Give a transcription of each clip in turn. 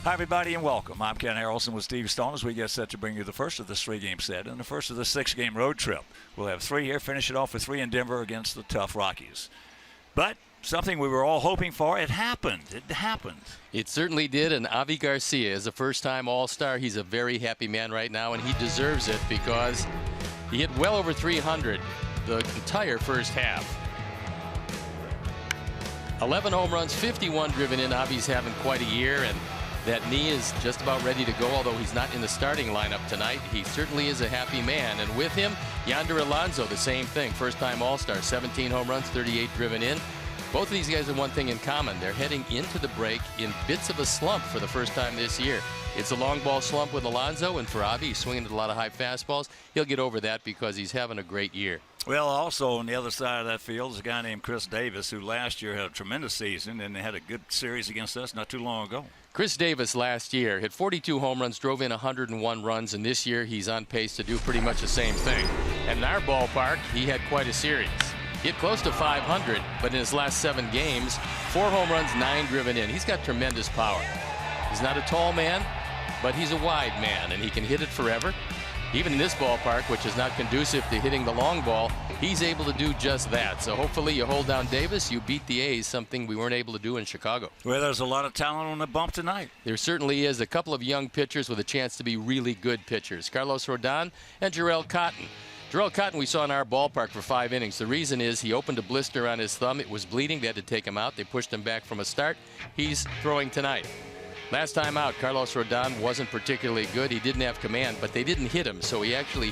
Hi, everybody, and welcome. I'm Ken Harrelson with Steve Stone as we get set to bring you the first of this three-game set and the first of the six-game road trip. We'll have three here, finish it off with three in Denver against the tough Rockies. But something we were all hoping for, it happened. It happened. It certainly did, and Avi Garcia is a first-time All-Star. He's a very happy man right now, and he deserves it because he hit well over 300 the entire first half. 11 home runs, 51 driven in. Avi's having quite a year, and that knee is just about ready to go, although he's not in the starting lineup tonight. He certainly is a happy man. And with him, Yonder Alonso, the same thing. First-time All-Star, 17 home runs, 38 driven in. Both of these guys have one thing in common. They're heading into the break in bits of a slump for the first time this year. It's a long ball slump with Alonso, and for Avi, he's swinging at a lot of high fastballs. He'll get over that because he's having a great year. Well, also on the other side of that field is a guy named Chris Davis, who last year had a tremendous season and had a good series against us not too long ago. Chris Davis last year hit 42 home runs, drove in 101 runs, and this year he's on pace to do pretty much the same thing. And in our ballpark, he had quite a series. He hit close to 500, but in his last 7 games, 4 home runs, 9 driven in. He's got tremendous power. He's not a tall man, but he's a wide man, and he can hit it forever. Even in this ballpark, which is not conducive to hitting the long ball, he's able to do just that. So hopefully you hold down Davis, you beat the A's, something we weren't able to do in Chicago. Well, there's a lot of talent on the bump tonight. There certainly is. A couple of young pitchers with a chance to be really good pitchers. Carlos Rodon and Jarrell Cotton. Jarrell Cotton we saw in our ballpark for 5 innings. The reason is he opened a blister on his thumb. It was bleeding. They had to take him out. They pushed him back from a start. He's throwing tonight. Last time out, Carlos Rodon wasn't particularly good. He didn't have command, but they didn't hit him, so he actually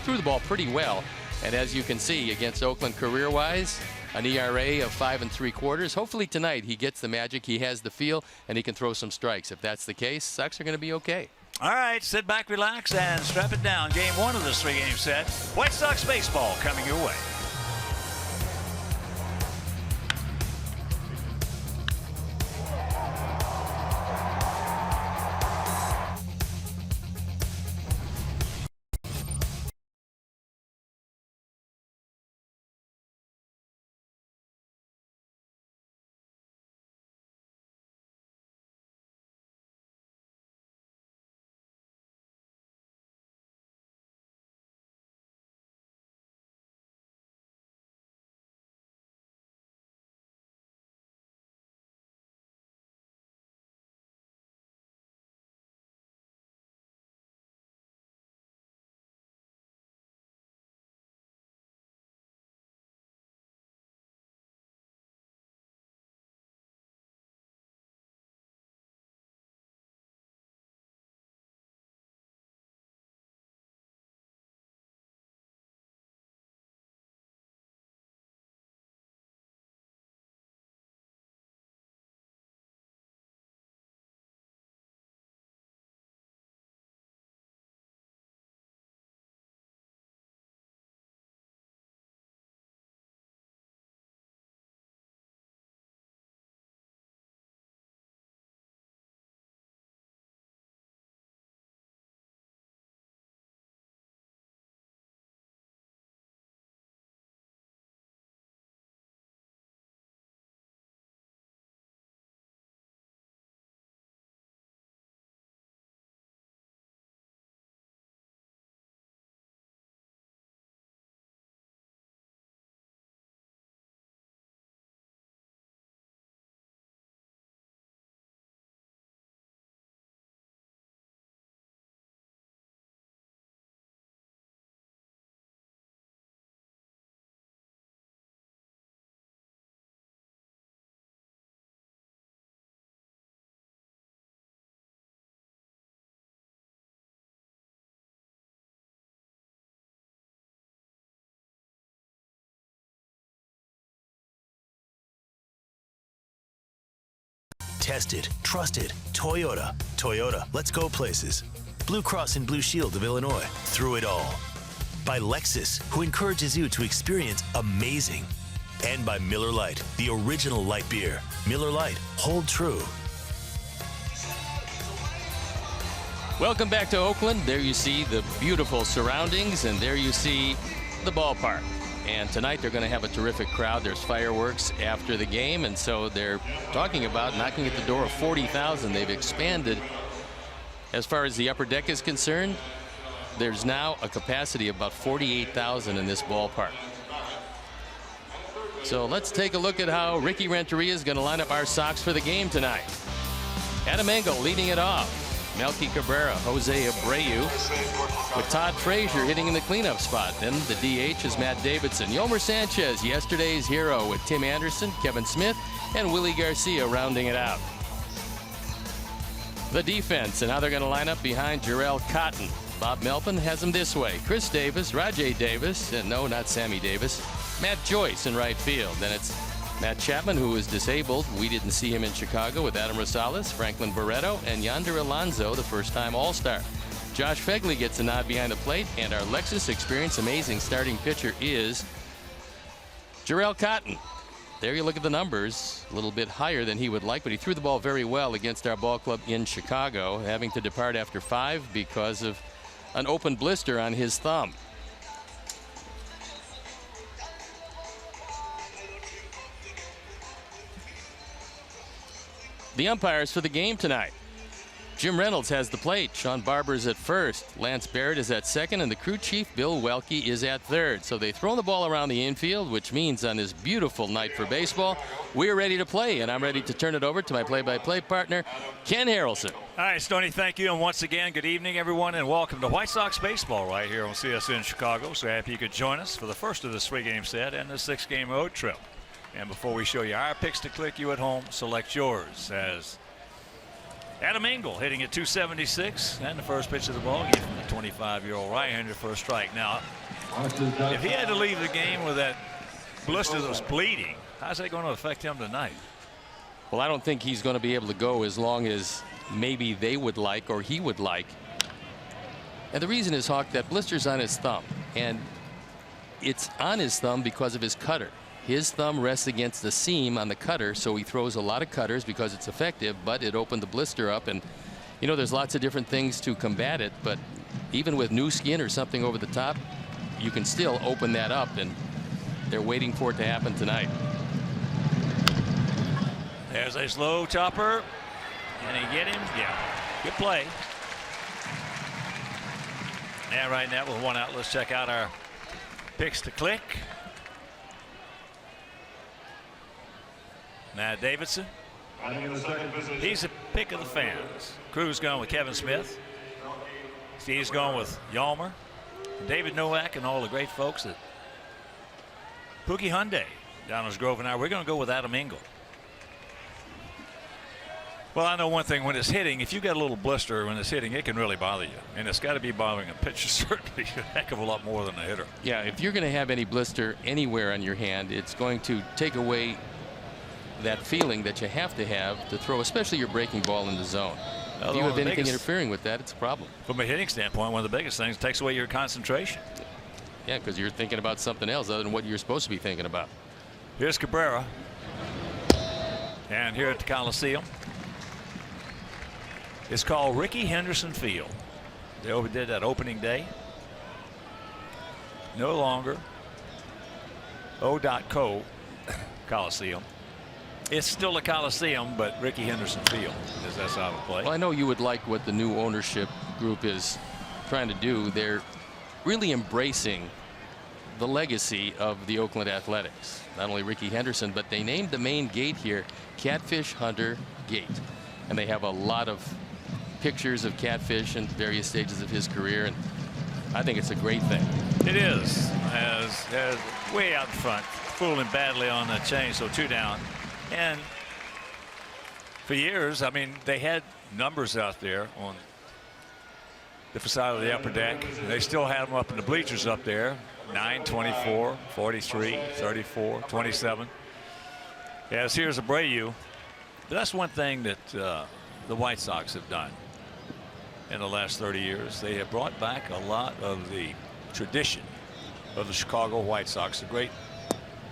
threw the ball pretty well. And as you can see, against Oakland career-wise, an ERA of 5 3/4. Hopefully tonight he gets the magic, he has the feel, and he can throw some strikes. If that's the case, Sox are going to be okay. All right, sit back, relax, and strap it down. Game 1 of this three-game set. White Sox baseball coming your way. Tested, trusted, Toyota. Toyota, let's go places. Blue Cross and Blue Shield of Illinois, through it all. By Lexus, who encourages you to experience amazing. And by Miller Lite, the original light beer. Miller Lite, hold true. Welcome back to Oakland. There you see the beautiful surroundings, and there you see the ballpark. And tonight they're going to have a terrific crowd. There's fireworks after the game, and so they're talking about knocking at the door of 40,000. They've expanded as far as the upper deck is concerned. There's now a capacity of about 48,000 in this ballpark. So let's take a look at how Ricky Renteria is going to line up our Sox for the game tonight. Adam Engel leading it off. Melky Cabrera, Jose Abreu, with Todd Frazier hitting in the cleanup spot. Then the DH is Matt Davidson. Yolmer Sanchez, yesterday's hero, with Tim Anderson, Kevin Smith, and Willie Garcia rounding it out. The defense, and how they're going to line up behind Jarrell Cotton. Bob Melvin has them this way: Chris Davis, Rajay Davis, and no, not Sammy Davis, Matt Joyce in right field. Then it's Matt Chapman, who is disabled. We didn't see him in Chicago, with Adam Rosales, Franklin Barreto, and Yonder Alonso, the first-time All-Star. Josh Fegley gets a nod behind the plate, and our Lexus Experience amazing starting pitcher is Jarrell Cotton. There you look at the numbers, a little bit higher than he would like, but he threw the ball very well against our ball club in Chicago, having to depart after 5 because of an open blister on his thumb. The umpires for the game tonight: Jim Reynolds has the plate, Sean Barber's at first, Lance Barrett is at second, and the crew chief Bill Welke is at third. So they throw the ball around the infield, which means on this beautiful night for baseball, we're ready to play, and I'm ready to turn it over to my play-by-play partner, Ken Harrelson. All right, Stoney, thank you, and once again, good evening, everyone, and welcome to White Sox baseball right here on CSN Chicago. So happy you could join us for the first of this 3-game set and the 6-game road trip. And before we show you our picks to click, you at home select yours, as Adam Engel hitting at 276, and the first pitch of the ball game from the 25-year-old right-hander for a strike. Now, if he had to leave the game with that blister that was bleeding, how's that going to affect him tonight? Well, I don't think he's going to be able to go as long as maybe they would like or he would like. And the reason is, Hawk, that blister's on his thumb, and it's on his thumb because of his cutter. His thumb rests against the seam on the cutter, so he throws a lot of cutters because it's effective, but it opened the blister up. And, you know, there's lots of different things to combat it, but even with new skin or something over the top, you can still open that up, and they're waiting for it to happen tonight. There's a slow chopper. Can he get him? Yeah. Good play. And right now with one out, let's check out our picks to click. Matt Davidson, he's a pick of the fans. Crew's going with Kevin Smith. Steve's going with Yalmer, David Nowak, and all the great folks at Pookie Hyundai, Downers Grove, and I. We're going to go with Adam Engel. Well, I know one thing: when it's hitting, if you got a little blister when it's hitting, it can really bother you, and it's got to be bothering a pitcher certainly a heck of a lot more than a hitter. Yeah, if you're going to have any blister anywhere on your hand, it's going to take away that feeling that you have to throw, especially your breaking ball in the zone. If you have anything interfering with that, it's a problem. From a hitting standpoint, one of the biggest things, it takes away your concentration. Yeah, because you're thinking about something else other than what you're supposed to be thinking about. Here's Cabrera. And here at the Coliseum, it's called Rickey Henderson Field. They overdid that opening day. No longer O.Co. Coliseum. It's still a Coliseum, but Rickey Henderson Field is that side of the play. Well, I know you would like what the new ownership group is trying to do. They're really embracing the legacy of the Oakland Athletics. Not only Rickey Henderson, but they named the main gate here Catfish Hunter Gate. And they have a lot of pictures of Catfish in various stages of his career, and I think it's a great thing. It is. As way out in front, fooling badly on the chain, so 2 down. And for years, I mean, they had numbers out there on the facade of the upper deck. They still had them up in the bleachers up there: 9, 24, 43, 34, 27. Yes, here's Abreu. That's one thing that the White Sox have done in the last 30 years. They have brought back a lot of the tradition of the Chicago White Sox, the great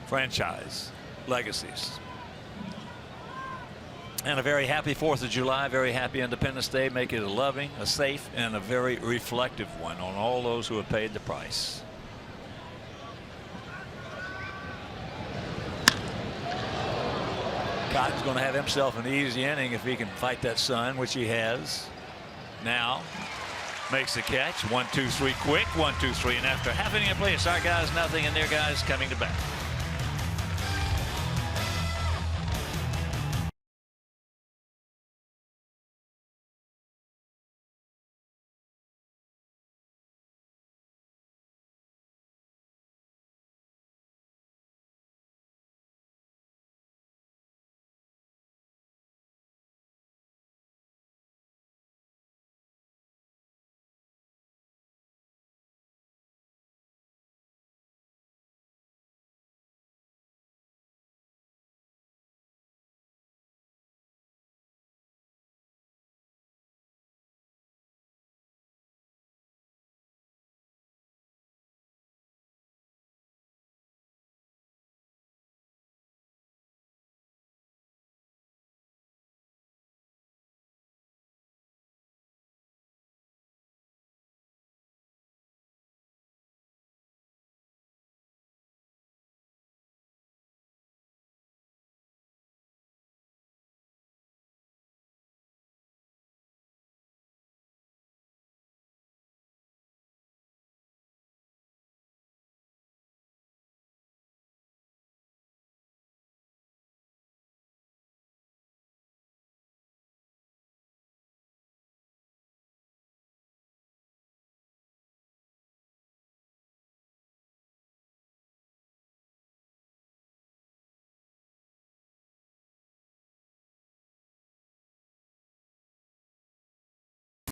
franchise legacies. And a very happy 4th of July, very happy Independence Day. Make it a loving, a safe, and a very reflective one on all those who have paid the price. Cotton's going to have himself an easy inning if he can fight that sun, which he has. Now makes the catch. 1-2-3 quick. 1-2-3, and after half inning of play, it's our guys nothing, and their guys coming to bat.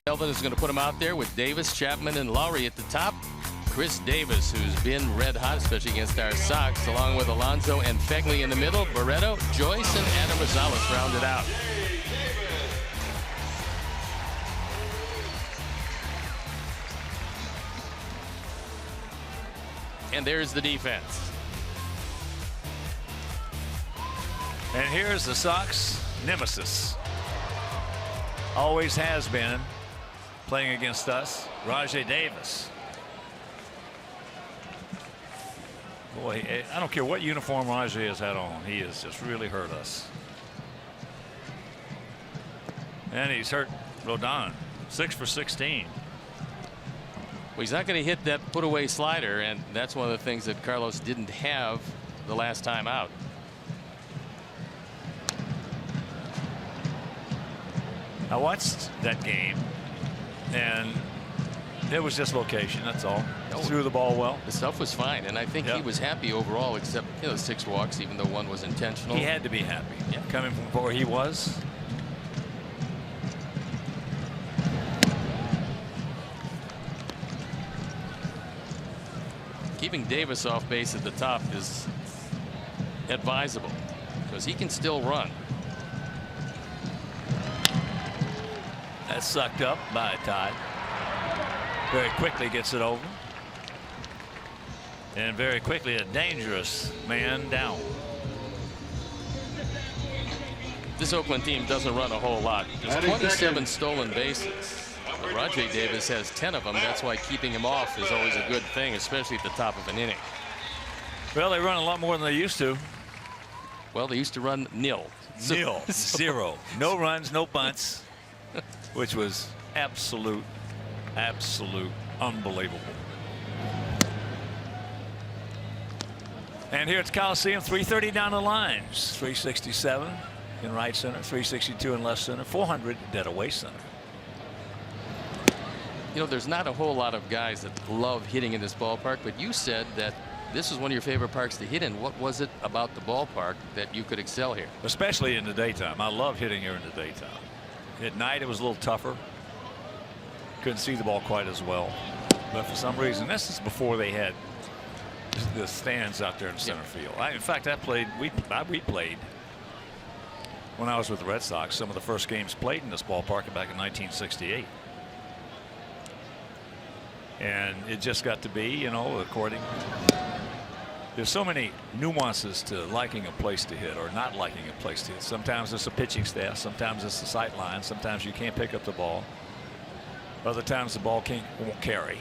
Melvin is going to put him out there with Davis, Chapman, and Lowry at the top. Chris Davis, who's been red hot, especially against our Sox, along with Alonso and Fegley in the middle. Barreto, Joyce, and Adam Rosales rounded out. And there's the defense. And here's the Sox nemesis. Always has been. Playing against us, Rajay Davis. Boy, I don't care what uniform Rajay has had on. He has just really hurt us. And he's hurt Rodon. 6 for 16. Well, he's not going to hit that put away slider, and that's one of the things that Carlos didn't have the last time out. I watched that game, and it was just location. That's all. Threw the ball well. The stuff was fine, and I think he was happy overall, except 6 walks, even though one was intentional. He had to be happy. Coming from where he was. Keeping Davis off base at the top is advisable because he can still run. That's sucked up by Todd. Very quickly gets it over. And very quickly a dangerous man down. This Oakland team doesn't run a whole lot. There's 27 stolen bases. But Rajay Davis has 10 of them. That's why keeping him off is always a good thing, especially at the top of an inning. Well, they run a lot more than they used to. Well, they used to run nil. Nil. Zero. No runs, no bunts. Which was absolute unbelievable. And here it's Coliseum, 330 down the lines, 367 in right center, 362 in left center, 400 dead away center. You know, there's not a whole lot of guys that love hitting in this ballpark, but you said that this is one of your favorite parks to hit in. What was it about the ballpark that you could excel here? Especially in the daytime. I love hitting here in the daytime. At night it was a little tougher. Couldn't see the ball quite as well. But for some reason, this is before they had the stands out there in center field. In fact, we played when I was with the Red Sox. Some of the first games played in this ballpark back in 1968. And it just got to be, you know, there's so many nuances to liking a place to hit or not liking a place to hit. Sometimes it's a pitching staff, sometimes it's the sight line, sometimes you can't pick up the ball, other times the ball won't carry.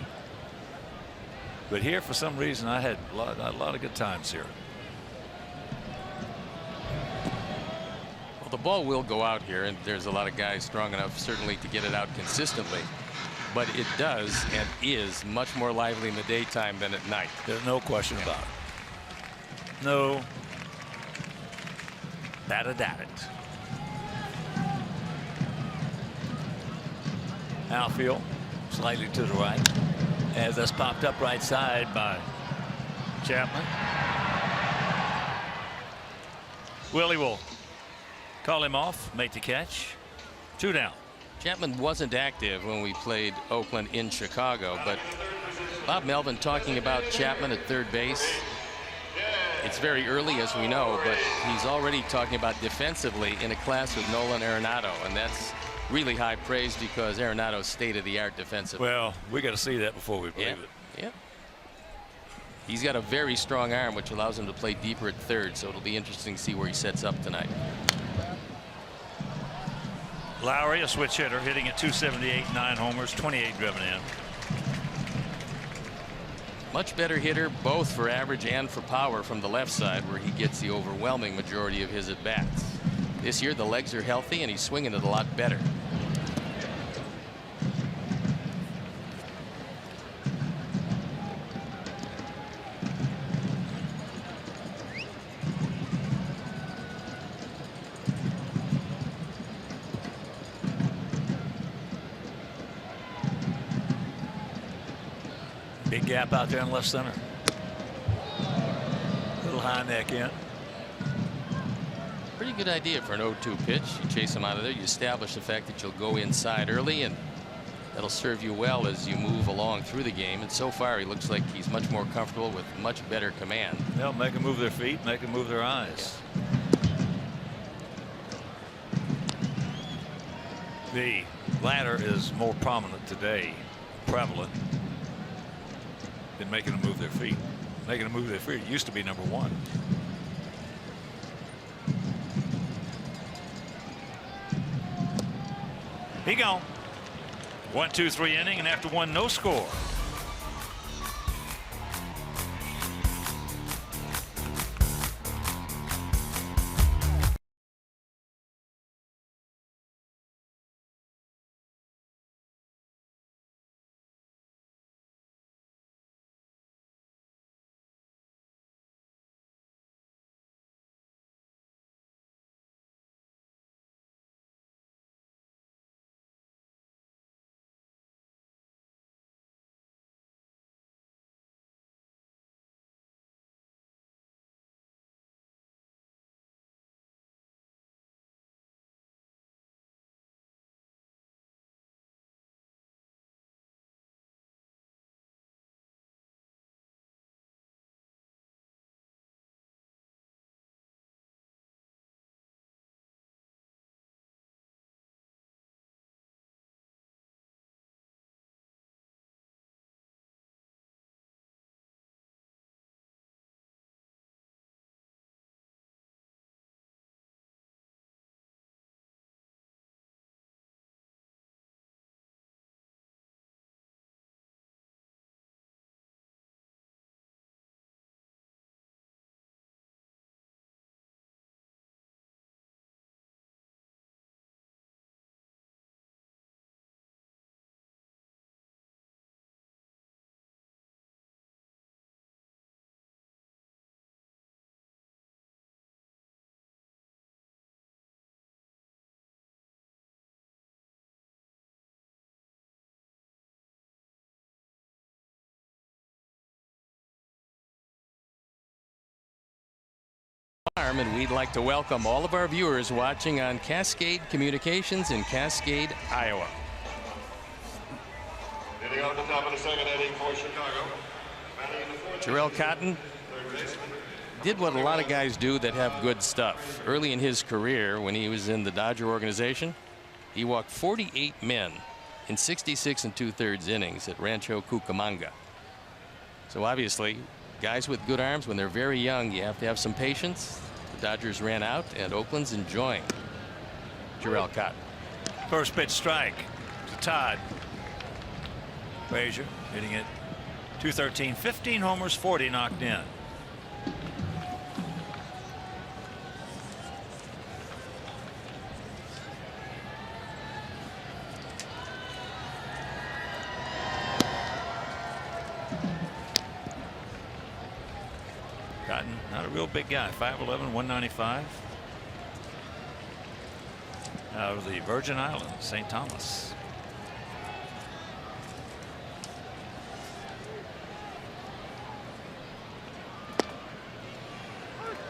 But here, for some reason, I had a lot of good times here. the ball will go out here, and there's a lot of guys strong enough certainly to get it out consistently. But it does and is much more lively in the daytime than at night. There's no question about it. No doubt about it. Outfield slightly to the right as that's popped up right side by Chapman. Willie will call him off, make the catch. 2 down. Chapman wasn't active when we played Oakland in Chicago, but Bob Melvin talking about Chapman at third base. It's very early, as we know, but he's already talking about defensively in a class with Nolan Arenado, and that's really high praise because Arenado's state-of-the-art defensively. Well, we got to see that before we believe it. Yeah. He's got a very strong arm, which allows him to play deeper at third, so it'll be interesting to see where he sets up tonight. Lowry, a switch hitter, hitting at 278, 9 homers, 28 driven in. Much better hitter both for average and for power from the left side, where he gets the overwhelming majority of his at-bats. This year the legs are healthy and he's swinging it a lot better. Big gap out there in left center. Little high neck in. Pretty good idea for an 0-2 pitch. You chase him out of there. You establish the fact that you'll go inside early, and that'll serve you well as you move along through the game. And so far he looks like he's much more comfortable with much better command. They'll make them move their feet, make them move their eyes. The latter is more prominent today, prevalent, than making them move their feet. Making them move their feet used to be number one. He gone. 1, 2, 3 inning, and after one, no score. And we'd like to welcome all of our viewers watching on Cascade Communications in Cascade, Iowa. Hitting out the top of the second inning for Chicago. Jarrell Cotton did what a lot of guys do that have good stuff. Early in his career, when he was in the Dodger organization, he walked 48 men in 66 2/3 innings at Rancho Cucamonga. So obviously, guys with good arms, when they're very young, you have to have some patience. The Dodgers ran out, and Oakland's enjoying Jarrell Cotton. First pitch strike to Todd. Frazier hitting it 213, 15 homers, 40 knocked in. real big guy, 5'11", 195. Out of the Virgin Islands, St. Thomas.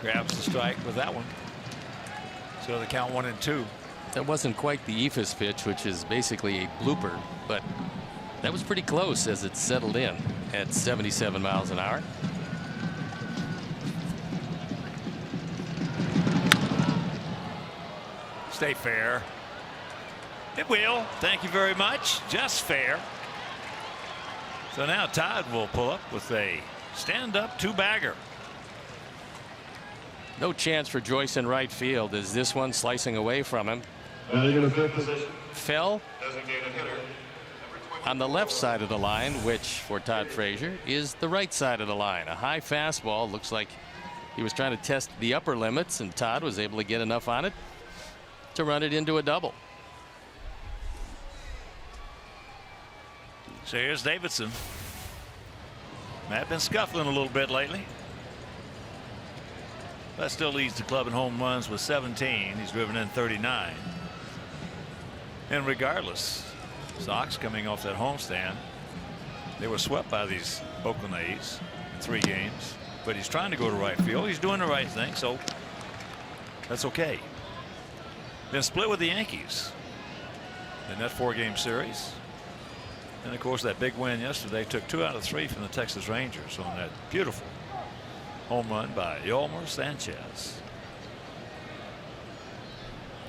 Grabs the strike with that one. So the count 1-2. That wasn't quite the Ephus pitch, which is basically a blooper, but that was pretty close as it settled in at 77 miles an hour. Stay fair. It will. Thank you very much. Just fair. So now Todd will pull up with a stand-up two-bagger. No chance for Joyce in right field as this one slicing away from him. Fell on the left side of the line, which for Todd Frazier is the right side of the line. A high fastball. Looks like he was trying to test the upper limits, and Todd was able to get enough on it to run it into a double. So here's Davidson. Matt been scuffling a little bit lately. That still leads the club in home runs with 17. He's driven in 39. And regardless, Sox coming off that homestand, they were swept by these Oakland A's in 3 games. But he's trying to go to right field. He's doing the right thing, so that's okay. Been split with the Yankees in that 4-game series. And of course, that big win yesterday took 2 out of 3 from the Texas Rangers on that beautiful home run by Yolmer Sanchez.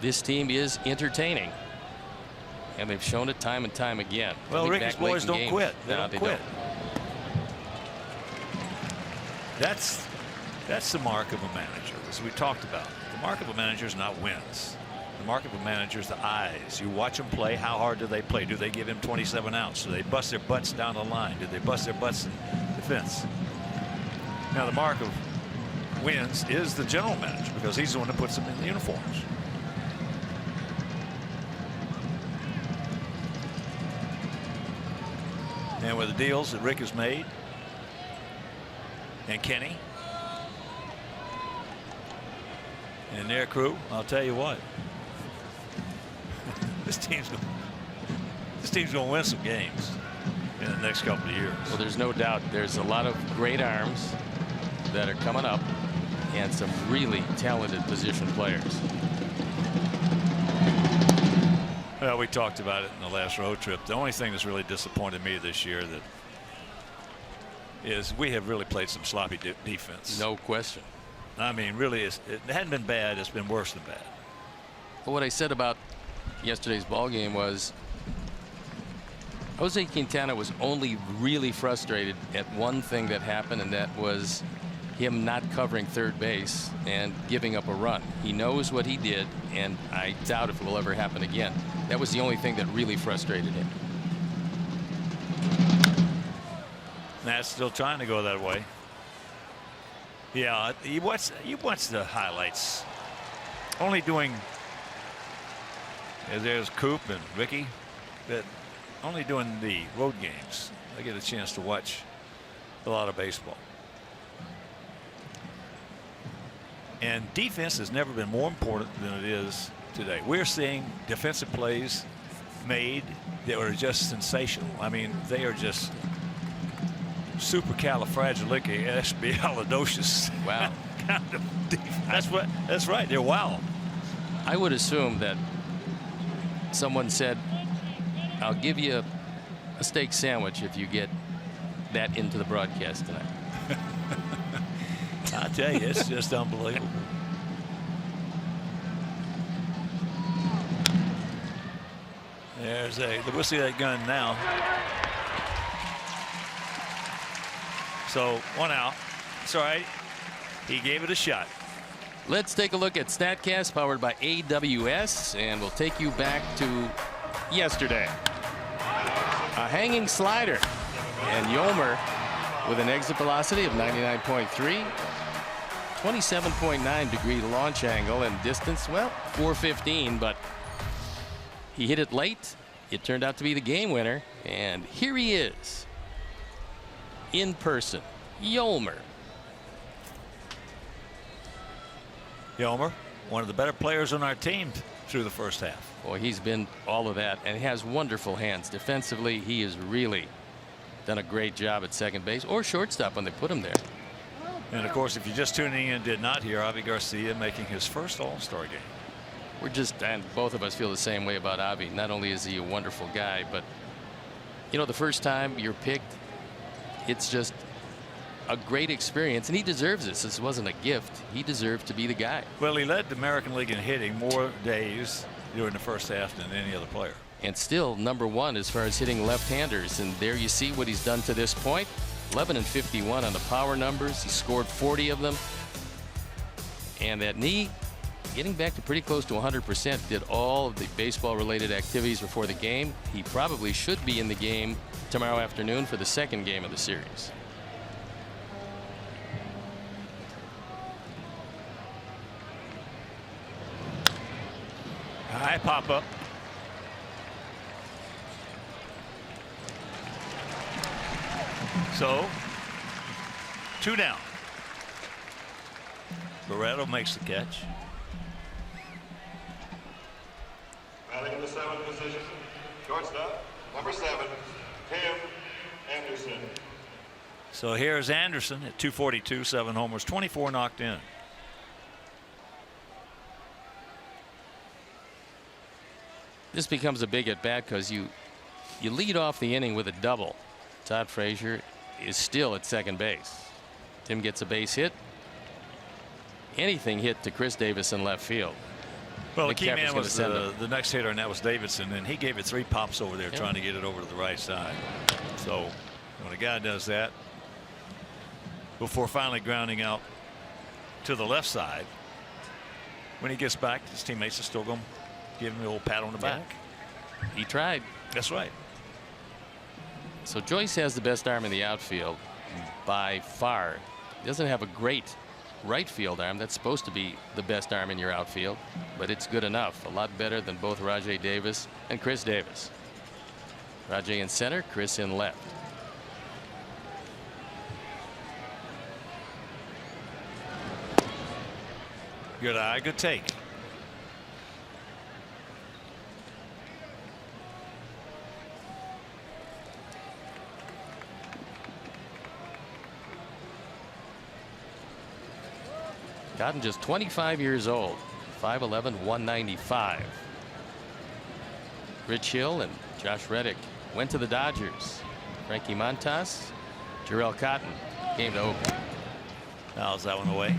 This team is entertaining, and they've shown it time and time again. Well, Ricky's boys don't quit. They don't quit. That's the mark of a manager, as we talked about. The mark of a manager is not wins. The mark of a manager is the eyes. You watch them play. How hard do they play? Do they give him 27 outs? Do they bust their butts down the line? Do they bust their butts in defense? Now, the mark of wins is the general manager, because he's the one that puts them in the uniforms. And with the deals that Rick has made, and Kenny, and their crew, I'll tell you what, this team's going to win some games in the next couple of years. Well, there's no doubt. There's a lot of great arms that are coming up, and some really talented position players. Well, we talked about it in the last road trip. The only thing that's really disappointed me this year is we have really played some sloppy defense. No question. I mean, really, it hadn't been bad. It's been worse than bad. But what I said about yesterday's ball game was Jose Quintana was only really frustrated at one thing that happened, and that was him not covering third base and giving up a run. He knows what he did, and I doubt if it will ever happen again. That was the only thing that really frustrated him. Matt's still trying to go that way. Yeah, he watched the highlights. Only doing, there's Coop and Ricky, but only doing the road games. I get a chance to watch a lot of baseball. And defense has never been more important than it is today. We're seeing defensive plays made that are just sensational. I mean, they are just supercalifragilisticexpialidocious. Wow. Kind of defense. That's right. They're wow. I would assume that someone said, I'll give you a steak sandwich if you get that into the broadcast tonight. I tell you, it's just unbelievable. We'll see that gun now. So 1 out. It's all right. He gave it a shot. Let's take a look at StatCast, powered by AWS, and we'll take you back to yesterday. A hanging slider, and Yolmer with an exit velocity of 99.3, 27.9 degree launch angle, and distance, well, 415, but he hit it late. It turned out to be the game winner, and here he is in person, Yolmer. Yelmer, one of the better players on our team through the first half. Boy, he's been all of that, and he has wonderful hands. Defensively, he has really done a great job at second base or shortstop when they put him there. And of course, if you're just tuning in and did not hear, Avi Garcia making his first All-Star game. And both of us feel the same way about Avi. Not only is he a wonderful guy, but you know, the first time you're picked, it's just a great experience, and he deserves this. This wasn't a gift. He deserved to be the guy. Well, he led the American League in hitting more days during the first half than any other player. And still #1 as far as hitting left-handers. And there you see what he's done to this point. 11 and 51 on the power numbers. He scored 40 of them. And that knee, getting back to pretty close to 100%, did all of the baseball-related activities before the game. He probably should be in the game tomorrow afternoon for the second game of the series. High pop-up. So, 2 down. Barreto makes the catch. Batting in the 7th position, shortstop, number 7, Tim Anderson. So here's Anderson at 242, 7 homers, 24 knocked in. This becomes a big at bat because you lead off the inning with a double. Todd Frazier is still at second base. Tim gets a base hit. Anything hit to Chris Davis in left field. Well, the key man was the next hitter, and that was Davidson, and he gave it 3 pops over there trying to get it over to the right side. So when a guy does that before finally grounding out to the left side, when he gets back, his teammates are still going to give him a little pat on the back. He tried. That's right. So Joyce has the best arm in the outfield by far. He doesn't have a great right field arm. That's supposed to be the best arm in your outfield, but it's good enough. A lot better than both Rajai Davis and Chris Davis. Rajai in center, Chris in left. Good eye, good take. Cotton just 25 years old, 5'11", 195. Rich Hill and Josh Reddick went to the Dodgers. Frankie Montas, Jarrell Cotton came to Oakland. Fouls that one away.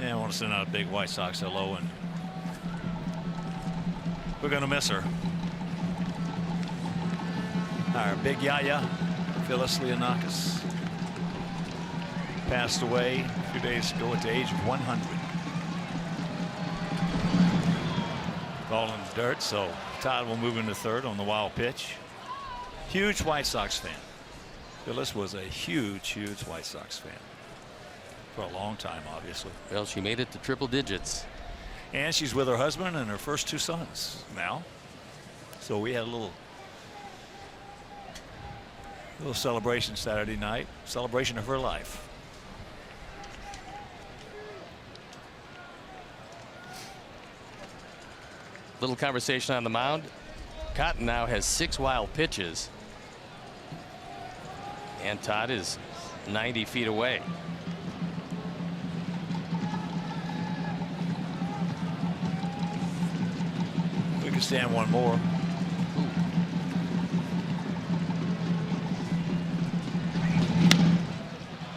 I want to send out a big White Sox hello, and we're going to miss her. Our big Yaya, Phyllis Leonakis, passed away a few days ago at the age of 100. Ball in the dirt, so Todd will move into third on the wild pitch. Huge White Sox fan. Phyllis was a huge White Sox fan. For a long time, obviously. Well, she made it to triple digits. And she's with her husband and her first 2 sons now. So we had a little celebration Saturday night. Celebration of her life. Little conversation on the mound. Cotton now has 6 wild pitches. And Todd is 90 feet away. Stand one more.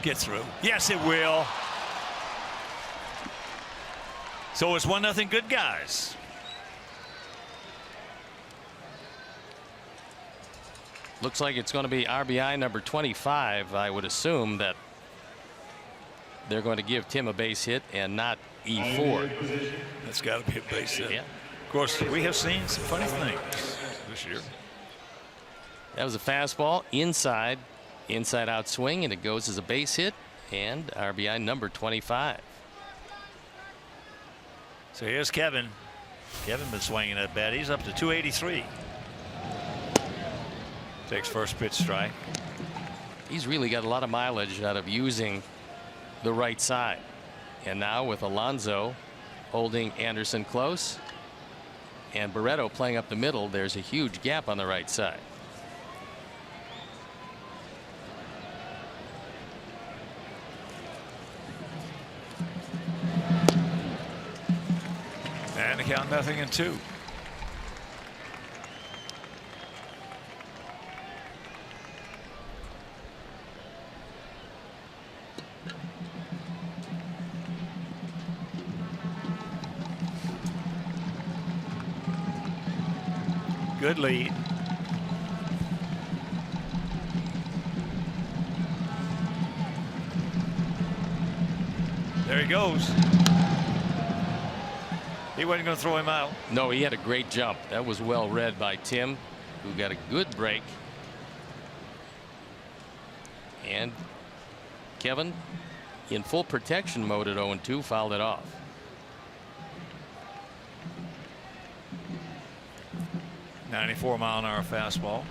Get through. Yes, it will. So it's 1-0 good guys. Looks like it's going to be RBI number 25. I would assume that they're going to give Tim a base hit and not E4. That's got to be a base hit. Yeah. Of course, we have seen some funny things this year. That was a fastball inside out swing, and it goes as a base hit and RBI number 25. So here's Kevin. Kevin been swinging that bat. He's up to 283. Takes first pitch strike. He's really got a lot of mileage out of using the right side. And now with Alonso holding Anderson close and Barreto playing up the middle, there's a huge gap on the right side. And the count 0-2. Good lead. There he goes. He wasn't going to throw him out. No, he had a great jump. That was well read by Tim, who got a good break. And Kevin, in full protection mode at 0-2, fouled it off. .94-mile-an-hour fastball.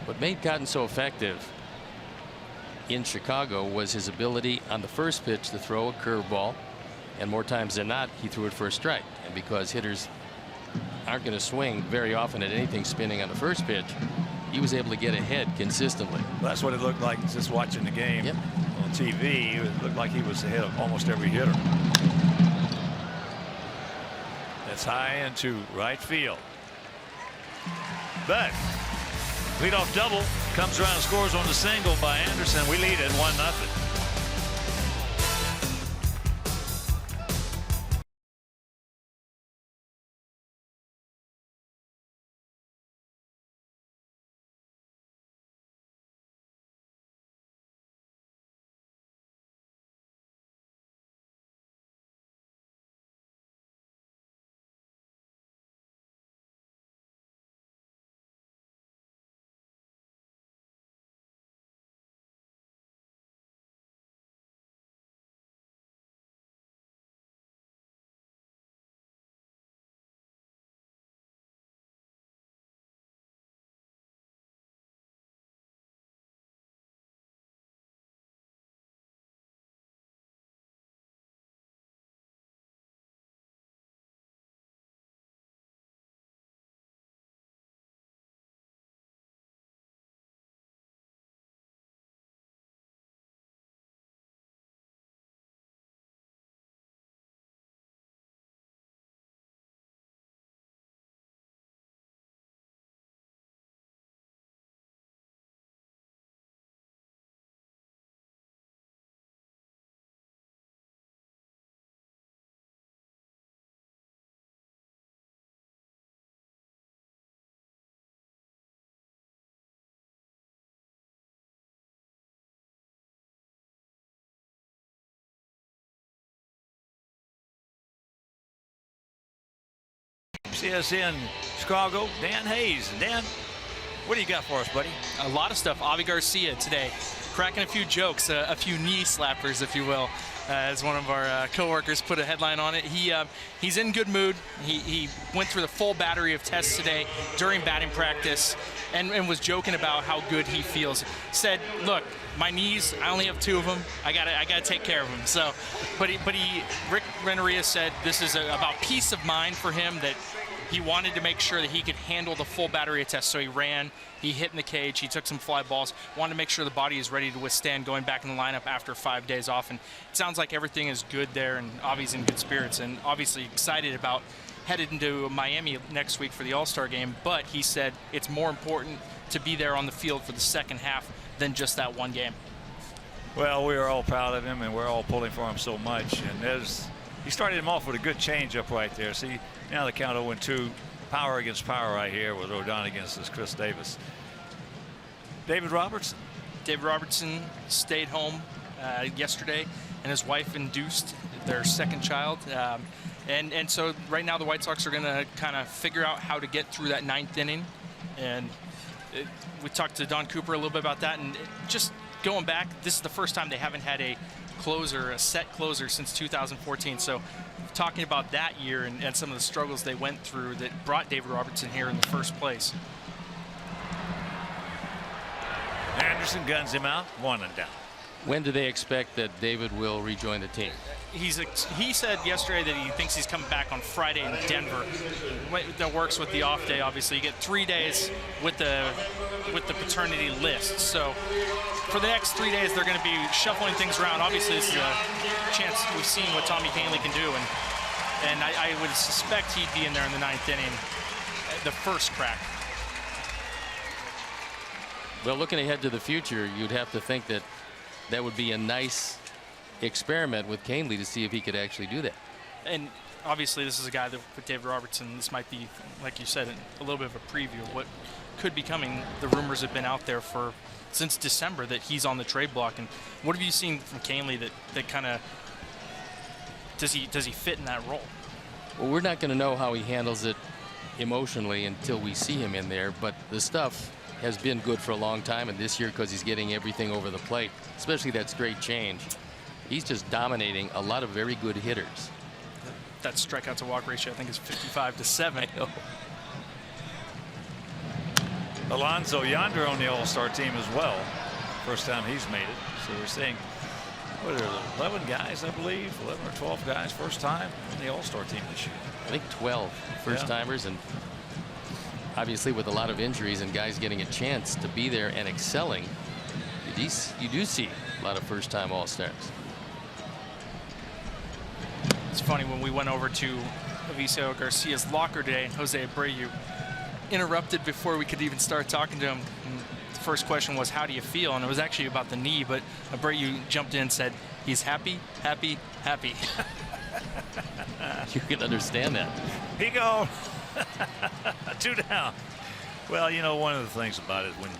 What made Cotton so effective in Chicago was his ability on the first pitch to throw a curveball, and more times than not he threw it for a strike. And because hitters aren't going to swing very often at anything spinning on the first pitch, he was able to get ahead consistently. Well, that's what it looked like just watching the game. Yep. On TV. It looked like he was ahead of almost every hitter. That's high into right field. But leadoff double comes around and scores on the single by Anderson. We lead at 1-0. See us in Chicago, Dan Hayes. Dan, what do you got for us, buddy? A lot of stuff. Avi Garcia today, cracking a few jokes, a few knee slappers, if you will, as one of our coworkers put a headline on it. He's in good mood. He went through the full battery of tests today during batting practice, and was joking about how good he feels. Said, "Look, my knees, I only have 2 of them. I gotta take care of them." So, but Rick Renteria said this is about peace of mind for him, that he wanted to make sure that he could handle the full battery of tests. So he ran, he hit in the cage, he took some fly balls, wanted to make sure the body is ready to withstand going back in the lineup after 5 days off. And it sounds like everything is good there, and Avi's in good spirits and obviously excited about headed into Miami next week for the All-Star game. But he said it's more important to be there on the field for the second half than just that one game. Well, we are all proud of him, and we're all pulling for him so much. And he started him off with a good changeup right there. See, now the count 0-2, power against power right here with Rodon against this Chris Davis. David Robertson. David Robertson stayed home yesterday, and his wife induced their second child. And so right now the White Sox are going to kind of figure out how to get through that 9th inning. And we talked to Don Cooper a little bit about that. And just going back, this is the first time they haven't had a closer, a set closer, since 2014. So talking about that year and some of the struggles they went through that brought David Robertson here in the first place. Anderson guns him out, 1 and down. When do they expect that David will rejoin the team? He said yesterday that he thinks he's coming back on Friday in Denver. That works with the off day, obviously. You get 3 days with the paternity list. So for the next 3 days, they're going to be shuffling things around. Obviously, this is a chance we've seen what Tommy Kahnle can do, and I would suspect he'd be in there in the 9th inning, the first crack. Well, looking ahead to the future, you'd have to think that that would be a nice experiment with Kahnle to see if he could actually do that. And obviously this is a guy that with David Robertson, this might be, like you said, a little bit of a preview of what could be coming. The rumors have been out there since December that he's on the trade block. And what have you seen from Kahnle that kind of does he fit in that role? Well, we're not going to know how he handles it emotionally until we see him in there, but the stuff has been good for a long time, and this year, because he's getting everything over the plate, especially that straight change, he's just dominating a lot of very good hitters. That strikeout to walk ratio, I think, is 55-7. Alonso Yonder on the All-Star team as well. First time he's made it. So we're seeing, what are there, 11 guys, I believe, 11 or 12 guys first time on the All-Star team this year. I think 12 first-timers, and obviously with a lot of injuries and guys getting a chance to be there and excelling, you do see a lot of first-time All-Stars. It's funny, when we went over to Avisail Garcia's locker today, and Jose Abreu interrupted before we could even start talking to him. And the first question was, how do you feel? And it was actually about the knee, but Abreu jumped in and said, he's happy, happy, happy. You can understand that. He go 2 down. Well, you know, one of the things about it, when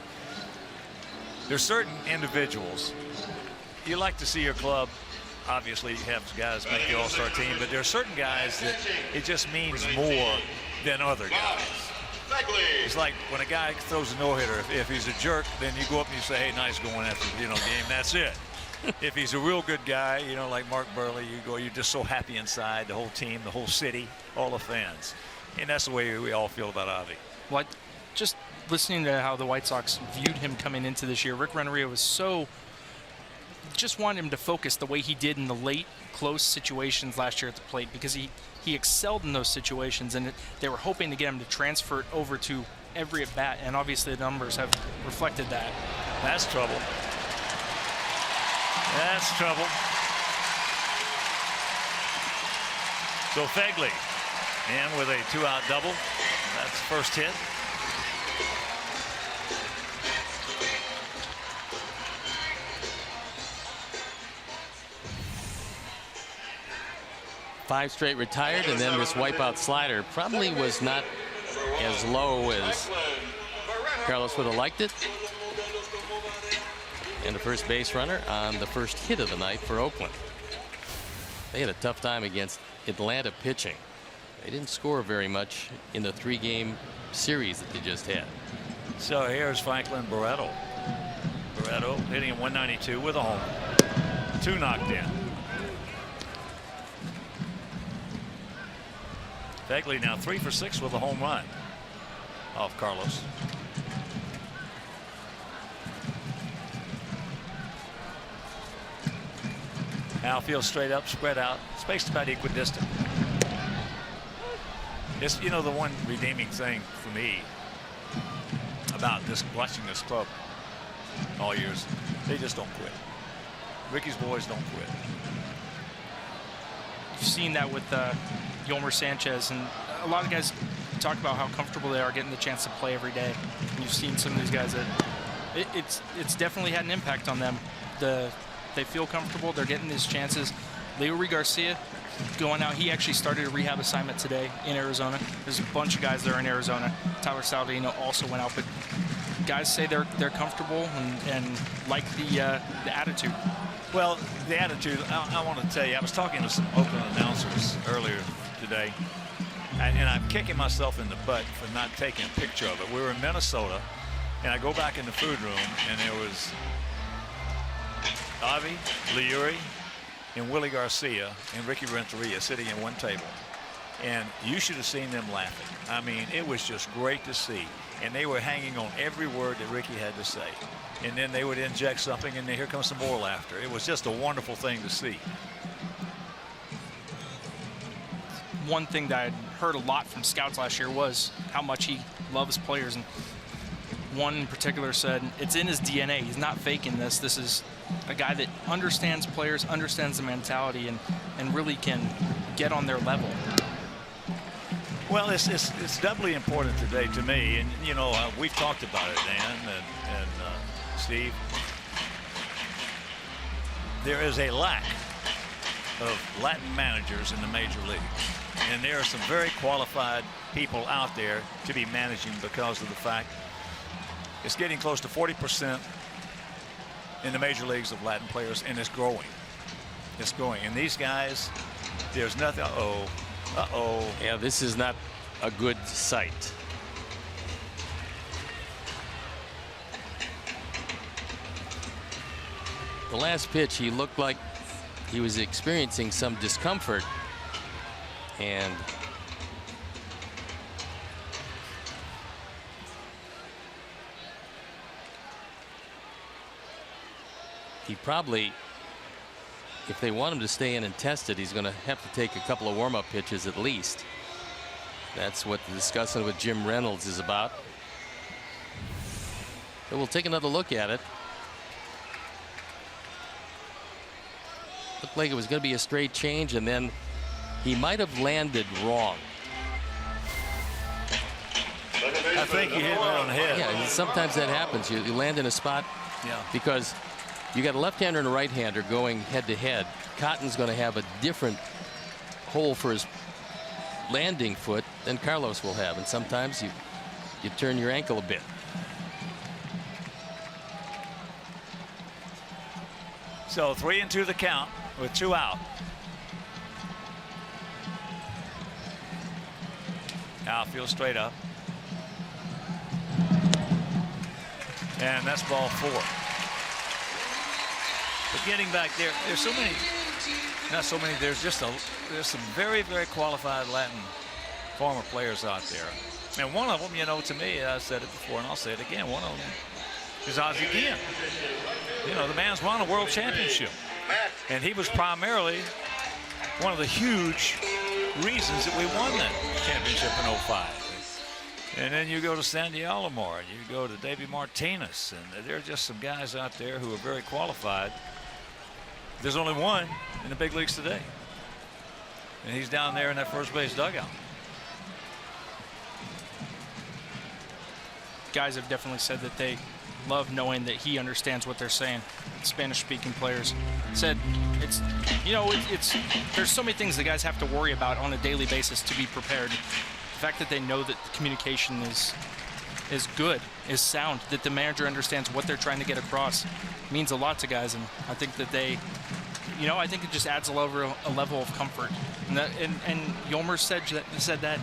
there's certain individuals, you like to see your club obviously have guys make the All-Star team, but there are certain guys that it just means more than other guys. It's like when a guy throws a no-hitter, if he's a jerk, then you go up and you say, hey, nice going after the game, that's it. If he's a real good guy, like Mark Burley, you're just so happy inside, the whole team, the whole city, all the fans. And that's the way we all feel about Avi. Well, just listening to how the White Sox viewed him coming into this year, Rick Renneria was just wanted him to focus the way he did in the late, close situations last year at the plate, because he excelled in those situations, and they were hoping to get him to transfer it over to every at-bat, and obviously the numbers have reflected that. That's trouble. That's trouble. So Fegley in with a 2-out double. That's the first hit. Five straight retired, and then this wipeout slider probably was not as low as Carlos would have liked it. And the first base runner on the first hit of the night for Oakland. They had a tough time against Atlanta pitching. They didn't score very much in the 3-game series that they just had. So here's Franklin Barreto. Barreto hitting at 192 with a home. 2 knocked in. Fegley now 3 for 6 with a home run off Carlos. Outfield straight up, spread out, spaced about equidistant. It's, the one redeeming thing for me about watching this club all years, they just don't quit. Ricky's boys don't quit. You've seen that with Yolmer Sanchez, and a lot of guys talk about how comfortable they are getting the chance to play every day. And you've seen some of these guys that it's definitely had an impact on them. They feel comfortable. They're getting these chances. Leury Garcia going out. He actually started a rehab assignment today in Arizona. There's a bunch of guys there in Arizona. Tyler Saladino also went out, but guys say they're comfortable and like the attitude. Well, the attitude, I want to tell you, I was talking to some Oakland announcers earlier today, and I'm kicking myself in the butt for not taking a picture of it. We were in Minnesota, and I go back in the food room, and there was Avi, Liuri, and Willie Garcia and Ricky Renteria sitting at one table. And you should have seen them laughing. I mean, it was just great to see. And they were hanging on every word that Ricky had to say. And then they would inject something, and then here comes some more laughter. It was just a wonderful thing to see. One thing that I'd heard a lot from scouts last year was how much he loves players. And one in particular said, it's in his DNA. He's not faking this. This is a guy that understands players, understands the mentality, and really can get on their level. Well, it's doubly important today to me, and you know we've talked about it, Dan and Steve. There is a lack of Latin managers in the major leagues, and there are some very qualified people out there to be managing because of the fact it's getting close to 40% in the major leagues of Latin players, and it's growing. It's growing, and these guys, there's nothing. Uh-oh. Yeah, this is not a good sight. The last pitch, he looked like he was experiencing some discomfort, and he probably, if they want him to stay in and test it, he's going to have to take a couple of warm-up pitches at least. That's what the discussion with Jim Reynolds is about. But we'll take another look at it. Looked like it was going to be a straight change, and then he might have landed wrong. I think you hit it on the head. Yeah, sometimes that happens. You land in a spot because you got a left-hander and a right-hander going head-to-head. Cotton's going to have a different hole for his landing foot than Carlos will have, and sometimes you turn your ankle a bit. So 3-2 the count with 2 out. Outfield straight up. And that's ball 4. But getting back there, there's so many, not so many, there's some very, very qualified Latin former players out there. And one of them, you know, to me, I said it before and I'll say it again, one of them is Ozzie Guillen. You know, the man's won a world championship. And he was primarily one of the huge reasons that we won that championship in 05. And then you go to Sandy Alomar, you go to Davey Martinez, and there are just some guys out there who are very qualified. There's only one in the big leagues today, and he's down there in that first base dugout. Guys have definitely said that they love knowing that he understands what they're saying. Spanish-speaking players said it's, you know, there's so many things the guys have to worry about on a daily basis to be prepared. The fact that they know that the communication is good, is sound, that the manager understands what they're trying to get across means a lot to guys. And I think that they, you know, I think it just adds a level of comfort. And Yolmer said that.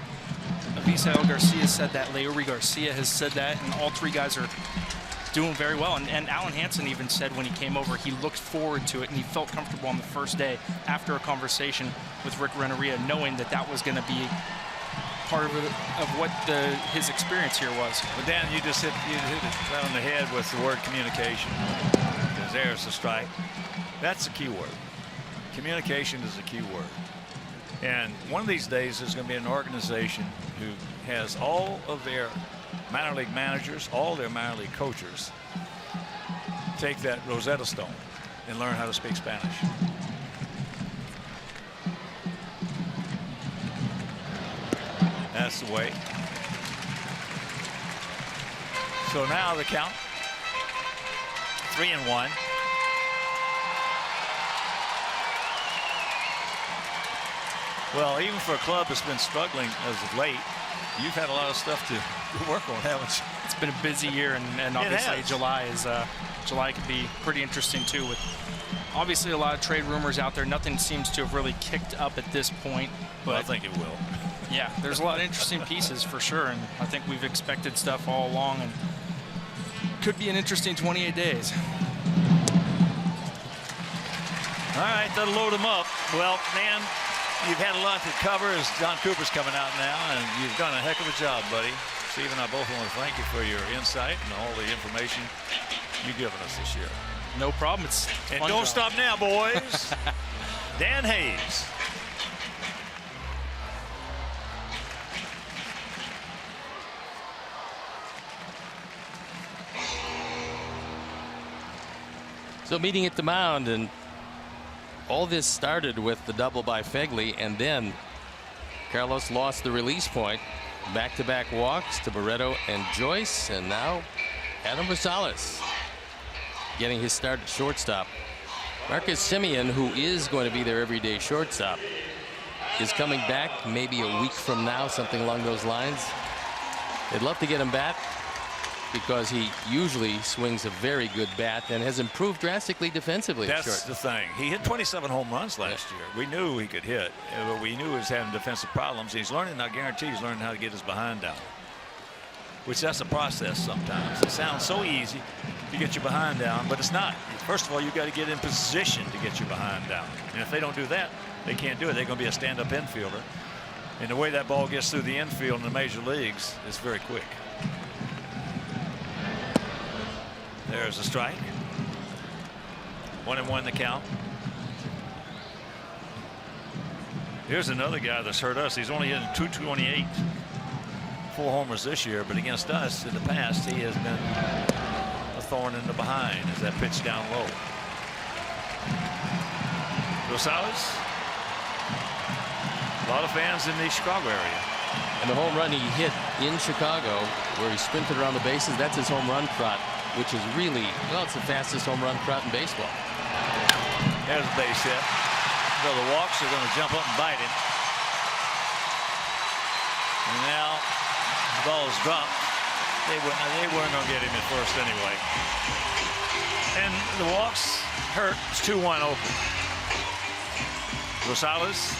Avisail Garcia said that. Leury Garcia has said that. And all three guys are doing very well. And Alan Hansen even said when he came over, he looked forward to it and he felt comfortable on the first day after a conversation with Rick Renteria, knowing that that was going to be part of what his experience here was. But Dan, you hit it right on the head with the word communication. Because there's the strike. That's the key word. Communication is the key word. And one of these days there's going to be an organization who has all of their minor league managers, all their minor league coaches take that Rosetta Stone and learn how to speak Spanish. That's the way. So now the count 3-1. Well, even for a club that's been struggling as of late, you've had a lot of stuff to work on, haven't you? It's been a busy year, and obviously July is July could be pretty interesting too, with obviously a lot of trade rumors out there. Nothing seems to have really kicked up at this point. But well, I think it will. Yeah, there's a lot of interesting pieces for sure, and I think we've expected stuff all along, and could be an interesting 28 days. All right, that'll load them up. Well, man, you've had a lot to cover as John Cooper's coming out now, and you've done a heck of a job, buddy. Steve and I both want to thank you for your insight and all the information you've given us this year. No problem. It's and fun don't job. stop now, boys. Dan Hayes. So meeting at the mound, and all this started with the double by Fegley, and then Carlos lost the release point. Back-to-back walks to Barreto and Joyce, and now Adam Rosales getting his start at shortstop. Marcus Semien, who is going to be their everyday shortstop, is coming back maybe a week from now, something along those lines. They'd love to get him back because he usually swings a very good bat and has improved drastically defensively. That's the thing. He hit 27 home runs last year. We knew he could hit, but we knew he was having defensive problems. He's learning, I guarantee he's learning how to get his behind down, which that's a process sometimes. It sounds so easy to get your behind down, but it's not. First of all, you've got to get in position to get your behind down. And if they don't do that, they can't do it. They're going to be a stand-up infielder. And the way that ball gets through the infield in the major leagues is very quick. There's a strike. 1-1 the count. Here's another guy that's hurt us. He's only hitting .228. 4 homers this year, but against us in the past, he has been a thorn in the behind as that pitch down low. Rosales. A lot of fans in the Chicago area. And the home run he hit in Chicago, where he sprinted around the bases, that's his home run trot, which is really, well, it's the fastest home run trot in baseball. There's a base hit. So the walks are going to jump up and bite him. And now the ball's dropped. They weren't going to get him at first anyway. And the walks hurt. It's 2-1 Oakland. Rosales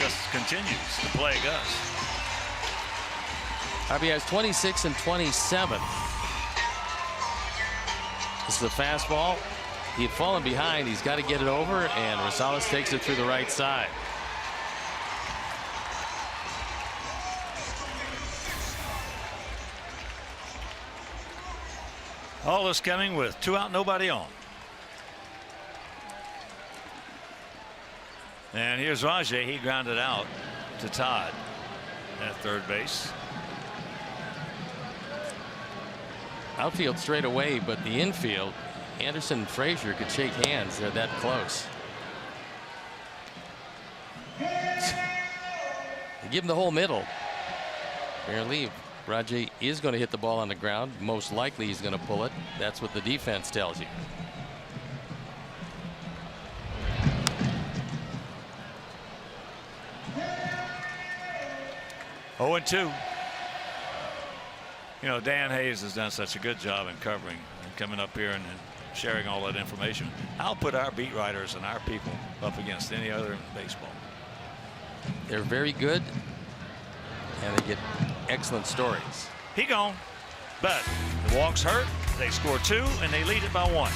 just continues to plague us. RBI's 26 and 27. This is a fastball. He had fallen behind. He's got to get it over, and Rosales takes it through the right side. All this coming with 2 out, nobody on. And here's Rajay. He grounded out to Todd at third base. Outfield straight away, but the infield, Anderson and Frazier could shake hands. They're that close. They give him the whole middle. Fair leave. Rajay is going to hit the ball on the ground. Most likely he's going to pull it. That's what the defense tells you. Oh, 0-2. You know, Dan Hayes has done such a good job in covering and coming up here and sharing all that information. I'll put our beat writers and our people up against any other in baseball. They're very good, and they get excellent stories. He gone, but the walks hurt. They score 2 and they lead it by 1.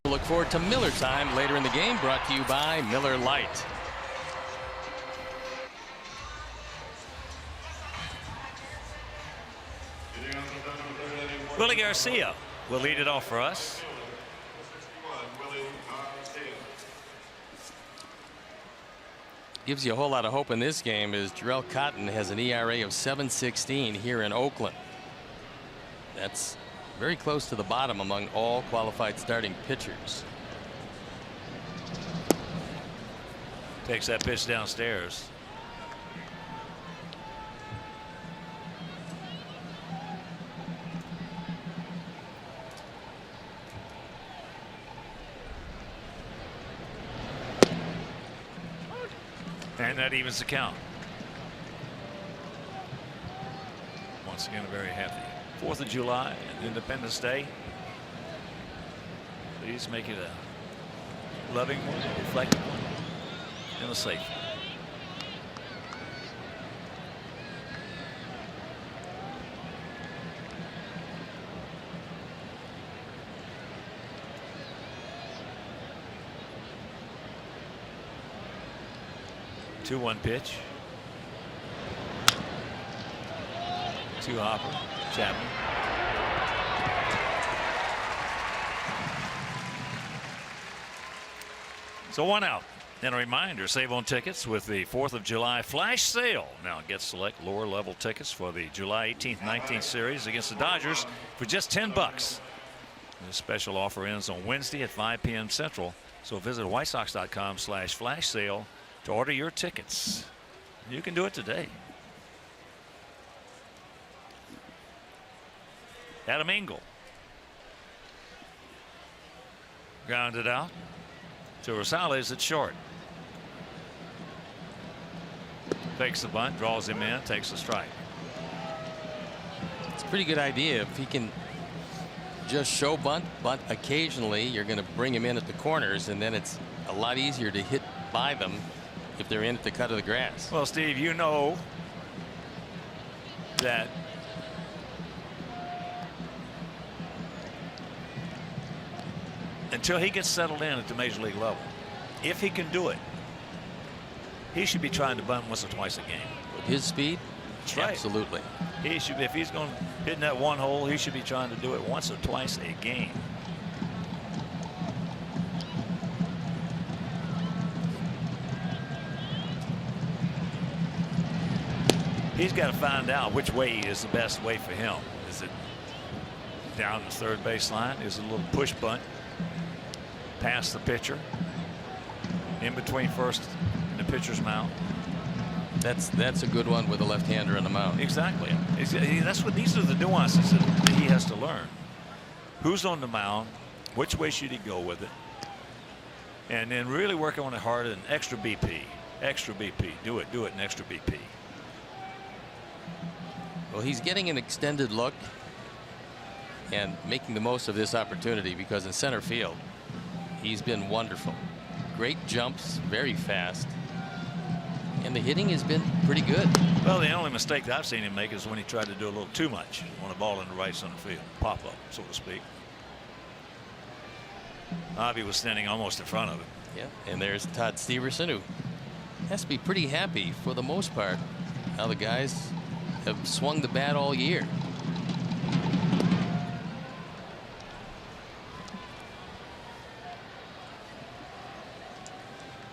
Look forward to Miller time later in the game, brought to you by Miller Lite. Willie Garcia will lead it off for us. Gives you a whole lot of hope in this game as Jarrell Cotton has an ERA of 7.16 here in Oakland. That's very close to the bottom among all qualified starting pitchers. Takes that pitch downstairs. And that evens the count. Once again, a very happy 4th of July and Independence Day. Please make it a loving one, a reflective one, and a safe one. Two-one pitch. 2 hopper. Chapman. So 1 out. And a reminder, save on tickets with the 4th of July flash sale. Now get select lower level tickets for the July 18th 19th series against the Dodgers for just $10. This special offer ends on Wednesday at 5 p.m. Central. So visit whitesox.com/flash sale to order your tickets. You can do it today. Adam Engel grounded out to Rosales at short. Fakes the bunt, draws him in, takes a strike. It's a pretty good idea if he can just show bunt occasionally. You're going to bring him in at the corners, and then it's a lot easier to hit by them if they're in at the cut of the grass. Well, Steve, you know that until he gets settled in at the major league level, if he can do it, he should be trying to bunt once or twice a game. With his speed? That's right. Absolutely. He should, if he's going to hit in that one hole, he should be trying to do it once or twice a game. He's got to find out which way is the best way for him. Is it down the third baseline? Is it a little push bunt past the pitcher, in between first and the pitcher's mound? That's a good one with a left-hander on the mound. Exactly. That's what these are the nuances that he has to learn. Who's on the mound? Which way should he go with it? And then really working on it hard and extra BP. Extra BP. Do it in extra BP. Well, he's getting an extended look and making the most of this opportunity because in center field, he's been wonderful. Great jumps, very fast. And the hitting has been pretty good. Well, the only mistake that I've seen him make is when he tried to do a little too much on a ball in the right center field. Pop up, so to speak. Avi was standing almost in front of him. Yeah, and there's Todd Steverson, who has to be pretty happy for the most part how the guys have swung the bat all year.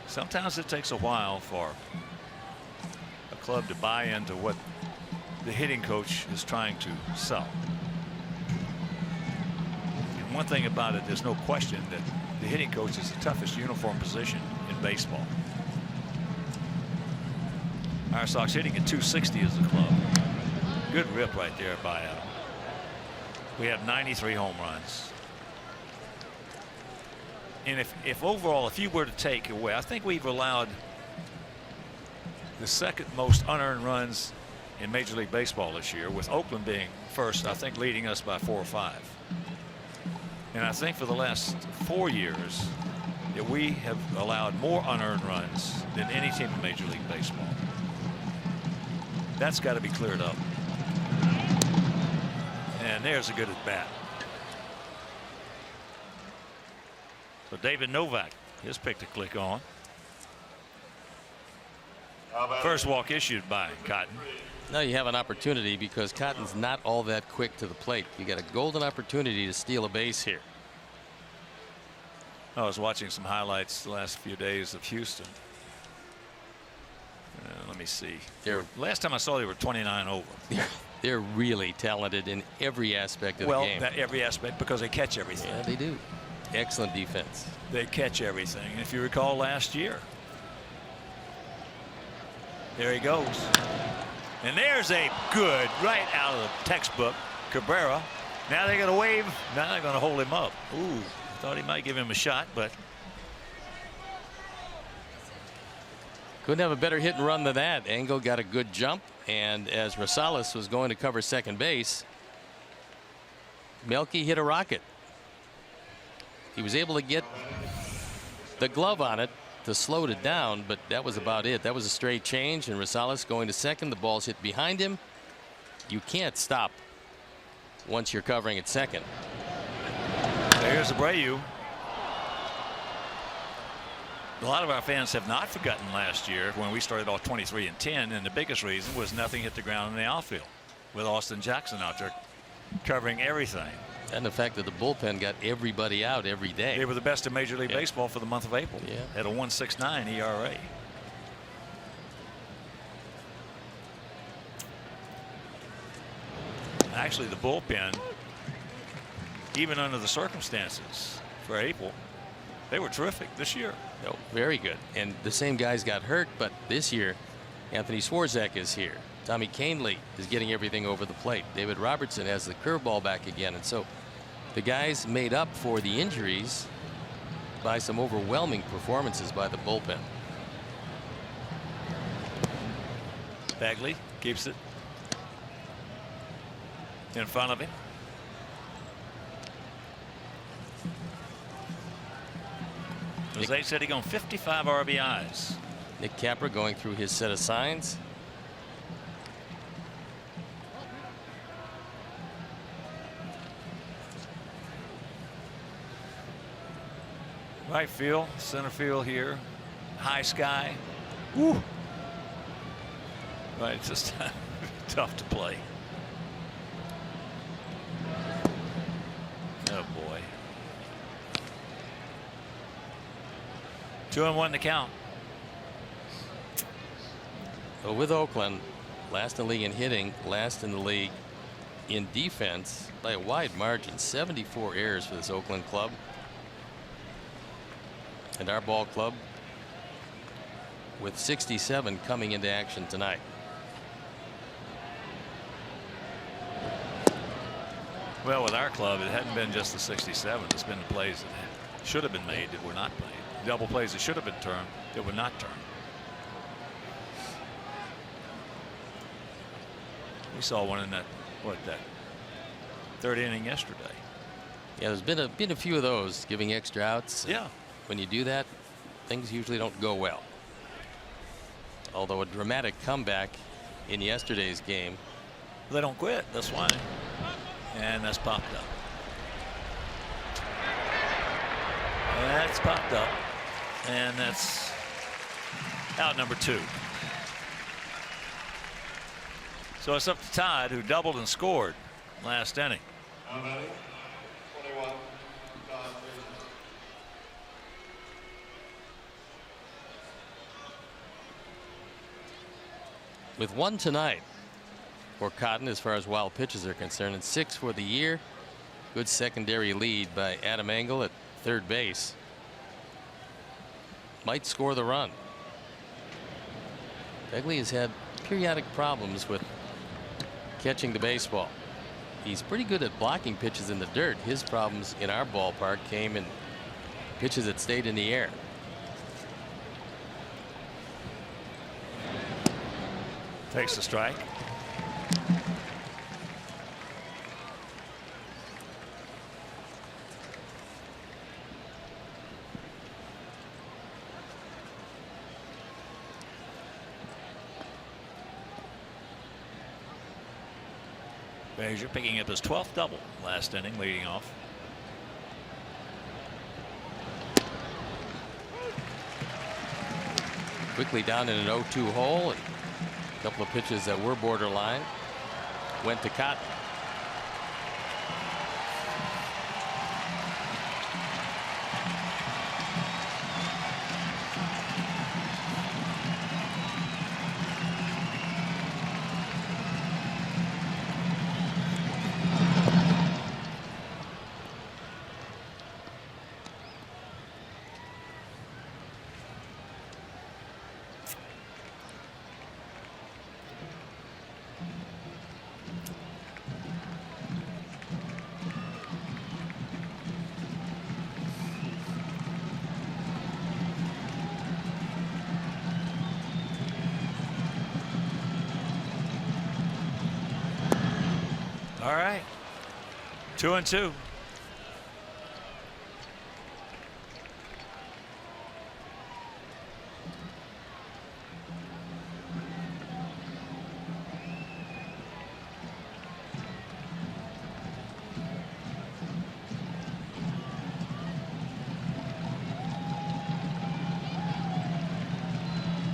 Sometimes it takes a while for a club to buy into what the hitting coach is trying to sell. And one thing about it, there's no question that the hitting coach is the toughest uniform position in baseball. Our Sox hitting at 260 as a club. Good rip right there by Adam. We have 93 home runs. And if overall, if you were to take away, I think we've allowed the second most unearned runs in Major League Baseball this year, with Oakland being first, I think leading us by 4 or 5. And I think for the last 4 years that we have allowed more unearned runs than any team in Major League Baseball. That's got to be cleared up. And there's a good at bat. So David Novak, his pick to click on. First walk issued by Cotton. Now you have an opportunity because Cotton's not all that quick to the plate. You got a golden opportunity to steal a base here. I was watching some highlights the last few days of Houston. Let me see. Last time I saw they were 29 over. They're really talented in every aspect of the game. Well, every aspect, because they catch everything. Yeah, they do. Excellent defense. They catch everything. If you recall last year. There he goes. And there's a good right out of the textbook. Cabrera. Now they're going to wave. Now they're going to hold him up. Ooh, thought he might give him a shot, but. Couldn't have a better hit and run than that. Engel got a good jump, and as Rosales was going to cover second base, Melky hit a rocket. He was able to get the glove on it to slow it down, but that was about it. That was a straight change, and Rosales going to second. The ball's hit behind him. You can't stop once you're covering at second. There's Abreu. A lot of our fans have not forgotten last year when we started off 23-10, and the biggest reason was nothing hit the ground in the outfield with Austin Jackson out there covering everything. And the fact that the bullpen got everybody out every day. They were the best in Major League Baseball for the month of April. Yeah. At a 1.69 ERA. Actually, the bullpen, even under the circumstances for April, they were terrific this year. No, very good. And the same guys got hurt, but this year, Anthony Swarzak is here. Tommy Canely is getting everything over the plate. David Robertson has the curveball back again. And so the guys made up for the injuries by some overwhelming performances by the bullpen. Bagley keeps it in front of him. Jose said he gone 55 RBIs. Nick Capra going through his set of signs. Right field, center field here, high sky. Woo. Right, it's just tough to play. Oh boy. 2-1 to count. Well, with Oakland, last in the league in hitting, last in the league in defense by a wide margin. 74 errors for this Oakland club. And our ball club with 67 coming into action tonight. Well, with our club, it hadn't been just the 67. It's been the plays that should have been made that were not made. Double plays that should have been turned that were not turned. We saw one in that third inning yesterday. Yeah, there's been a few of those, giving extra outs. Yeah. When you do that, things usually don't go well. Although a dramatic comeback in yesterday's game. They don't quit. That's why. And that's popped up. That's popped up. And that's out number 2. So it's up to Todd, who doubled and scored last inning. Now batting, 21, Todd Frazier. With 1 tonight for Cotton as far as wild pitches are concerned, and 6 for the year. Good secondary lead by Adam Engel at third base. Might score the run. Begley has had periodic problems with catching the baseball. He's pretty good at blocking pitches in the dirt. His problems in our ballpark came in pitches that stayed in the air. Takes the strike. Frazier picking up his 12th double last inning, leading off. Quickly down in an 0-2 hole, and a couple of pitches that were borderline went to Cotton. All right. 2-2.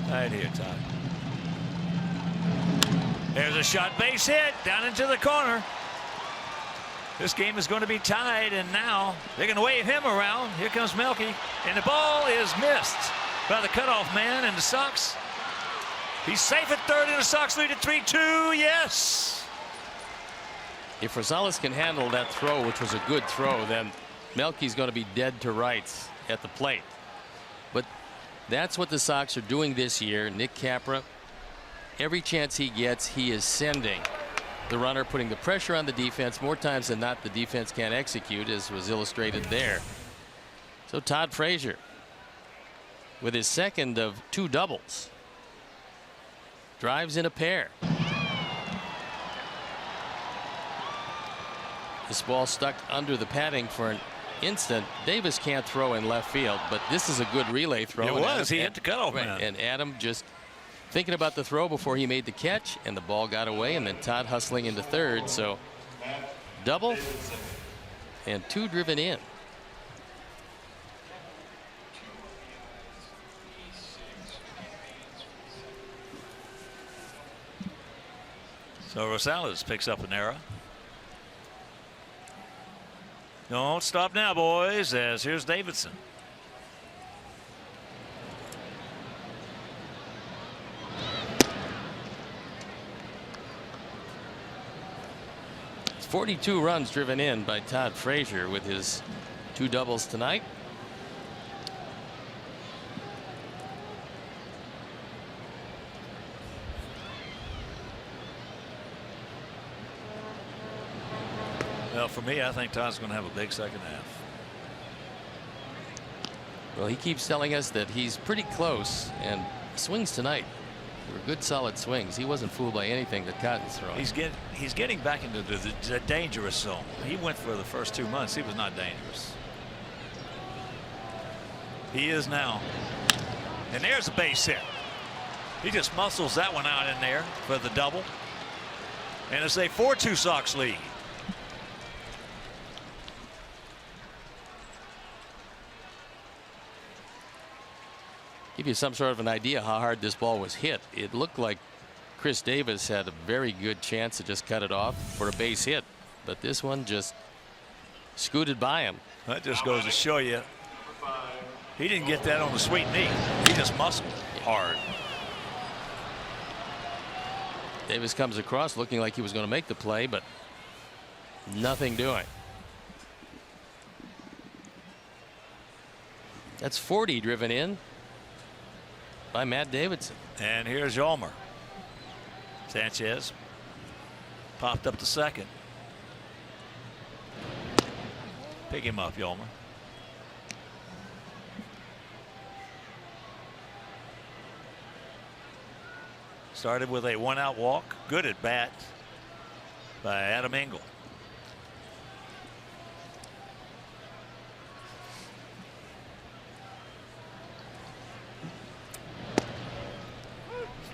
Right here, Todd. There's a shot, base hit down into the corner. This game is going to be tied, and now they're going to wave him around. Here comes Melky, and the ball is missed by the cutoff man, and the Sox. He's safe at third, and the Sox lead at 3-2. Yes. If Rosales can handle that throw, which was a good throw, then Melky's going to be dead to rights at the plate. But that's what the Sox are doing this year. Nick Capra, every chance he gets, he is sending the runner, putting the pressure on the defense. More times than not, the defense can't execute, as was illustrated there. So Todd Frazier, with his second of 2 doubles, drives in a pair. This ball stuck under the padding for an instant. Davis can't throw in left field, but this is a good relay throw. It was. He hit the cutoff man. And Adam just thinking about the throw before he made the catch, and the ball got away, and then Todd hustling into third. So double and 2 driven in. So Rosales picks up an error. Don't stop now, boys, as here's Davidson. It's 42 runs driven in by Todd Frazier with his 2 doubles tonight. Well, for me, I think Todd's going to have a big second half. Well, he keeps telling us that he's pretty close, and swings tonight were good, solid swings. He wasn't fooled by anything that Cotton's throwing. He's getting back into the dangerous zone. He went for the first 2 months. He was not dangerous. He is now. And there's a base hit. He just muscles that one out in there for the double. And it's a 4-2 Sox lead. Give you some sort of an idea how hard this ball was hit. It looked like Chris Davis had a very good chance to just cut it off for a base hit, but this one just scooted by him. That just goes to show you he didn't get that on the sweet knee. He just muscled hard. Davis comes across looking like he was going to make the play, but nothing doing. That's 40 driven in by Matt Davidson. And here's Yolmer. Sanchez popped up to second. Pick him up, Yolmer. Started with a 1-out walk. Good at bat by Adam Engel.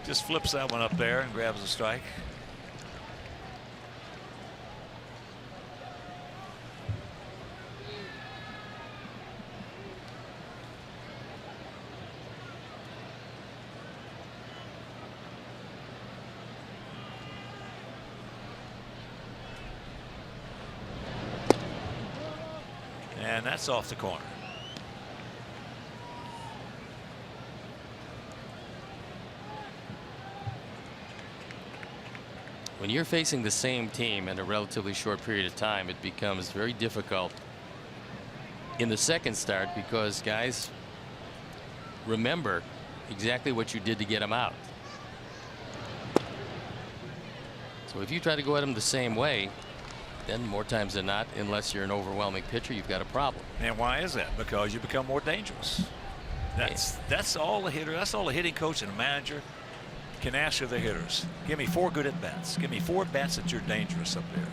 Just flips that one up there and grabs a strike. And that's off the corner. When you're facing the same team in a relatively short period of time, it becomes very difficult in the second start because guys remember exactly what you did to get them out. So if you try to go at them the same way, then more times than not, unless you're an overwhelming pitcher, you've got a problem. And why is that? Because you become more dangerous. That's all the hitter. That's all the hitting coach and a manager can ask of the hitters. Give me 4 good at bats. Give me 4 at bats that you're dangerous up there.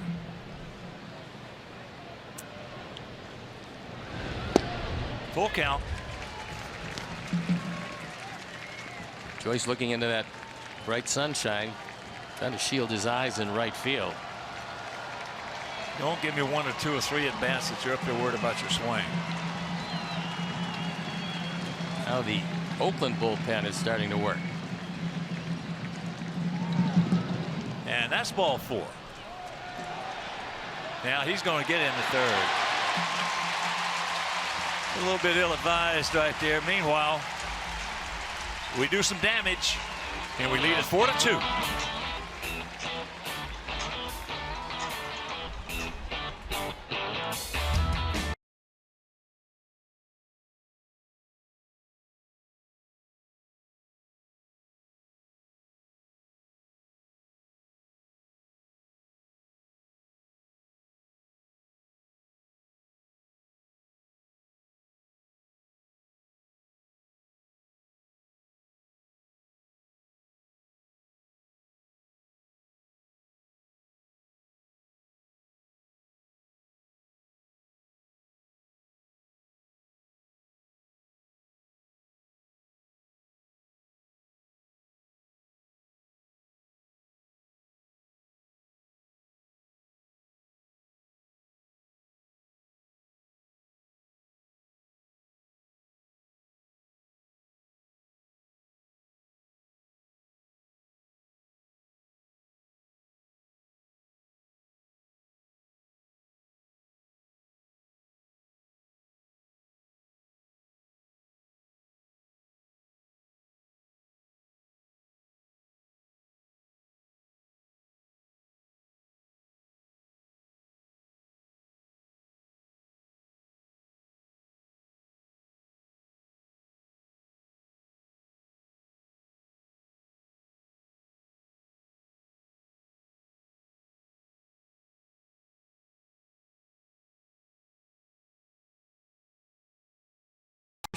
Full count. Joyce looking into that bright sunshine, trying to shield his eyes in right field. Don't give me 1 or 2 or 3 at bats that you're up there worried about your swing. Now the Oakland bullpen is starting to work. And that's ball 4. Now he's going to get in the third. A little bit ill-advised right there. Meanwhile, we do some damage, and we lead it 4-2.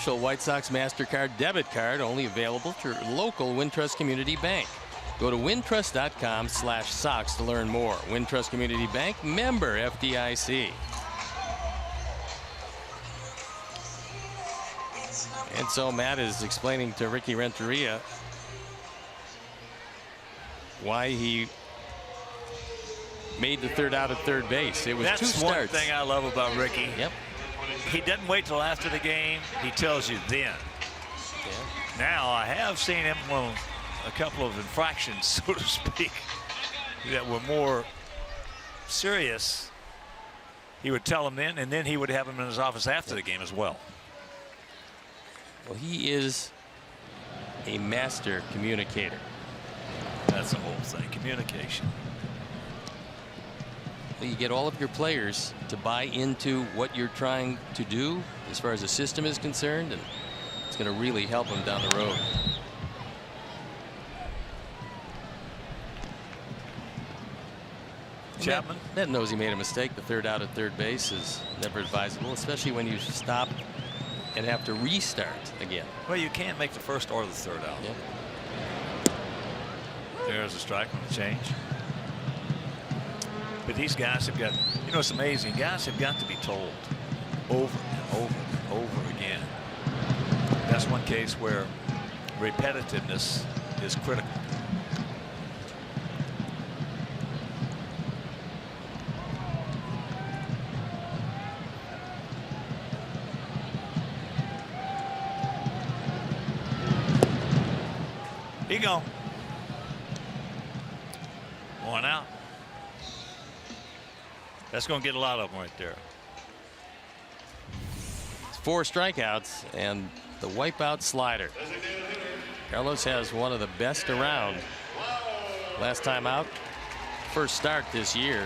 White Sox MasterCard debit card only available through local Wintrust Community Bank. Go to wintrust.com/Sox to learn more. Wintrust Community Bank, member FDIC. And so Matt is explaining to Ricky Renteria why he made the third out at third base. It was That's 2 starts. One thing I love about Ricky. Yep. He doesn't wait till after the game. He tells you then. Yeah. Now, I have seen him on a couple of infractions, so to speak, that were more serious. He would tell him then, and then he would have him in his office after the game as well. Well, he is a master communicator. That's the whole thing, communication. You get all of your players to buy into what you're trying to do as far as the system is concerned, and it's going to really help them down the road. Chapman? Matt knows he made a mistake. The third out at third base is never advisable, especially when you stop and have to restart again. Well, you can't make the first or the third out. Yep. There's a strike on the change. But these guys have got, you know, it's amazing. Guys have got to be told over and over and over again. That's one case where repetitiveness is critical. He gone. 1 out. That's going to get a lot of them right there. 4 strikeouts and the wipeout slider. Carlos has one of the best around. Last time out, first start this year.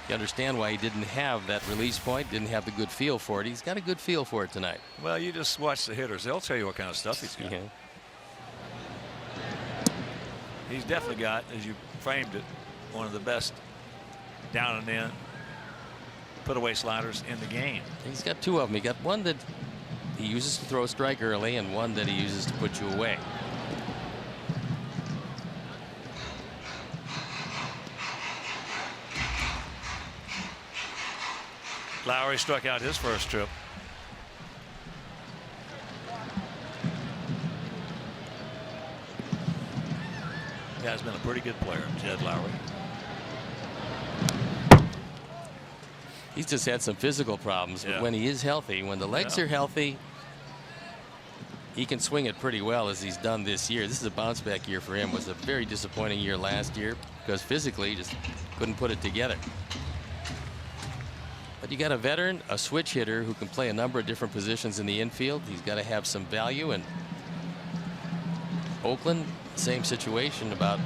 You understand why he didn't have that release point, didn't have the good feel for it. He's got a good feel for it tonight. Well, you just watch the hitters. They'll tell you what kind of stuff he's got. Yeah. He's definitely got, as you framed it, one of the best down and in put away sliders in the game. He's got 2 of them. He got one that he uses to throw a strike early and one that he uses to put you away. Lowry struck out his first trip. He has been a pretty good player, Jed Lowry. He's just had some physical problems, but when he is healthy, when the legs are healthy, he can swing it pretty well, as he's done this year. This is a bounce back year for him. It was a very disappointing year last year because physically he just couldn't put it together. But you got a veteran, a switch hitter who can play a number of different positions in the infield. He's got to have some value. And Oakland, same situation about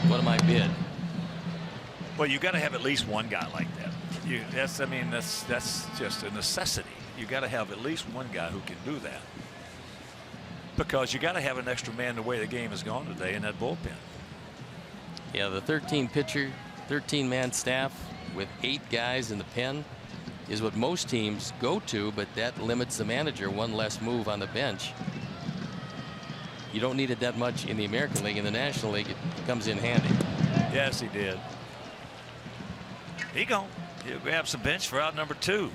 what am I bid? Well, you got to have at least one guy like that. I mean, that's just a necessity. You got to have at least one guy who can do that, because you got to have an extra man the way the game has gone today in that bullpen. Yeah, the 13-man staff with 8 guys in the pen is what most teams go to, but that limits the manager. One less move on the bench. You don't need it that much in the American League. In the National League, it comes in handy. Yes, he did. He'll grab some bench for out number 2.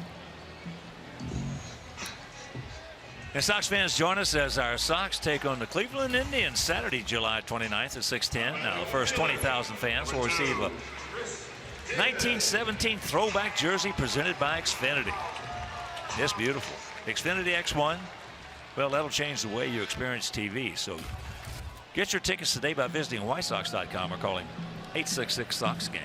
And Sox fans, join us as our Sox take on the Cleveland Indians Saturday, July 29th at 6:10. Now, the first 20,000 fans will receive a 1917 throwback jersey presented by Xfinity. It's beautiful. Xfinity X1. Well, that'll change the way you experience TV. So get your tickets today by visiting whitesox.com or calling 866-SOX-GAME.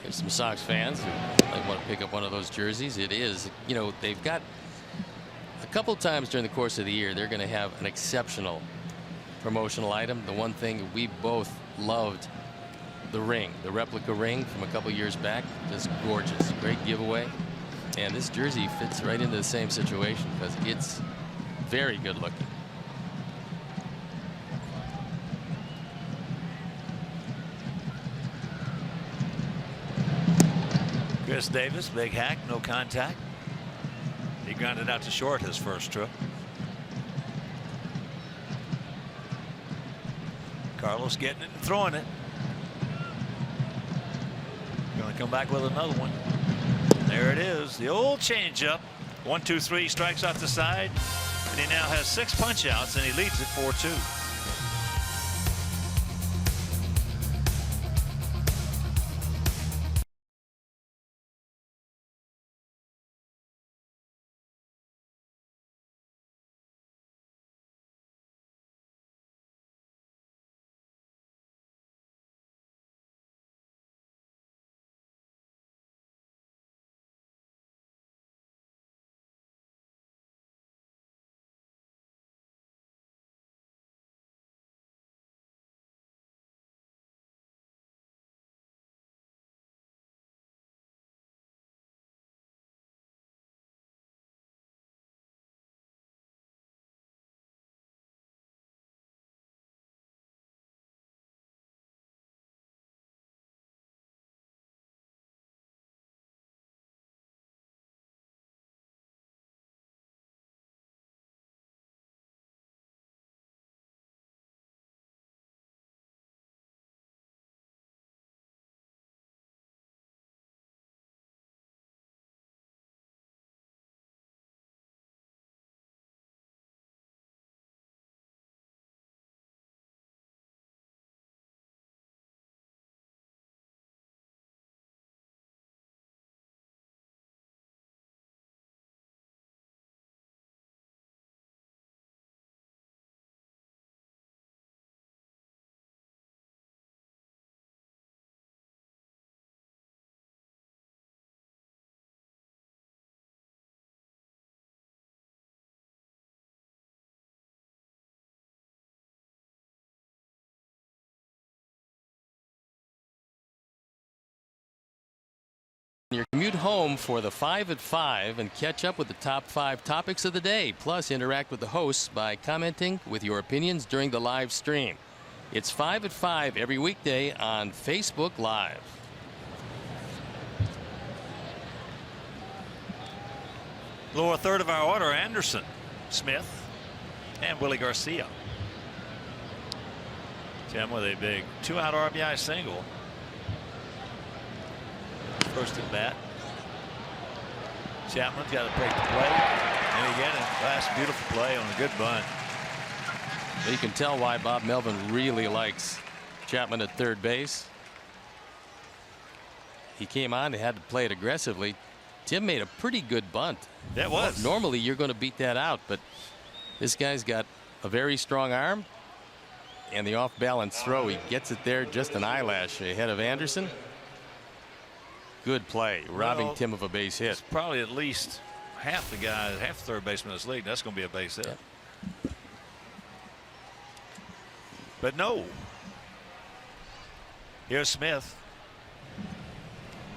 There's some Sox fans who might want to pick up one of those jerseys. It is, you know, they've got a couple times during the course of the year, they're going to have an exceptional promotional item. The one thing we both loved, the ring, the replica ring from a couple years back, just gorgeous. Great giveaway. And this jersey fits right into the same situation because it's very good looking. Chris Davis, big hack, no contact. He grounded out to short his first trip. Carlos getting it and throwing it. Going to come back with another one. There it is, the old changeup. 1-2-3, strikes off the side, and he now has 6 punch outs, and he leads it 4-2. commute home for the 5 at 5 and catch up with the top 5 topics of the day. Plus, interact with the hosts by commenting with your opinions during the live stream. It's 5 at 5 every weekday on Facebook Live. Lower third of our order, Anderson, Smith, and Willie Garcia. Tim with a big 2-out RBI single. First at bat. Chapman's got to take the play. And again, a last beautiful play on a good bunt. You can tell why Bob Melvin really likes Chapman at third base. He came on, they had to play it aggressively. Tim made a pretty good bunt. That was. Normally you're going to beat that out, but this guy's got a very strong arm, and the off balance throw, he gets it there just an eyelash ahead of Anderson. Good play, robbing Tim of a base hit. It's probably at least half the guys, half the third baseman in this league. That's going to be a base hit. Yeah. But no. Here's Smith.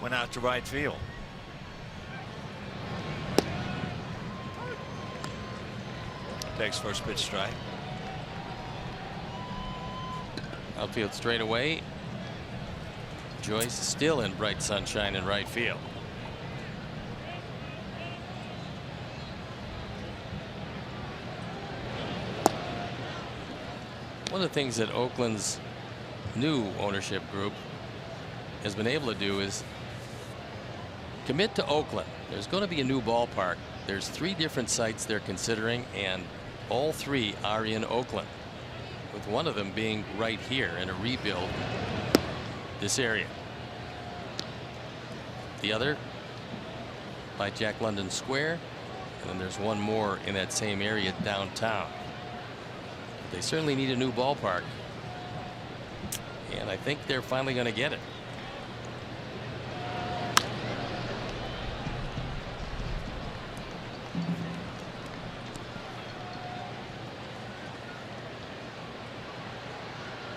Went out to right field. Takes first pitch strike. Outfield straight away. Joyce still in bright sunshine in right field. One of the things that Oakland's new ownership group has been able to do is commit to Oakland. There's going to be a new ballpark. There's 3 different sites they're considering, and all 3 are in Oakland, with one of them being right here in a rebuild this area. The other by Jack London Square, and then there's one more in that same area downtown. They certainly need a new ballpark, and I think they're finally going to get it.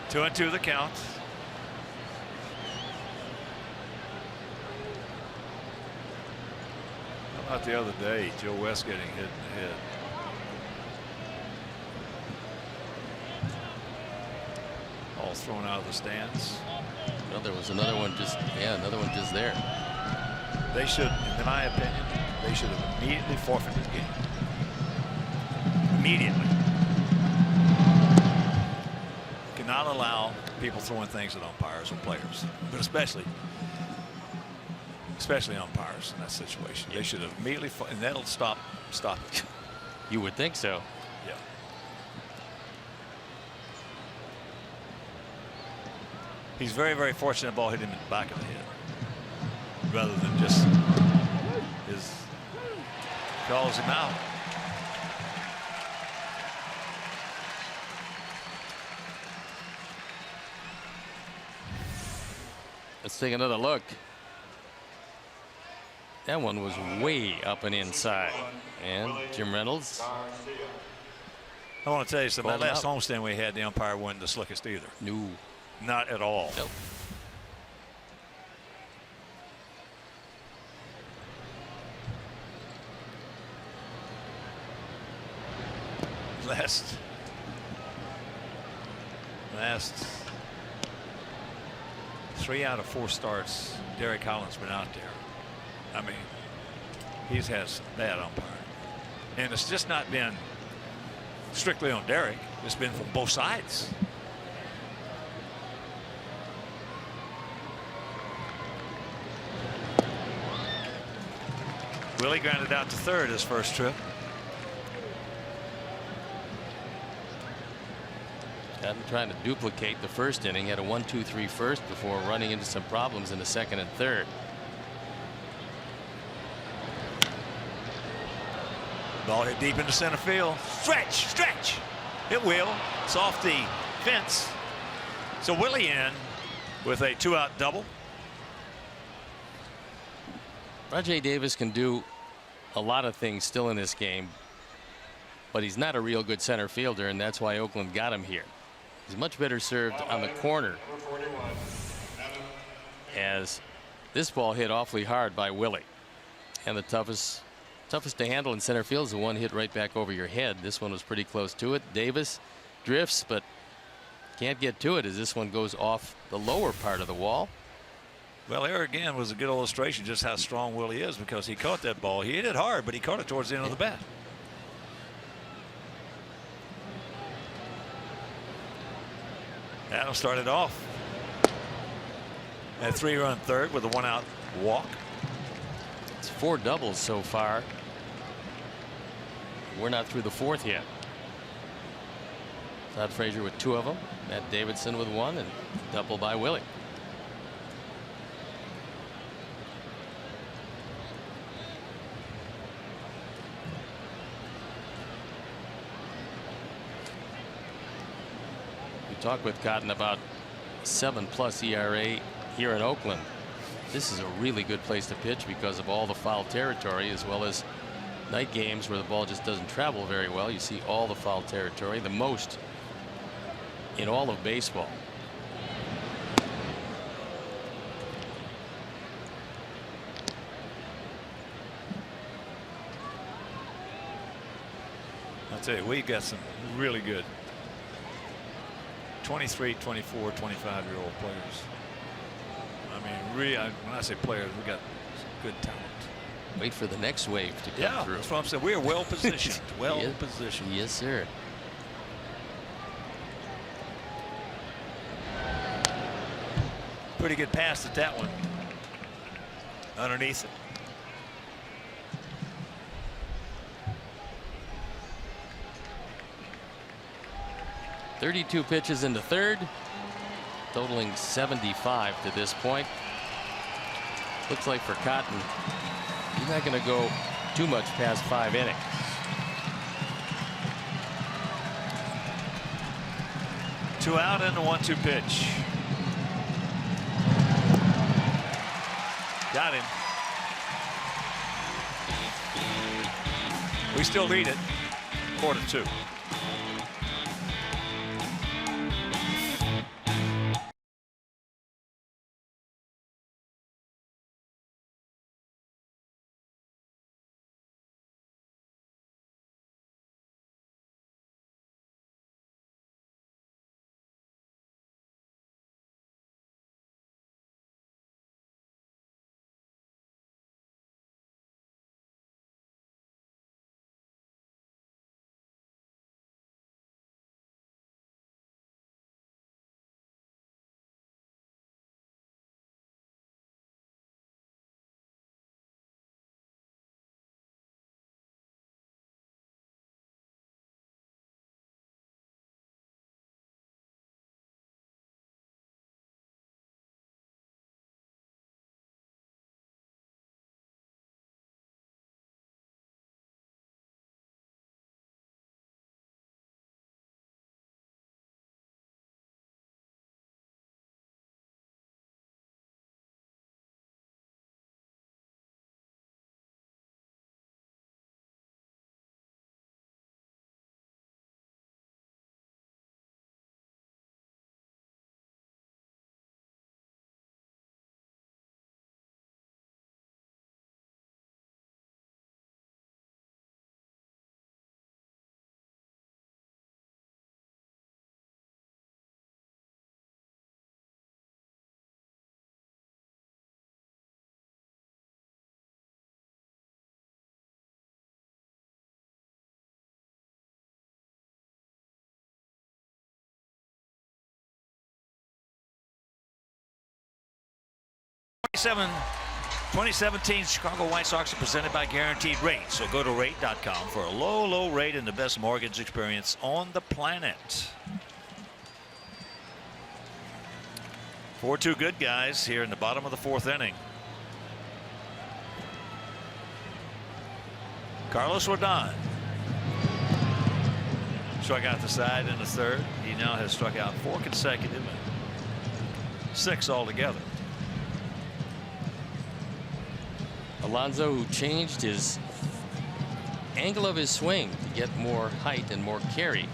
Two and two the count. How about the other day, Joe West getting hit in the head? All thrown out of the stands. Well, there was another one just there. They should, in my opinion, they should have immediately forfeited the game. Immediately. Cannot allow people throwing things at umpires or players, but especially umpires in that situation. They should have immediately, and that'll stop it. You would think so. Yeah. He's very, very fortunate the ball hit him in the back of the head, rather than just calls him out. Let's take another look. That one was way up and inside. And Jim Reynolds. I want to tell you something. That last out. homestand we had, the umpire wasn't the slickest either. No. Not at all. Nope. Last 3 out of 4 starts, Derek Holland's been out there. I mean, he's had some bad umpiring. And it's just not been strictly on Derek. It's been from both sides. Willie grounded out to third his first trip. Adam trying to duplicate the first inning. Had a 1-2-3 first before running into some problems in the second and third. Ball hit deep into center field. Stretch. It will. It's off the fence. So Willie in with a 2-out double. Rajai Davis can do a lot of things still in this game, but he's not a real good center fielder, and that's why Oakland got him here. He's much better served on the corner, as This ball hit awfully hard by Willie, and the toughest to handle in center field is the one hit right back over your head. This one was pretty close to it. Davis drifts, but can't get to it as this one goes off the lower part of the wall. Well, there again was a good illustration just how strong Willie is, because he caught that ball. He hit it hard, but he caught it towards the end of the bat. Adams started off at 3-run third with a 1-out walk. It's 4 doubles so far. We're not through the 4th yet. Todd Frazier with 2 of them. Matt Davidson with 1, and double by Willie. We talked with Cotton about 7+ ERA here in Oakland. This is a really good place to pitch because of all the foul territory, as well as night games where the ball just doesn't travel very well. You see all the foul territory, the most in all of baseball. I'll tell you, we've got some really good 23, 24, 25-year-old players. I mean, really, when I say players, we got good talent. Wait for the next wave to come through. That's what I'm saying. We are well positioned. Well Yes. positioned. Yes, sir. Pretty good pass at that one. Underneath it. .32 pitches in the 3rd, totaling 75 to this point. Looks like for Cotton, he's not going to go too much past 5 innings. Two out and the 1-2 pitch. Got him. We still lead it 4-2. '27 2017 Chicago White Sox are presented by Guaranteed Rate. So go to rate.com for a low rate and the best mortgage experience on the planet. 4-2 good guys here in the bottom of the 4th inning. Carlos Rodon struck out the side in the 3rd. He now has struck out 4 consecutive and 6 altogether. Alonso, who changed his angle of his swing to get more height and more carry,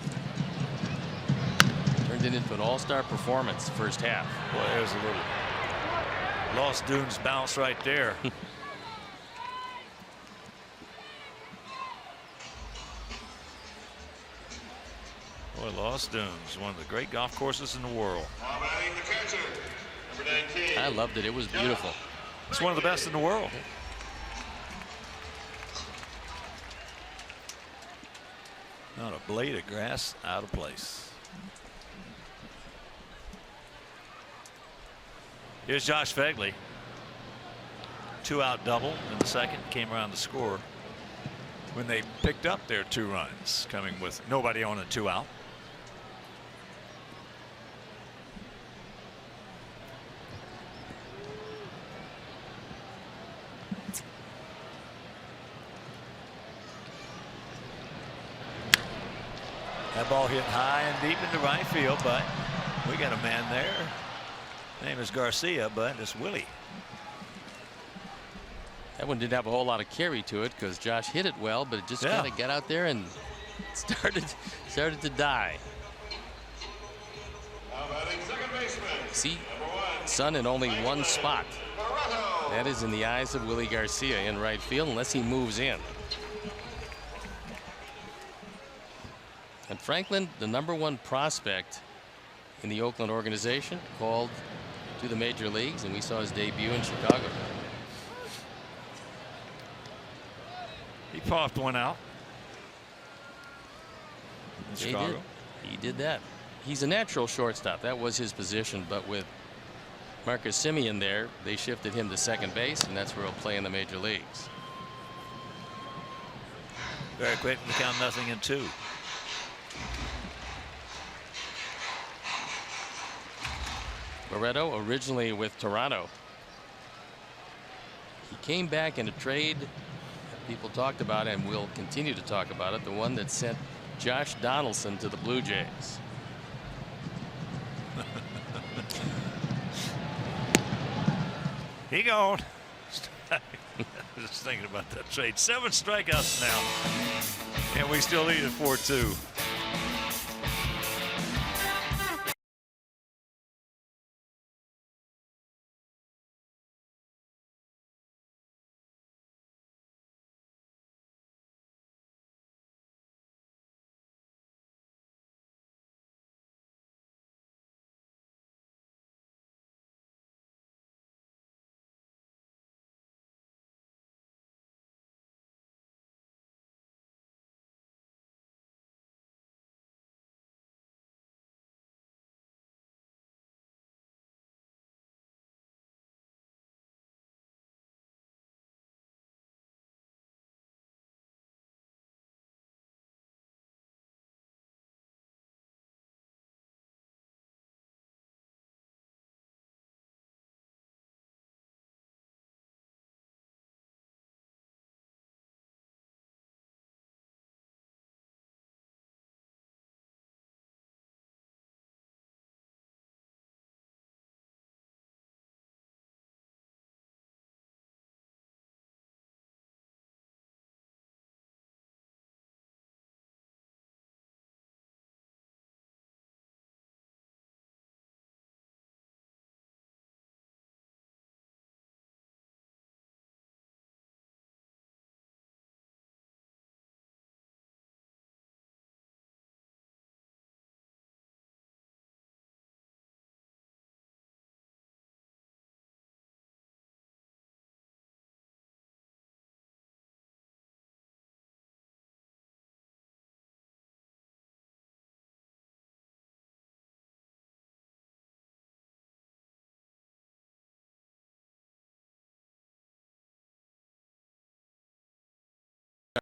turned it into an all-star performance first half. Boy, there's a Lost Dune's bounce right there. Boy, Lost Dunes, one of the great golf courses in the world. Now batting the catcher, number 19. I loved it. It was beautiful. It's one of the best in the world. Not a blade of grass out of place. Here's Josh Phegley. 2-out double in the second. Came around to score when they picked up their 2 runs, coming with nobody on a 2-out. That ball hit high and deep into right field, but we got a man there. Name is Garcia, but it's Willie. That one didn't have a whole lot of carry to it because Josh hit it well, but it just kind of got out there and started to die. Now batting second baseman. See, Number 1. sun in only one spot. Barreto. That is in the eyes of Willie Garcia in right field, unless he moves in. And Franklin, the #1 prospect in the Oakland organization, called to the major leagues, and we saw his debut in Chicago. He popped one out in Chicago. He did that. He's a natural shortstop. That was his position, but with Marcus Semien there, they shifted him to second base, and that's where he'll play in the major leagues. Very quick to count 0-2. Barreto, originally with Toronto. He came back in a trade that people talked about, and will continue to talk about it, the one that sent Josh Donaldson to the Blue Jays. He gone. Just thinking about that trade. 7 strikeouts now, and we still lead at 4-2.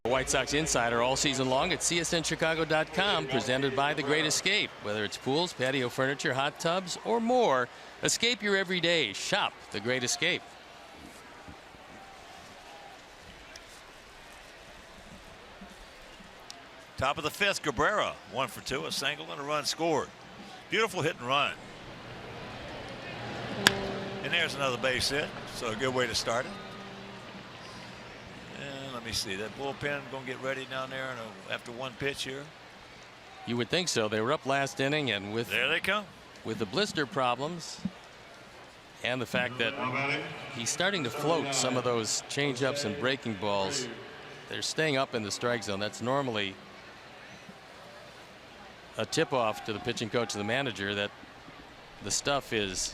White Sox Insider all season long at csnchicago.com, presented by The Great Escape. Whether it's pools, patio furniture, hot tubs, or more, escape your everyday. Shop The Great Escape. Top of the 5th, Cabrera, 1 for 2, a single and a run scored. Beautiful hit and run. And there's another base hit, so a good way to start it. And let me see, that bullpen going to get ready down there after 1 pitch here. You would think so. They were up last inning, and with there they come. With the blister problems, And the fact that Now batting, he's starting to float some of those change-ups and breaking balls. They're staying up in the strike zone. That's normally a tip-off to the pitching coach and the manager that the stuff is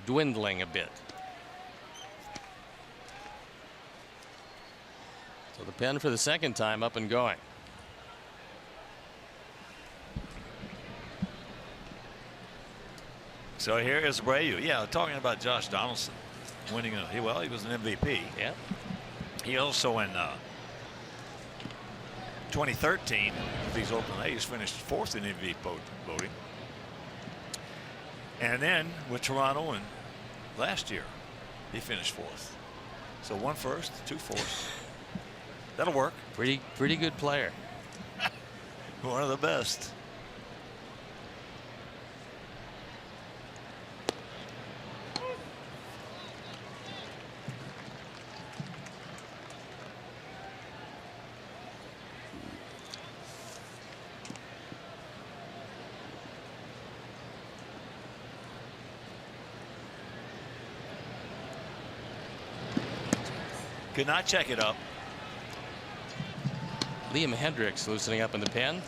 dwindling a bit. So the pen for the second time up and going. So here is Abreu. Yeah, talking about Josh Donaldson winning he was an MVP. Yeah. He also in 2013 with these Oakland A's finished 4th in MVP voting. And then with Toronto and last year he finished 4th. So 1 first, 2 fourths. That'll work. Pretty good player. One of the best. Could not check it up. Liam Hendricks loosening up in the pen.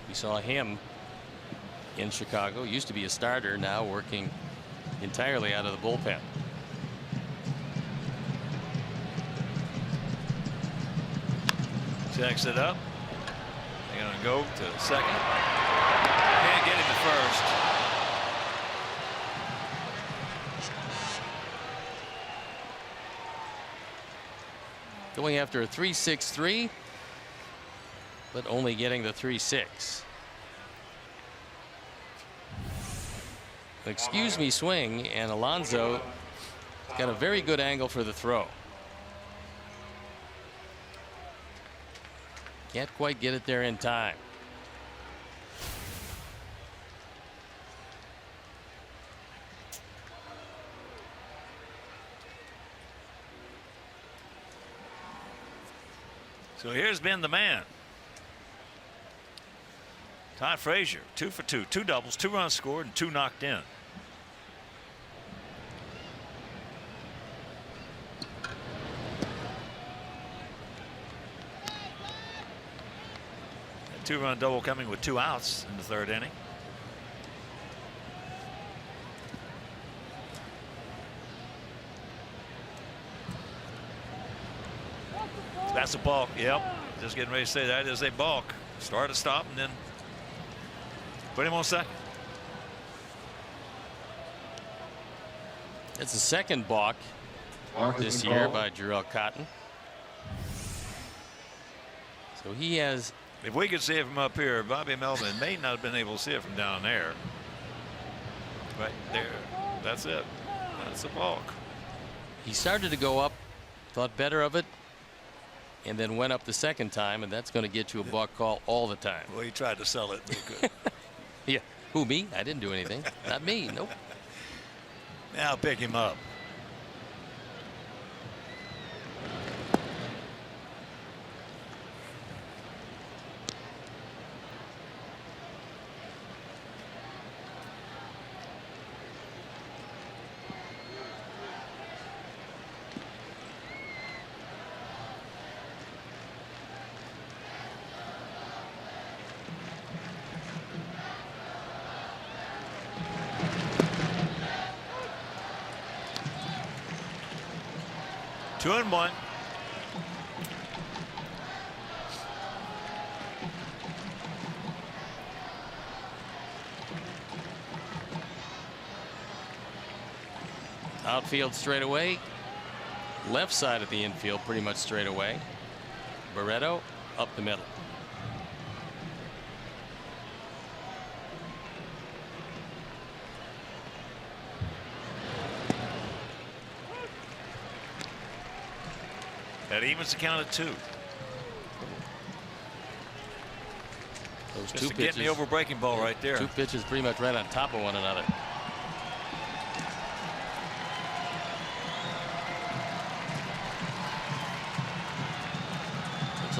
We saw him in Chicago. Used to be a starter, now working entirely out of the bullpen. Checks it up. They're going to go to second. Can't get him to first. Going after a 3-6-3, but only getting the 3-6. Excuse me swing, and Alonso got a very good angle for the throw. Can't quite get it there in time. So here's been the man. Todd Frazier, 2 for 2, 2 doubles, 2 runs scored, and 2 knocked in. A 2-run double coming with 2 outs in the 3rd inning. That's a balk. Yep. Just getting ready to say that is a balk. Start to stop and then put him on second. It's the second balk this year by Jarrell Cotton. So he has. If we could see it from up here, Bobby Melvin may not have been able to see it from down there. Right there. That's it. That's a balk. He started to go up, thought better of it, and then went up the second time, and that's going to get you a balk call all the time. Well, he tried to sell it, but he couldn't. Yeah. Who, me? I didn't do anything. Not me. Nope. Now pick him up. Two and one. Outfield straight away. Left side of the infield pretty much straight away. Barreto up the middle. That evens the count at 2. Those Just two to pitches, get me over breaking ball right there. 2 pitches pretty much right on top of one another.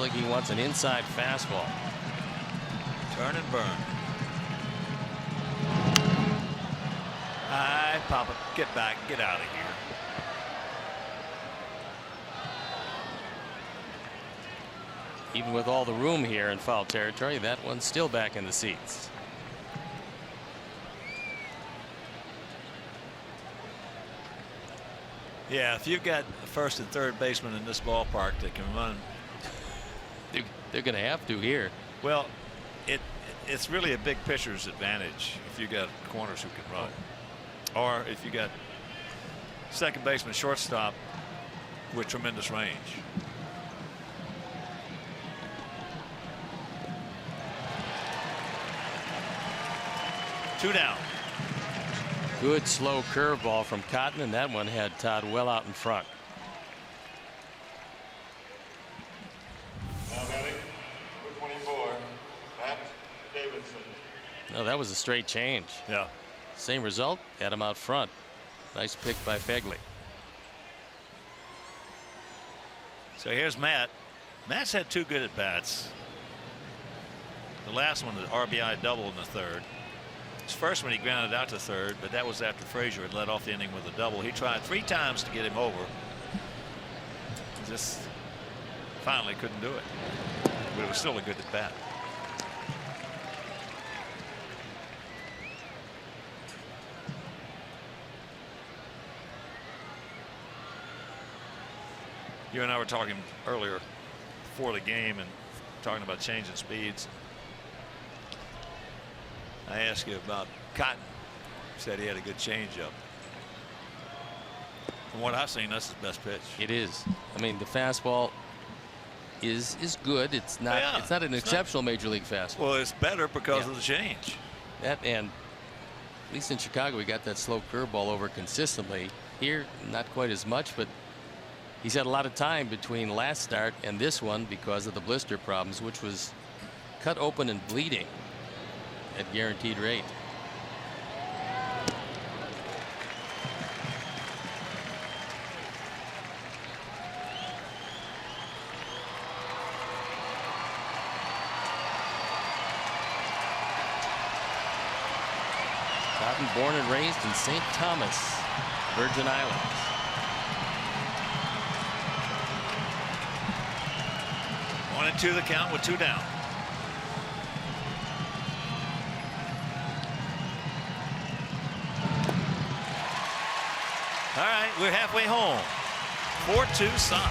like he wants an inside fastball. Turn and burn. Hi, Papa. Get back. Get out of here. Even with all the room here in foul territory, that one's still back in the seats. Yeah, if you've got a first and third baseman in this ballpark that can run, they're going to have to here. well, it's really a big pitcher's advantage if you got corners who can run, or if you got second baseman, shortstop with tremendous range. Two down. Good slow curveball from Cotton, and that one had Todd well out in front. Now batting, number 24, Matt Davidson. No, that was a straight change. Yeah. Same result, had him out front. Nice pick by Fegley. So here's Matt. Matt's had two good at bats. The last one, the RBI double in the third. His first one he grounded out to third, but that was after Frazier had led off the inning with a double. He tried 3 times to get him over. Just finally couldn't do it. But it was still a good at bat. You and I were talking earlier before the game and talking about changing speeds. I asked you about Cotton. You said he had a good changeup. From what I've seen, that's his best pitch. It is. I mean, the fastball is good. It's not. Yeah, it's not an exceptional major league fastball. Well, it's better because of the change. That, and at least in Chicago, we got that slow curveball over consistently. Here, not quite as much, but he's had a lot of time between last start and this one because of the blister problems, which was cut open and bleeding at guaranteed rate. Cotton, born and raised in St. Thomas, Virgin Islands. One and two the count with 2 down. All right, we're halfway home. 4-2 Sox.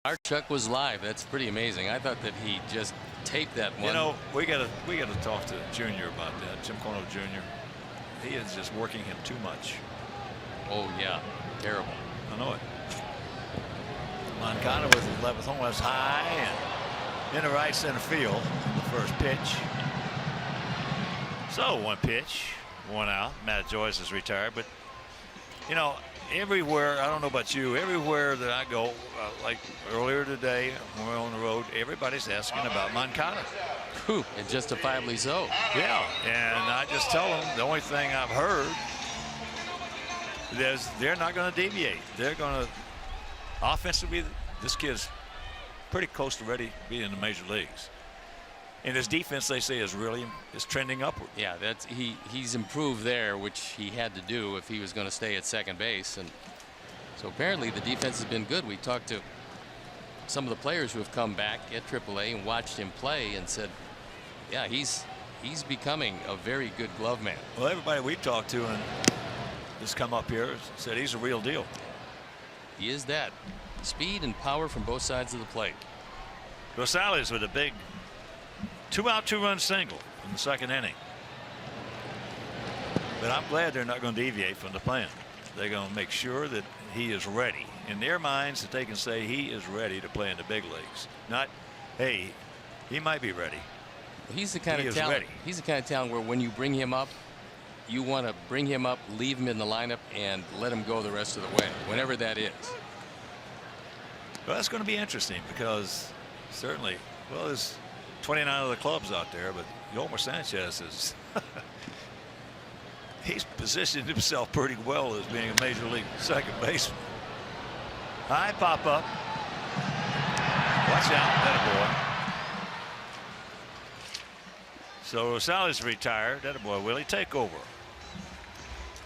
Our Chuck was live. That's pretty amazing. I thought that he just taped that one. You know, we gotta talk to Junior about that. Jim Corno Jr. He is just working him too much. Oh yeah, terrible. I know it. Moncada with his 11th home was high and into right center field in the first pitch. So one pitch, one out. Matt Joyce is retired, but you know, everywhere, I don't know about you, everywhere that I go, like earlier today when we're on the road, everybody's asking about Moncada. Whew, and justifiably so. Yeah, and I just tell them the only thing I've heard is they're not going to deviate. They're going to offensively, this kid's pretty close to ready to be in the major leagues. And his defense, they say, is trending upward. Yeah, he's improved there, which he had to do if he was going to stay at second base. And so apparently the defense has been good. We talked to some of the players who have come back at AAA and watched him play and said, yeah, he's becoming a very good glove man. Well, everybody we've talked to and has come up here said he's a real deal. He is that. Speed and power from both sides of the plate. Rosales with a big 2-out 2-run single in the second inning. But I'm glad they're not going to deviate from the plan. They're going to make sure that he is ready in their minds, that they can say he is ready to play in the big leagues. Not, hey, he might be ready. He's the kind of talent. He's the kind of talent where when you bring him up, you want to bring him up, leave him in the lineup, and let him go the rest of the way, whenever that is. Well, that's going to be interesting because certainly, well, there's 29 other clubs out there, but Yolmer Sanchez is he's positioned himself pretty well as being a major league second baseman. High pop up. Watch out, that boy. So Rosales retired. That boy, Willie, take over.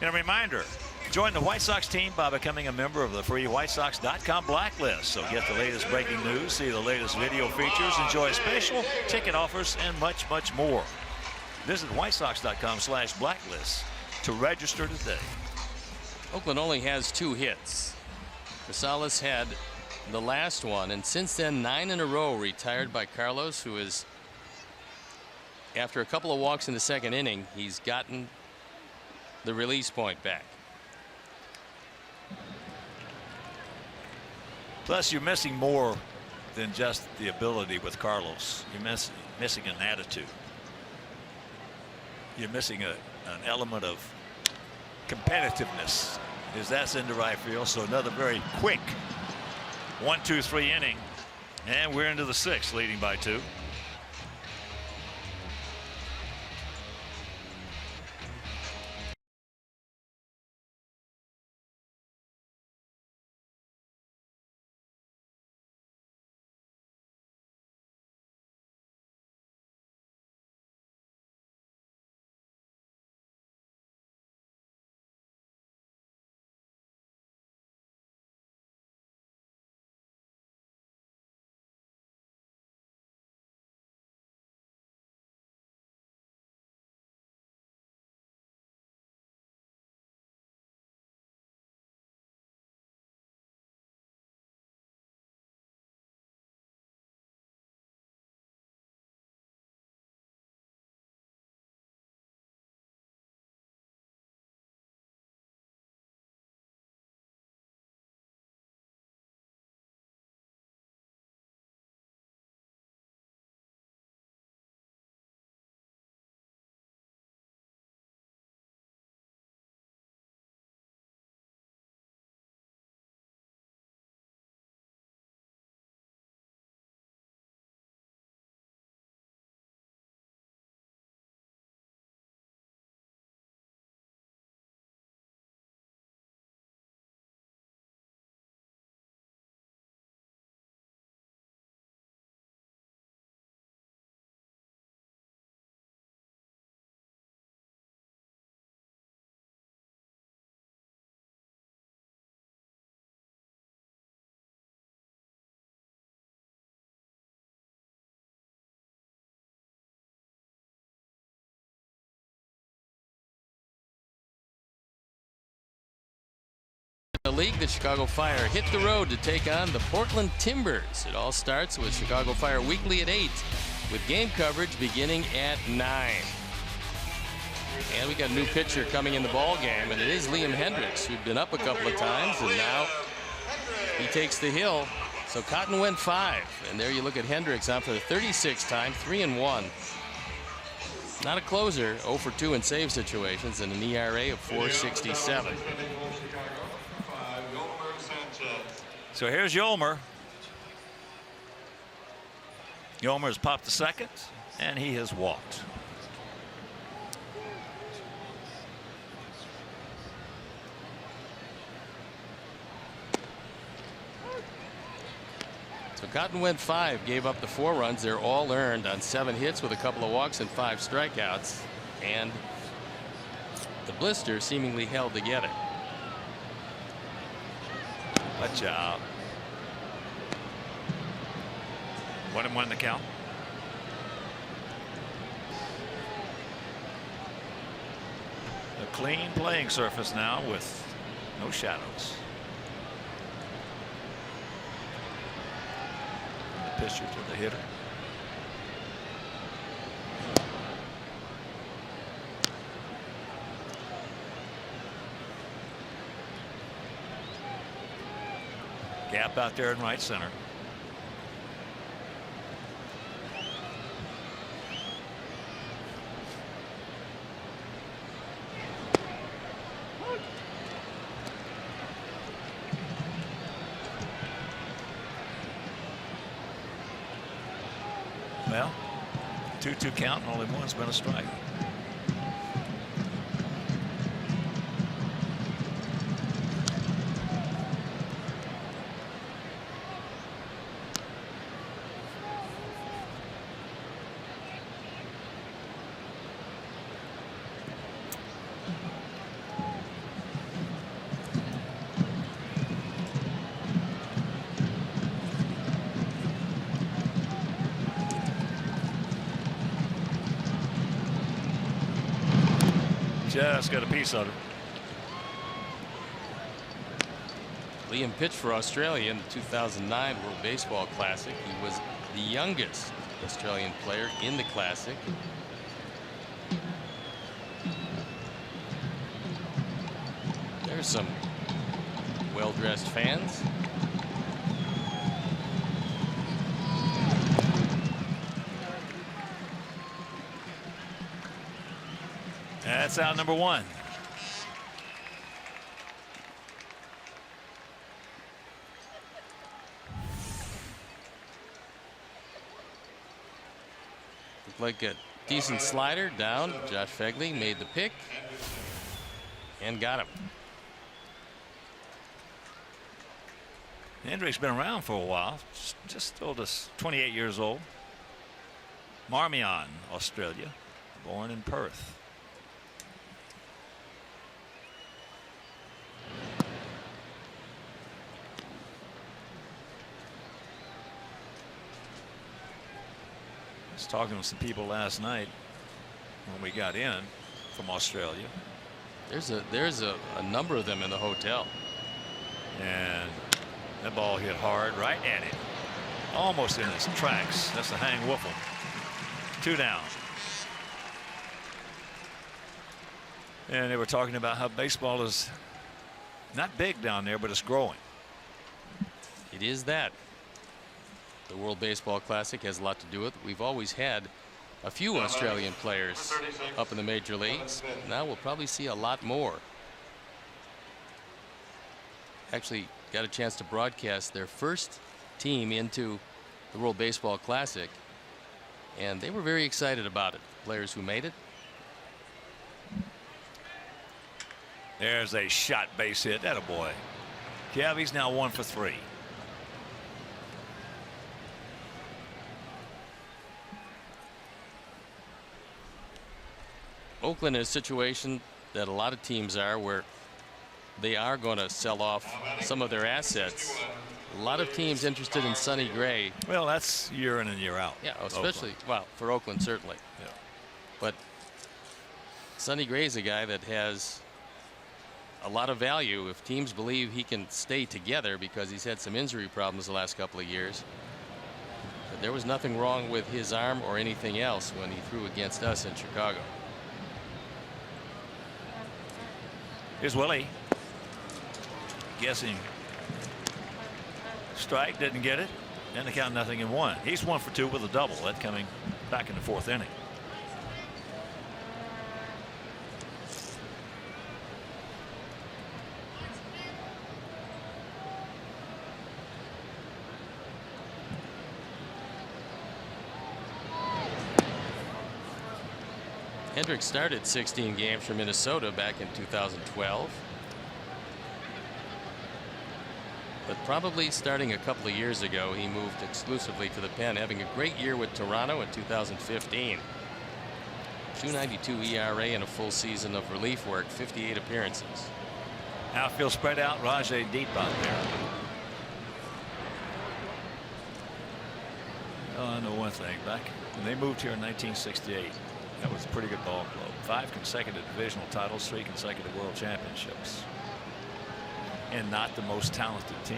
And a reminder, join the White Sox team by becoming a member of the free WhiteSox.com blacklist. So get the latest breaking news, see the latest video features, enjoy special ticket offers, and much, much more. Visit WhiteSox.com/blacklist to register today. Oakland only has 2 hits. Rosales had the last one, and since then 9 in a row retired by Carlos, who is, after a couple of walks in the second inning, he's gotten the release point back. Plus, you're missing more than just the ability with Carlos. You're missing an attitude. You're missing an element of competitiveness. As that's into right field. So another very quick 1-2-3 inning. And we're into the 6th, leading by 2. The league, the Chicago Fire hit the road to take on the Portland Timbers. It all starts with Chicago Fire Weekly at 8, with game coverage beginning at 9. And we got a new pitcher coming in the ball game, and it is Liam Hendricks, who'd been up a couple of times, and now he takes the hill. So Cotton went 5, and there you look at Hendricks on for the 36th time, 3-1. Not a closer, 0 for 2 in save situations, and an ERA of 4.67. So here's Yolmer. Yolmer has popped the second, and he has walked. So Cotton went 5, gave up the 4 runs. They're all earned on 7 hits with a couple of walks and 5 strikeouts. And the blister seemingly held together. Good job. 1-1 the count. A clean playing surface now with no shadows. The pitcher to the hitter. Gap out there in right center. Well, 2-2 count, and only one's been a strike. Just got a piece of it. Liam pitched for Australia in the 2009 World Baseball Classic. He was the youngest Australian player in the Classic. There's some well-dressed fans. That's out number 1. Looked like a decent slider down. Josh Fegley made the pick and got him. Hendricks been around for a while. Just told us 28 years old. Marmion, Australia, born in Perth. Talking with some people last night when we got in from Australia. There's a number of them in the hotel. And that ball hit hard right at him. Almost in his tracks. That's a hang woofle. 2 down. And they were talking about how baseball is not big down there, but it's growing. It is that. The World Baseball Classic has a lot to do with it. We've always had a few Australian players up in the major leagues. Now we'll probably see a lot more. Actually got a chance to broadcast their first team into the World Baseball Classic, and they were very excited about it. Players who made it. There's a shot base hit. That a boy. Cavi's now 1 for 3. Oakland is a situation that a lot of teams are, where they are going to sell off some of their assets. A lot of teams interested in Sonny Gray. Well, that's year in and year out. Yeah, especially Oakland. Well, for Oakland certainly. Yeah. But Sonny Gray's a guy that has a lot of value if teams believe he can stay together, because he's had some injury problems the last couple of years. But there was nothing wrong with his arm or anything else when he threw against us in Chicago. Here's Willie. Guessing strike, didn't get it, and the count 0-1. He's 1 for 2 with a double. That coming back in the 4th inning. Hendricks started 16 games for Minnesota back in 2012. But probably starting a couple of years ago, he moved exclusively to the pen, having a great year with Toronto in 2015. 2.92 ERA and a full season of relief work, 58 appearances. Outfield spread out, Rajay deep out there. Oh, I know one thing. Back when they moved here in 1968, that was a pretty good ball club. 5 consecutive divisional titles, 3 consecutive world championships. And not the most talented team.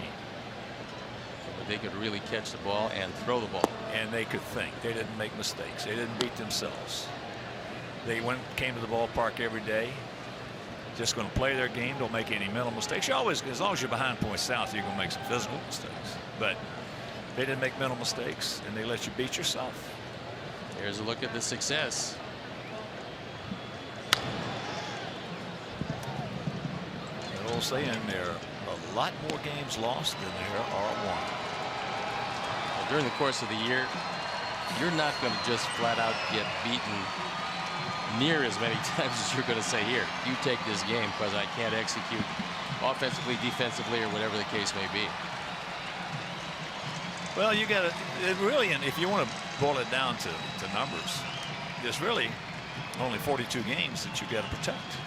But they could really catch the ball and throw the ball. And they could think. They didn't make mistakes. They didn't beat themselves. They came to the ballpark every day. Just going to play their game. Don't make any mental mistakes. You always, as long as you're behind points south, you're going to make some physical mistakes. But they didn't make mental mistakes, and they let you beat yourself. Here's a look at the success. An old saying, there are a lot more games lost than there are won. Well, during the course of the year, you're not going to just flat out get beaten near as many times as you're going to say, here, you take this game because I can't execute offensively, defensively, or whatever the case may be. Well, you got to really, and if you want to boil it down to numbers, there's really only 42 games that you got to protect,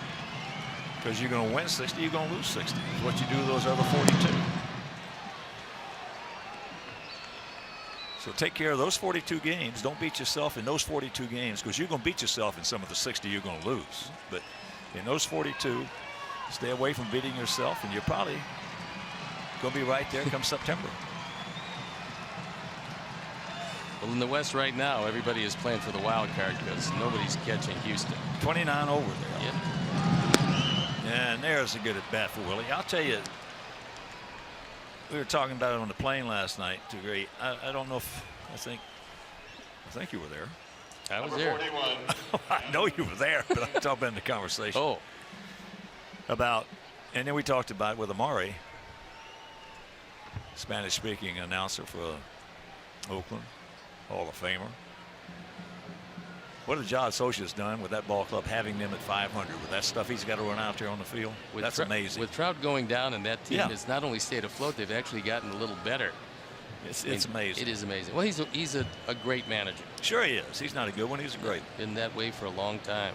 because you're going to win 60, you're going to lose 60. It's what you do those other 42. So take care of those 42 games. Don't beat yourself in those 42 games, because you're going to beat yourself in some of the 60 you're going to lose. But in those 42, stay away from beating yourself, and you're probably going to be right there come September. Well, in the West right now, everybody is playing for the wild card because nobody's catching Houston. 29 over there. Yep. And there's a good at bat for Willie. I'll tell you, we were talking about it on the plane last night. To agree, I don't know if I think you were there. I was there. I know you were there, but I'm talking about in the conversation. Oh. About, and then we talked about with Amari, Spanish-speaking announcer for Oakland, Hall of Famer. What has John Associates done with that ball club, having them at 500 with that stuff he's got to run out there on the field? That's amazing. With Trout going down, and that team has not only stayed afloat, they've actually gotten a little better. It's amazing. It is amazing. Well, he's a great manager. Sure he is. He's not a good one. He's a great. Been that way for a long time.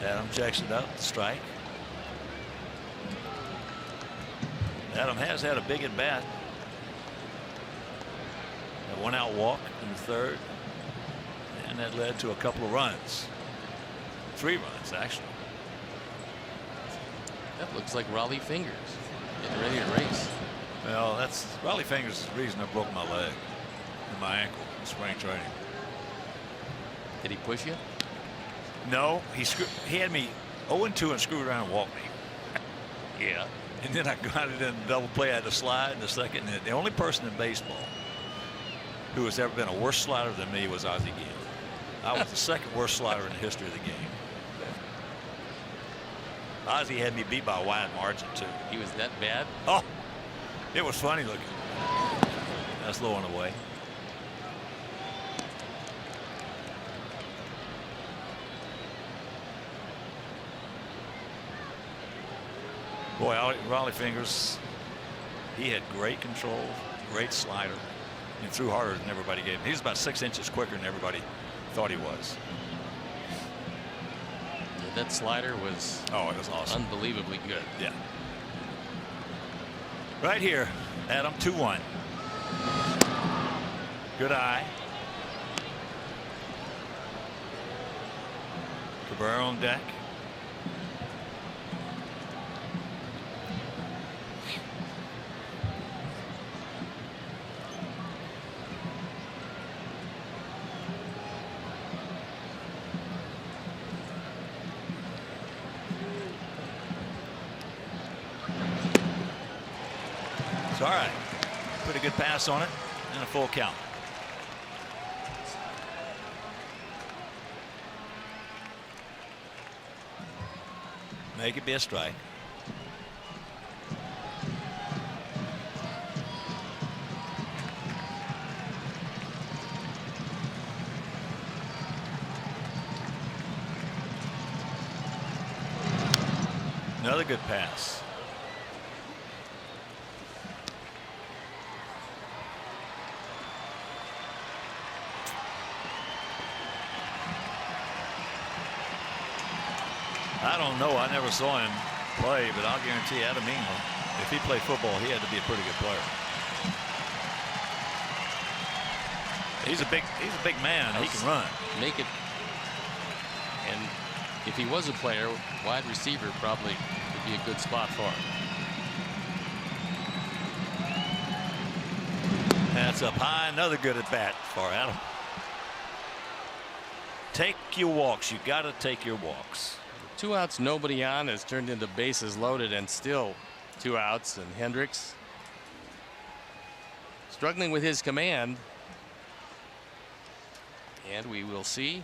Adam checks it out. Strike. Adam has had a big at bat. A 1-out walk in the 3rd, and that led to a couple of runs. 3 runs, actually. That looks like Raleigh Fingers getting ready to race. Well, that's Raleigh Fingers is the reason I broke my leg and my ankle in spring training. Did he push you? No, he had me 0-2 and screwed around and walked me. Yeah. And then I got it in double play. I had to slide in the second. And the only person in baseball who has ever been a worse slider than me was Ozzie Guillen. I was the second worst slider in the history of the game. Ozzie had me beat by a wide margin, too. He was that bad? Oh, it was funny looking. That's low and away. Boy, Raleigh Fingers, he had great control, great slider, and threw harder than everybody gave him. He was about 6 inches quicker than everybody thought he was. Yeah, that slider was it was awesome. Unbelievably good. Yeah. Right here, Adam, 2-1. Good eye. Cabrera on deck. It's all right. Pretty good pass on it and a full count. Make it be a strike. Another good pass. I don't know. I never saw him play, but I'll guarantee Adam England, if he played football, he had to be a pretty good player. He's a big man. He can run. Make it. And if he was a player, wide receiver probably would be a good spot for him. That's up high. Another good at bat for Adam. Take your walks. You got to take your walks. 2 outs, nobody on, has turned into bases loaded, and still 2 outs. And Hendricks struggling with his command. And we will see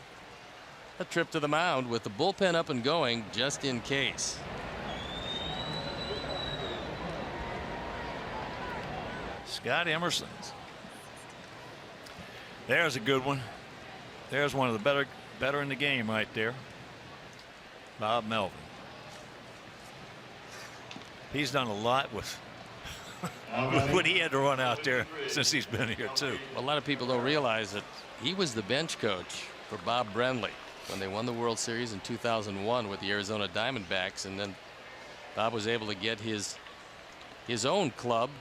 a trip to the mound with the bullpen up and going just in case. Scott Emerson. There's a good one. There's one of the better in the game right there. Bob Melvin. He's done a lot with what he had to run out there since he's been here too. A lot of people don't realize that he was the bench coach for Bob Brenly when they won the World Series in 2001 with the Arizona Diamondbacks, and then Bob was able to get his own club,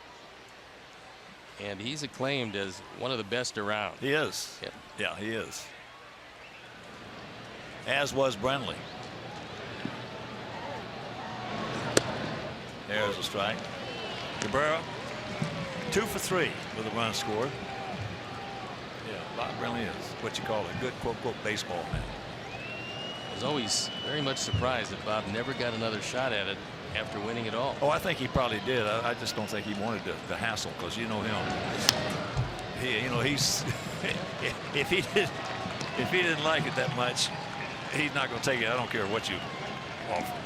and he's acclaimed as one of the best around. He is. Yeah, he is. As was Brenly. There's a strike. Cabrera 2 for 3 with a run scored. Yeah, Bob Brenly is what you call a good quote baseball man. I was always very much surprised that Bob never got another shot at it after winning it all. Oh, I think he probably did. I just don't think he wanted the hassle, because you know him. He's if he didn't like it that much, he's not going to take it. I don't care what you offer.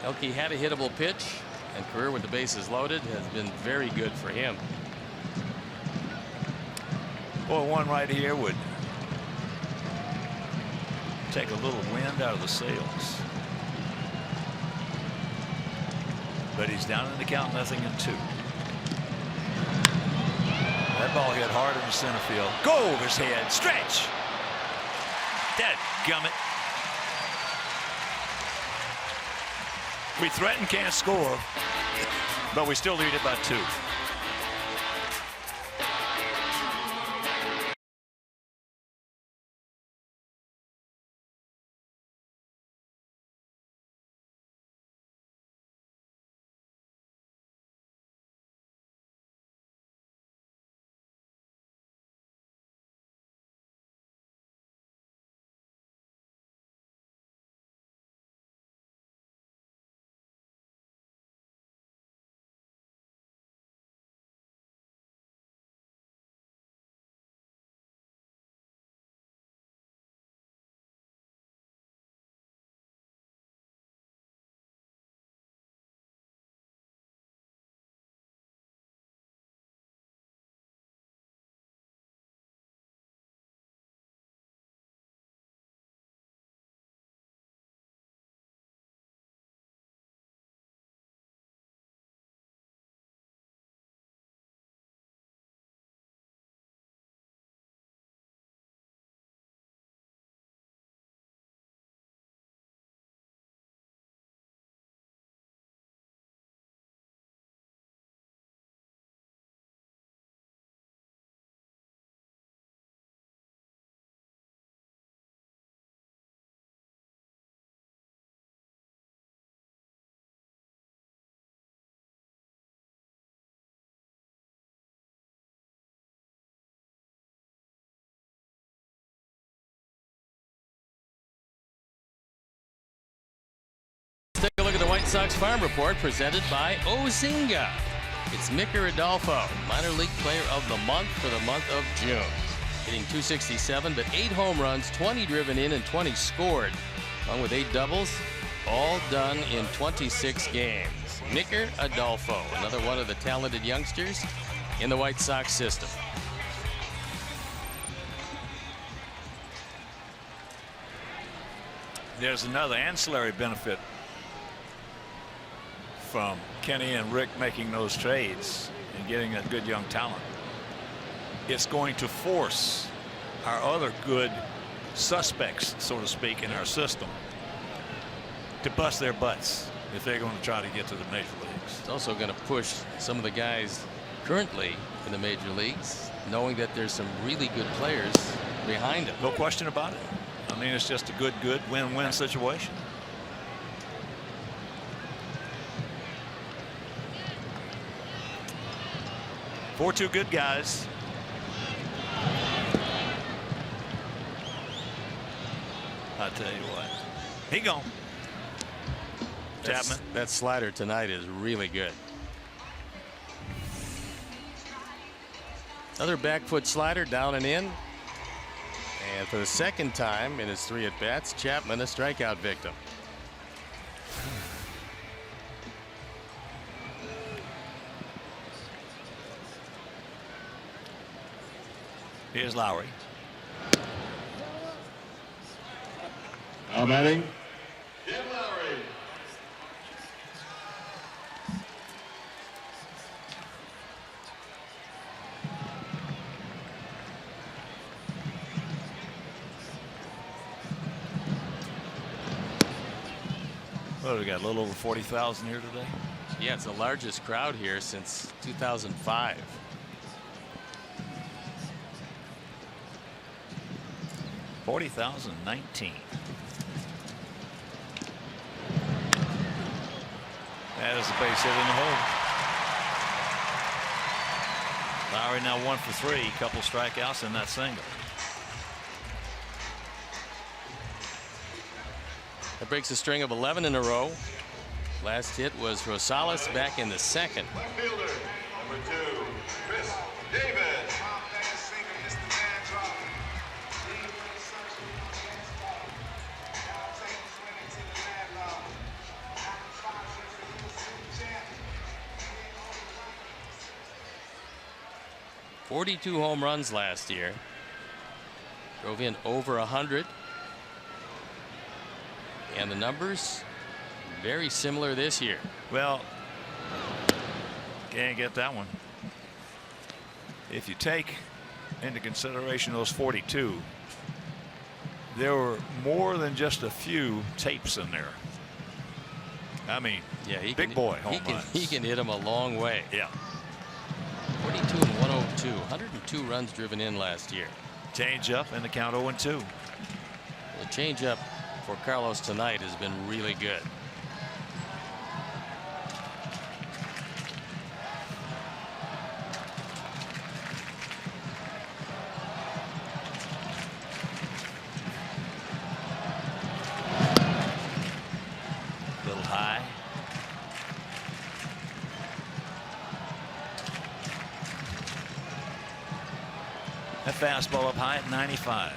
Elke had a hittable pitch, and career with the bases loaded has been very good for him. Boy, one right here would take a little wind out of the sails. But he's down in the count, 0-2. That ball hit hard in the center field. Go over his head. Stretch. Dadgummit. We threaten, can't score, but we still lead it by 2. Sox Farm Report presented by Ozinga. It's Micker Adolfo, minor league player of the month for the month of June. Hitting .267, but 8 home runs, 20 driven in, and 20 scored, along with 8 doubles, all done in 26 games. Micker Adolfo, another one of the talented youngsters in the White Sox system. There's another ancillary benefit from Kenny and Rick making those trades and getting that good young talent. It's going to force our other good suspects, so to speak, in our system to bust their butts if they're going to try to get to the major leagues. It's also going to push some of the guys currently in the major leagues, knowing that there's some really good players behind them. No question about it. I mean, it's just a good win-win situation. Two good guys. I tell you what, he gone. Chapman. That slider tonight is really good. Another back foot slider down and in. And for the second time in his 3 at-bats, Chapman a strikeout victim. Here's Lowry. Now batting, Jim Lowry. Well, we got a little over 40,000 here today. Yeah, it's the largest crowd here since 2005. $40,019. That is a base hit in the hole. Lowry now 1 for 3, couple strikeouts in that single. That breaks a string of 11 in a row. Last hit was Rosales back in the second. Left fielder, number 2, Chris Davis. .42 home runs last year. Drove in over 100. And the numbers very similar this year. Well, can't get that one. If you take into consideration those 42, there were more than just a few tapes in there. I mean, yeah, big boy home runs. He can hit them a long way. Yeah. 42 and 102. 102 runs driven in last year. Change up and the count 0-2. The change up for Carlos tonight has been really good. Little high. That fastball up high at 95.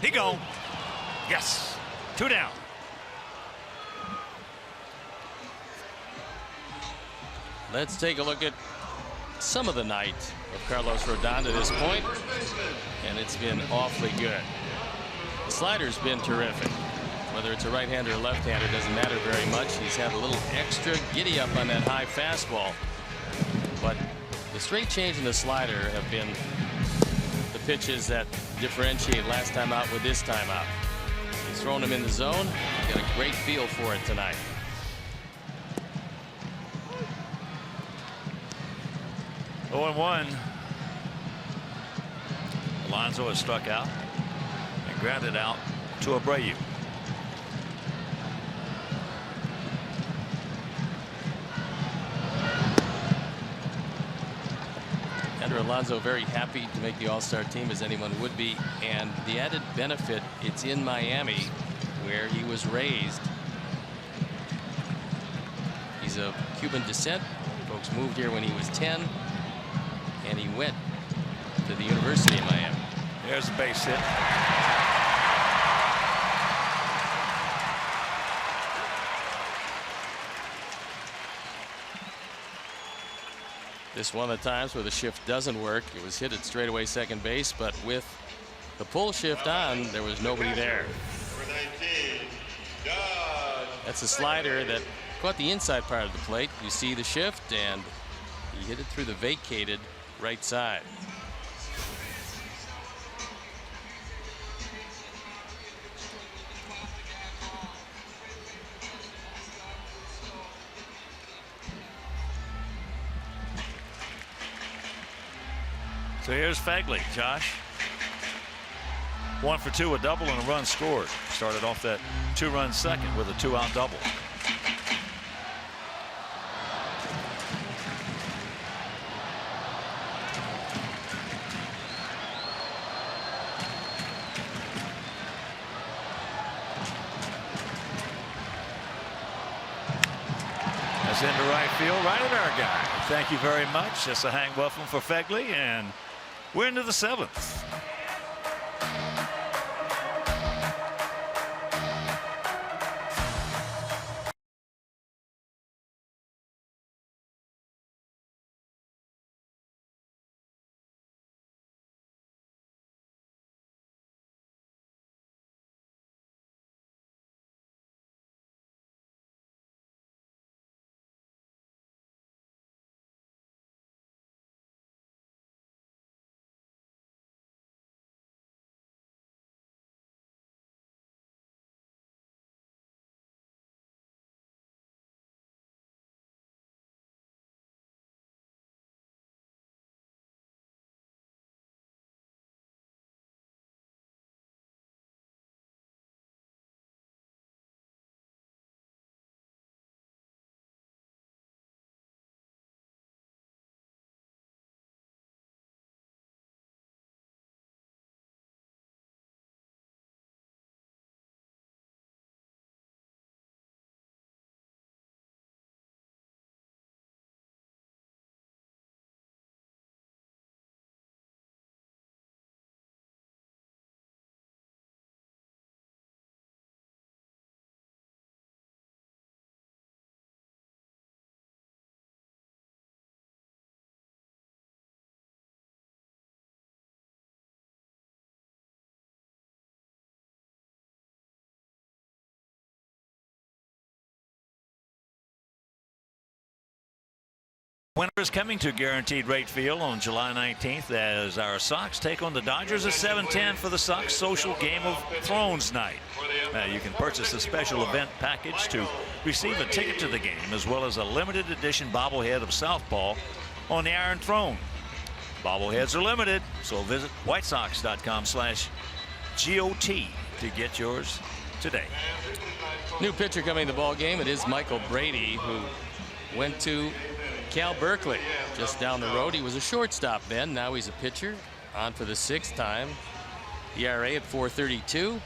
He gone. Yes. 2 down. Let's take a look at some of the night of Carlos Rodon to this point, and it's been awfully good. The slider's been terrific. Whether it's a right-hander or left-hander doesn't matter very much. He's had a little extra giddy up on that high fastball, but the straight change and the slider have been the pitches that differentiate last time out with this time out. He's thrown them in the zone. Got a great feel for it tonight. Oh, 0-1. Alonso has struck out and grounded out to Abreu. Sure, Alonso very happy to make the All-Star team, as anyone would be. And the added benefit, it's in Miami, where he was raised. He's of Cuban descent. Folks moved here when he was 10, and he went to the University of Miami. There's a base hit. This one of the times where the shift doesn't work. It was hit at straightaway second base, but with the pull shift on, there was nobody there. That's a slider that caught the inside part of the plate. You see the shift, and he hit it through the vacated right side. So here's Fagley, Josh. 1 for 2, a double and a run scored. Started off that 2-run second with a 2-out double. That's into right field, right at our guy. Thank you very much. Just a hang buffalo for Fagley, and we're into the 7th. Winner is coming to Guaranteed Rate Field on July 19th as our Sox take on the Dodgers at 7:10 for the Sox Social Game of Thrones night. Now you can purchase a special event package to receive a ticket to the game, as well as a limited edition bobblehead of Southpaw on the Iron Throne. Bobbleheads are limited, so visit whitesox.com/GOT to get yours today. New pitcher coming to the ball game. It is Michael Brady, who went to Cal Berkeley just down the road. He was a shortstop then. Now he's a pitcher, on for the 6th time. ERA at 4.32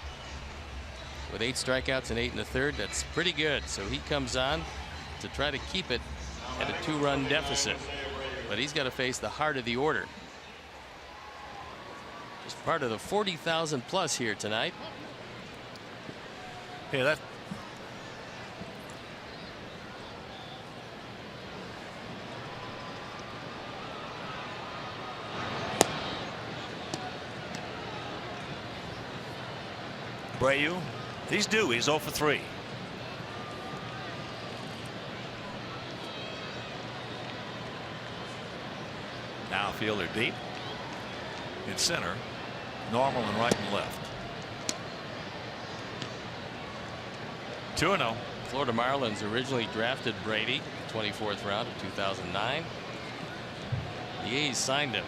with 8 strikeouts and 8 1/3. That's pretty good. So he comes on to try to keep it at a 2-run deficit, but he's got to face the heart of the order. Just part of the 40,000 plus here tonight. Yeah, that. Brayu, he's due. He's 0 for 3. Now fielder deep in center, normal in right and left. 2-0. Florida Marlins originally drafted Brady, 24th round of 2009. The A's signed him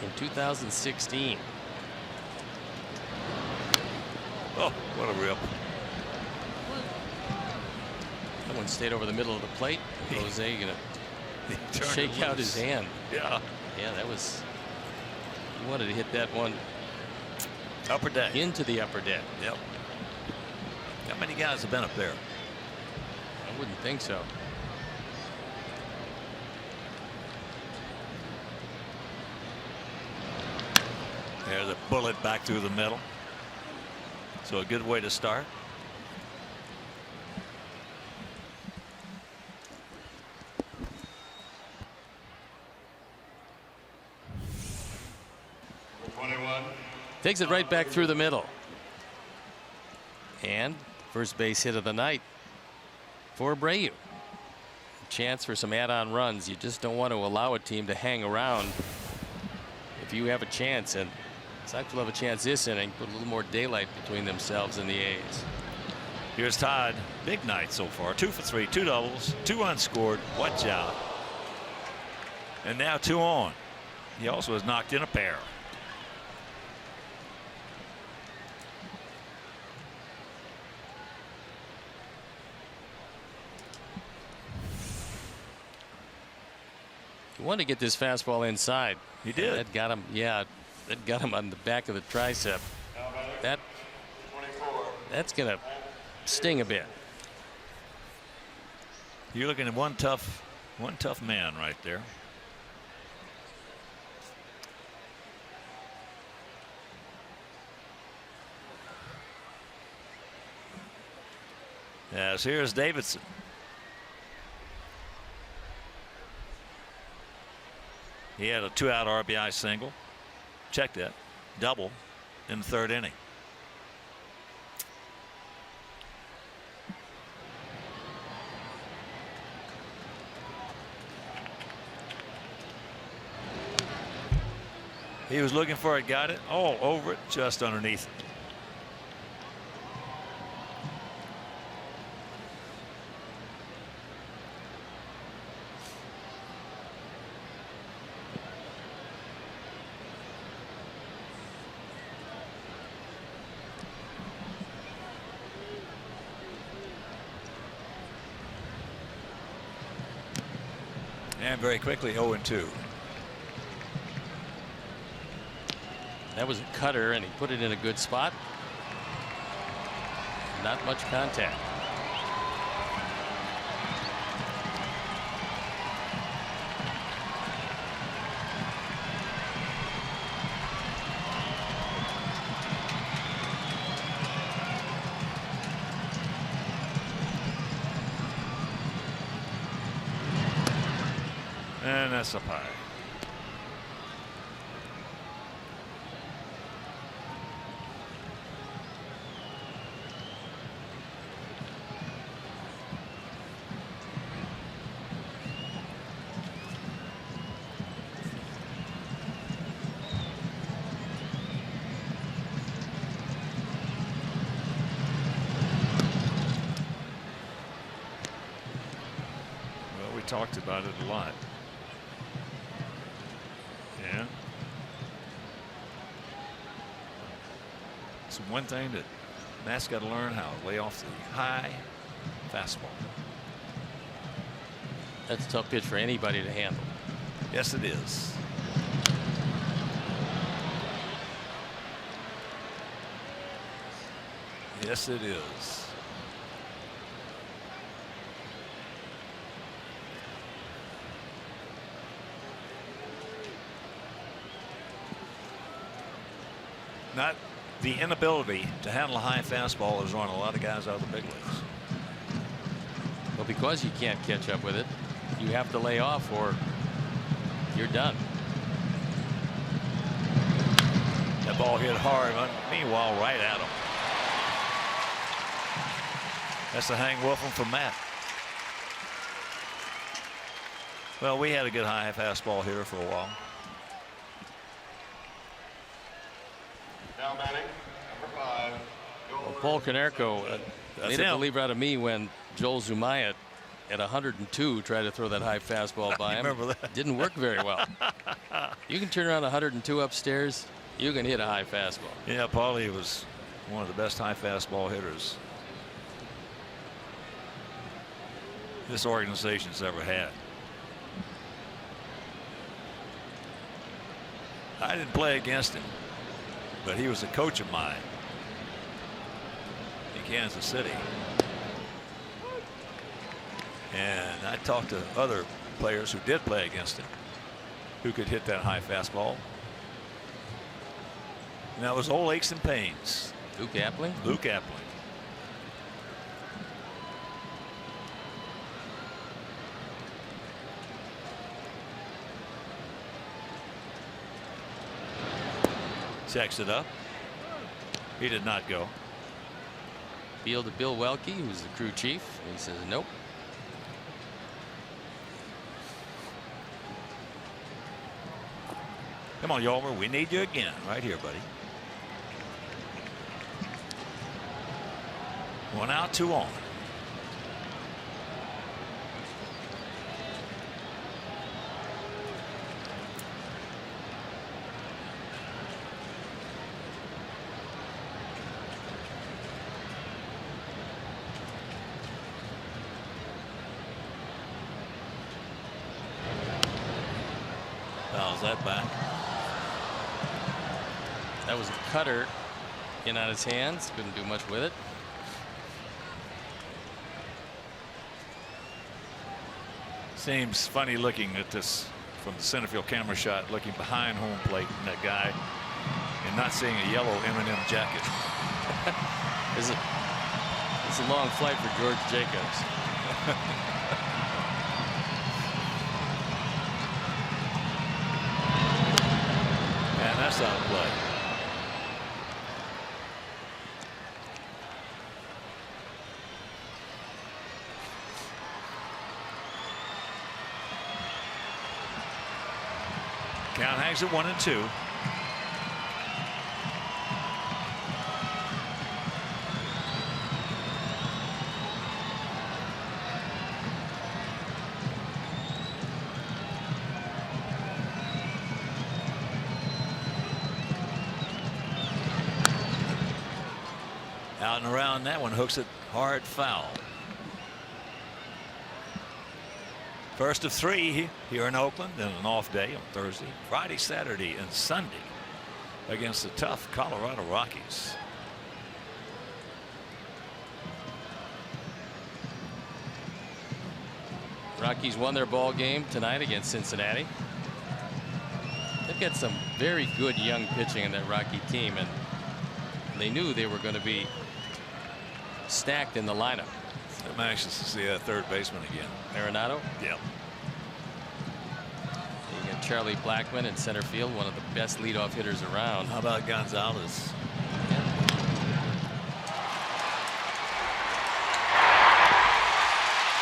in 2016. Oh, what a rip. That one stayed over the middle of the plate. Jose gonna shake out his hand. Yeah. Yeah, that was. He wanted to hit that one Upper deck. into the upper deck. Yep. How many guys have been up there? I wouldn't think so. There's a bullet back through the middle. So a good way to start. Takes it right back through the middle. And first base hit of the night for Abreu. Chance for some add-on runs. You just don't want to allow a team to hang around if you have a chance. And Sox will have a chance this inning. Put a little more daylight between themselves and the A's. Here's Todd. Big night so far. 2 for 3, 2 doubles, 2 unscored. Watch out. And now 2 on. He also has knocked in a pair. He wanted to get this fastball inside. He did. That got him. Yeah, that got him on the back of the tricep. That's gonna sting a bit. You're looking at one tough man right there. Yes, here's Davidson. He had a 2-out RBI single. Check that. Double in the 3rd inning. He was looking for it, got it all over it, just underneath it. And very quickly 0-2. That was a cutter, and he put it in a good spot. Not much contact. And that's up high. Well, we talked about it a lot. Yeah. It's one thing that Matt's got to learn how to lay off the high fastball. That's a tough pitch for anybody to handle. Yes, it is. Yes, it is. Not the inability to handle a high fastball is running a lot of guys out of the big leagues. Well, because you can't catch up with it, you have to lay off or you're done. That ball hit hard, meanwhile, right at him. That's the hang wolfing from Matt. Well, we had a good high fastball hitter for a while. Now batting, number 5. Well, Paul Konerko made a believer out of me when Joel Zumaya at 102 tried to throw that high fastball by him. Remember that? Didn't work very well. You can turn around 102 upstairs, you can hit a high fastball. Yeah, Paulie was one of the best high fastball hitters this organization's ever had. I didn't play against him, but he was a coach of mine in Kansas City. And I talked to other players who did play against him who could hit that high fastball. And that was old aches and pains. Luke Appling? Luke Appling. Checks it up. He did not go. Field to Bill Welke, who's the crew chief. He says nope. Come on, Yolmer. We need you again. Right here, buddy. 1 out, 2 on. Fouls that back. That was a cutter in on his hands. Couldn't do much with it. Seems funny looking at this from the center field camera shot, looking behind home plate and that guy and not seeing a yellow M&M jacket. It's a long flight for George Jacobs. And that's out of play. Count hangs at 1-2. Out and around that one, hooks it hard foul. First of 3 here in Oakland, and an off day on Thursday, Friday, Saturday, and Sunday against the tough Colorado Rockies. Rockies won their ball game tonight against Cincinnati. They've got some very good young pitching in that Rocky team, and they knew they were going to be stacked in the lineup. I'm anxious to see that third baseman again. Arenado? Yeah. You got Charlie Blackmon in center field, one of the best leadoff hitters around. How about Gonzalez?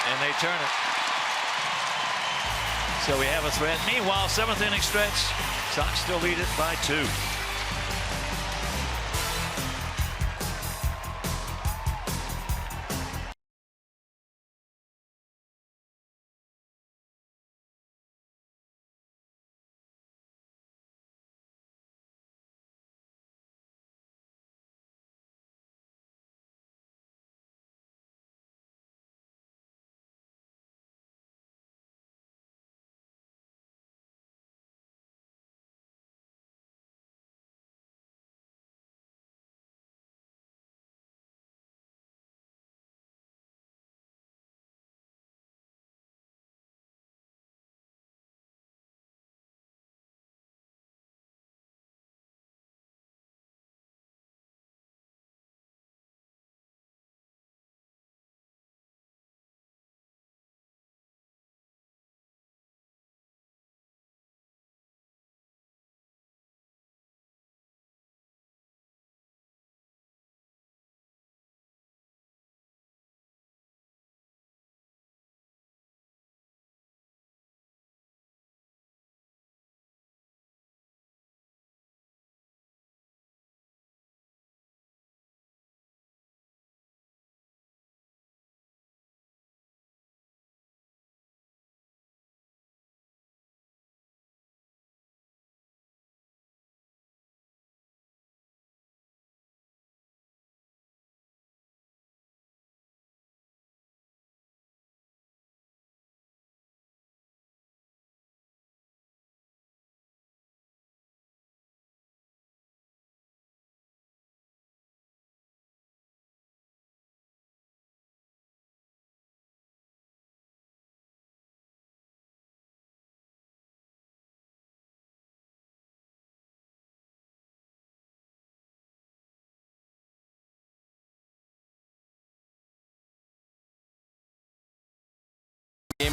And they turn it. So we have a threat. Meanwhile, 7th inning stretch. Sox still lead it by 2.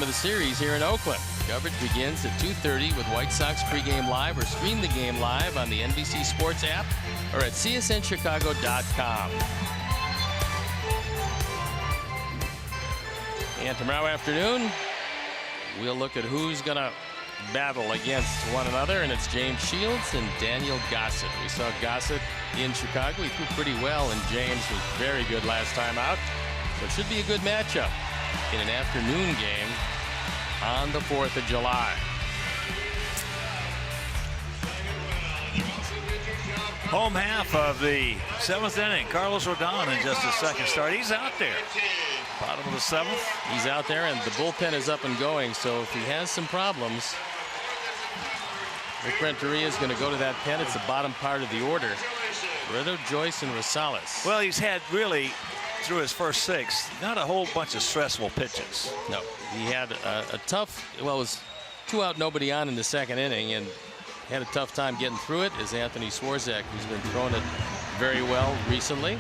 of the series here in Oakland. Coverage begins at 2:30 with White Sox pregame live, or stream the game live on the NBC Sports app or at csnchicago.com. And tomorrow afternoon, we'll look at who's going to battle against one another, and it's James Shields and Daniel Gossett. We saw Gossett in Chicago. He threw pretty well, and James was very good last time out. So it should be a good matchup in an afternoon game on the 4th of July. Home half of the 7th inning. Carlos Rodon in just his second start. He's out there. Bottom of the 7th. He's out there, and the bullpen is up and going. So if he has some problems, Rick Renteria is going to go to that pen. It's the bottom part of the order. Barreto, Joyce, and Rosales. Well, he's had really, through his first 6, not a whole bunch of stressful pitches. No, he had a tough, well, it was 2 out, nobody on in the second inning, and had a tough time getting through it, as Anthony Swarzak, who's been throwing it very well recently,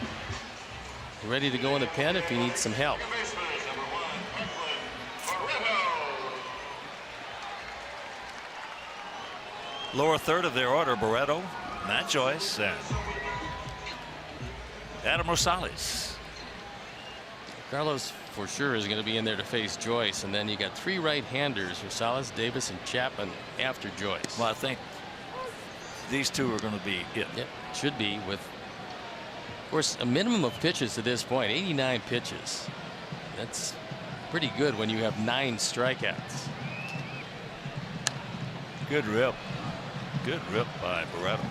ready to go in the pen if he needs some help. Lower third of their order, Barreto, Matt Joyce, and Adam Rosales. Carlos for sure is going to be in there to face Joyce, and then you got 3 right-handers, Rosales, Davis, and Chapman after Joyce. Well, I think these 2 are going to be it. Yep, should be, with, of course, a minimum of pitches to this point, 89 pitches. That's pretty good when you have 9 strikeouts. Good rip. Good rip by Barreto.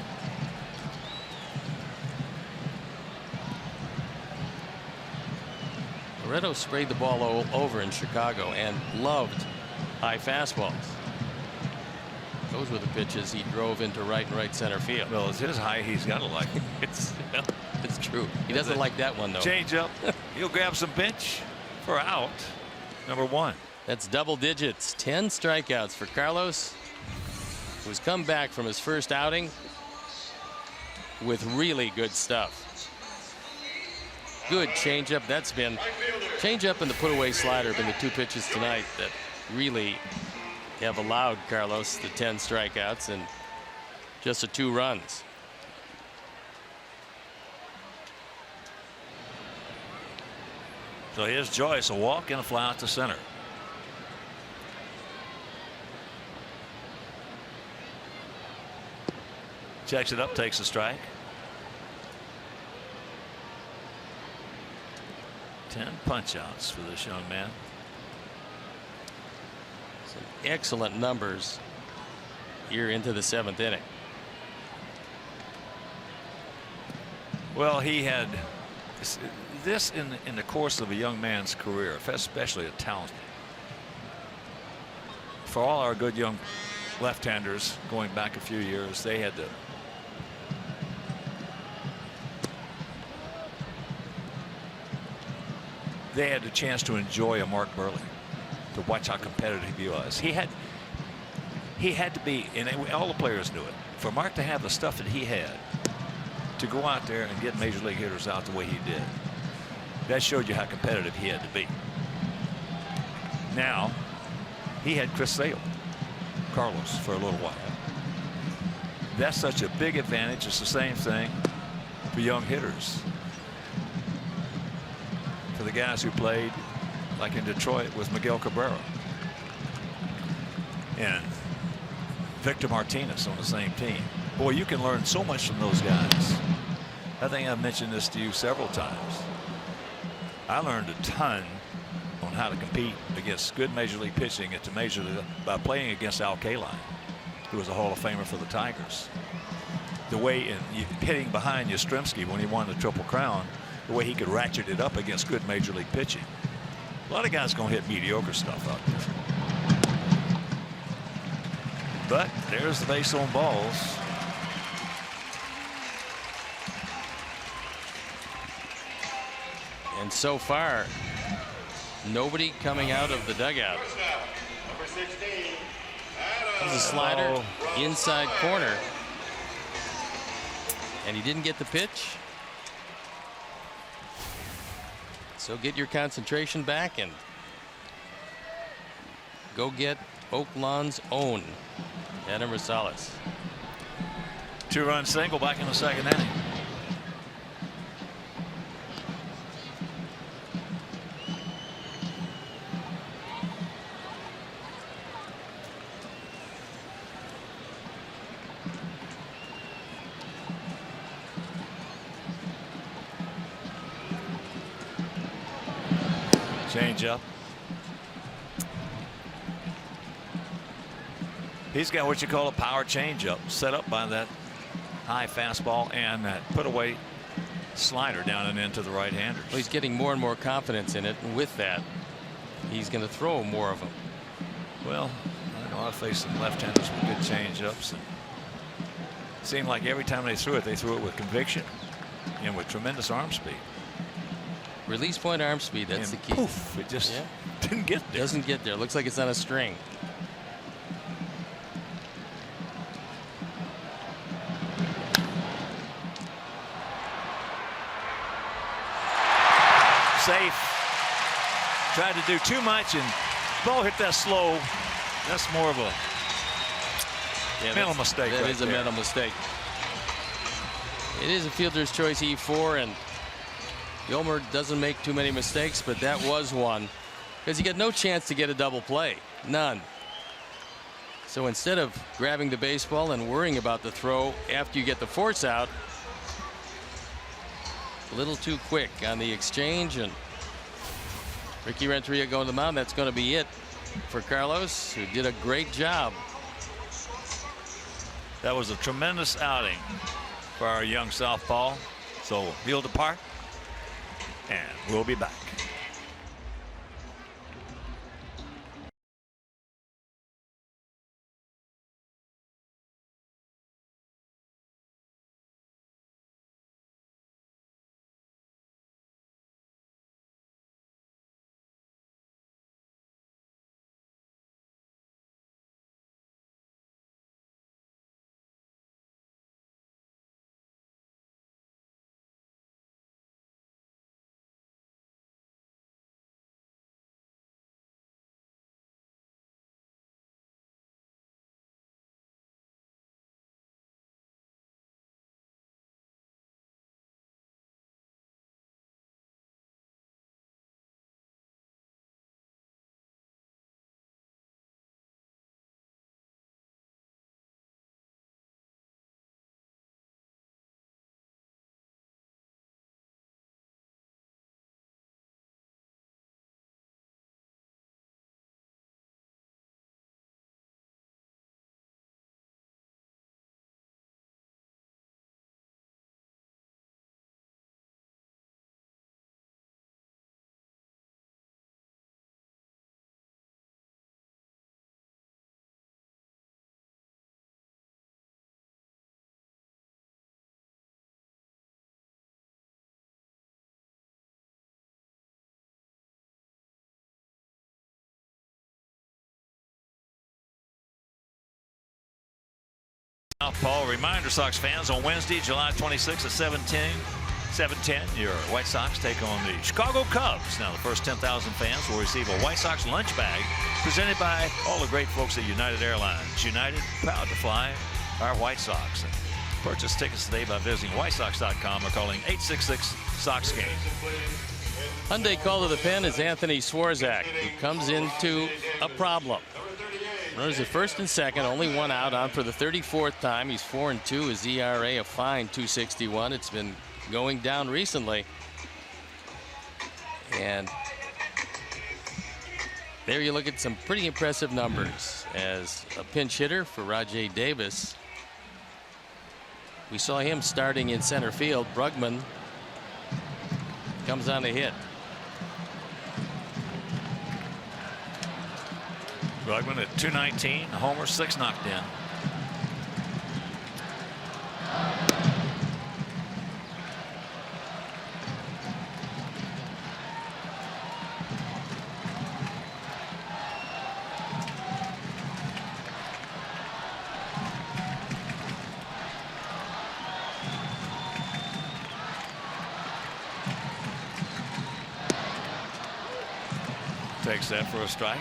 Barreto sprayed the ball over in Chicago and loved high fastballs. Those were the pitches he drove into right and right center field. Well, it's his high. He's got to like it. It's true. He doesn't like that one, though. Change up. He'll grab some pinch for out. Number 1. That's double digits. 10 strikeouts for Carlos, who's come back from his first outing with really good stuff. Good changeup. That's been changeup and the put away slider have been the 2 pitches tonight that really have allowed Carlos the 10 strikeouts and just the 2 runs. So here's Joyce, a walk and a fly out to center. Checks it up, takes a strike. 10 punch outs for this young man. Some excellent numbers here into the 7th inning. Well, he had this in the course of a young man's career, especially a talent. For all our good young left-handers going back a few years, they had to the chance to enjoy a Mark Burley, to watch how competitive he was. He had to be, and all the players knew it, for Mark to have the stuff that he had, to go out there and get major league hitters out the way he did. That showed you how competitive he had to be. Now, he had Chris Sale, Carlos, for a little while. That's such a big advantage. It's the same thing for young hitters. For the guys who played, like in Detroit, with Miguel Cabrera and Victor Martinez on the same team. Boy, you can learn so much from those guys. I think I've mentioned this to you several times. I learned a ton on how to compete against good major league pitching at the major league by playing against Al Kaline, who was a Hall of Famer for the Tigers. The way hitting behind Yastrzemski when he won the Triple Crown, the way he could ratchet it up against good major league pitching. A lot of guys gonna hit mediocre stuff out there. But there's the base on balls. And so far, nobody coming out of the dugout. There's a slider inside corner, and he didn't get the pitch. So get your concentration back and go get Oakland's own Anna Rosales. 2-run single back in the second inning. Change up. He's got what you call a power changeup, set up by that high fastball and that put away slider down and into the right-handers. Well, he's getting more and more confidence in it, and with that, he's going to throw more of them. Well, I know I've faced some left-handers with good changeups, and it seemed like every time they threw it with conviction and with tremendous arm speed. Release point arm speed, that's and the key. Poof, it just didn't get there. Doesn't get there. Looks like it's on a string. Safe. Tried to do too much and ball hit that slow. That's more of a mental mistake. That right is a there. mental mistake. It is a fielder's choice E4, and Gilmer doesn't make too many mistakes, but that was one because he got no chance to get a double play. None. So instead of grabbing the baseball and worrying about the throw after you get the force out, a little too quick on the exchange, and Ricky Renteria going to the mound. That's going to be it for Carlos, who did a great job. That was a tremendous outing for our young southpaw. So he'll depart, and we'll be back. Paul, reminder, Sox fans, on Wednesday, July 26th at 7:10, your White Sox take on the Chicago Cubs. Now, the first 10,000 fans will receive a White Sox lunch bag presented by all the great folks at United Airlines. United, proud to fly our White Sox. Purchase tickets today by visiting whitesox.com or calling 866-SOX-GAME. Hyundai call to the pen is Anthony Swarzak, who comes into a problem. Runners at first and second, only one out, on for the 34th time. He's 4-2. His ERA a fine 2.61. It's been going down recently. And there you look at some pretty impressive numbers as a pinch hitter for Rajay Davis. We saw him starting in center field. Brugman comes on a hit. Brugman at 219, a homer, 6 knocked in. Takes that for a strike.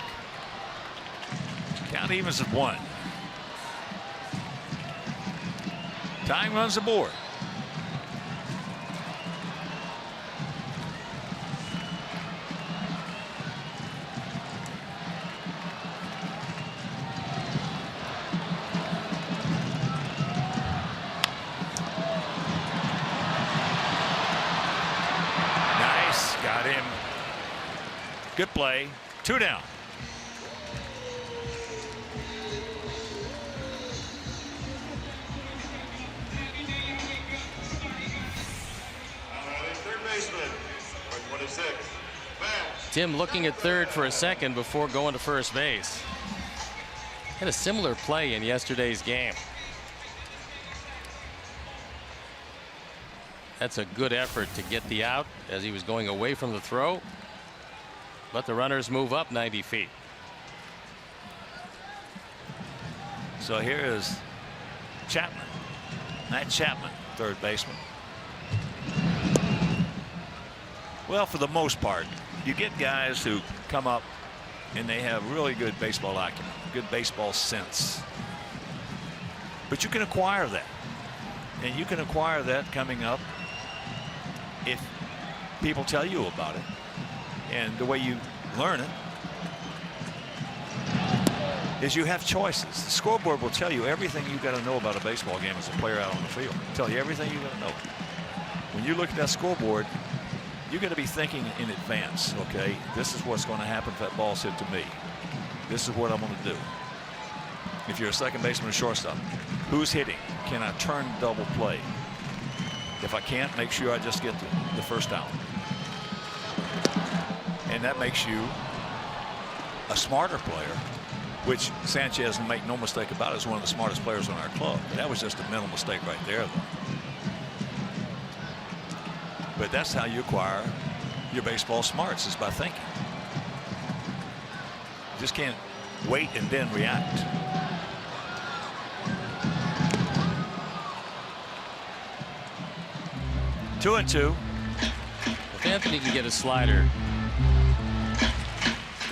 Count evens at 1. Tying runs aboard. Nice, got him. Good play. 2 down. Tim looking at third for a second before going to first base. Had a similar play in yesterday's game. That's a good effort to get the out as he was going away from the throw. But the runners move up 90 feet. So here is Chapman. Matt Chapman, third baseman. Well, for the most part, you get guys who come up and they have really good baseball acumen, good baseball sense. But you can acquire that. And you can acquire that coming up if people tell you about it. And the way you learn it is you have choices. The scoreboard will tell you everything you got to know about a baseball game as a player out on the field. Tell you everything you got to know. When you look at that scoreboard, you're going to be thinking in advance. Okay, this is what's going to happen if that ball's hit to me. This is what I'm going to do. If you're a second baseman or shortstop, who's hitting? Can I turn double play? If I can't, make sure I just get the first down. And that makes you a smarter player, which Sanchez, and make no mistake about it, is one of the smartest players on our club. That was just a mental mistake right there, though. But that's how you acquire your baseball smarts, is by thinking. You just can't wait and then react. Two and two. If Anthony can get a slider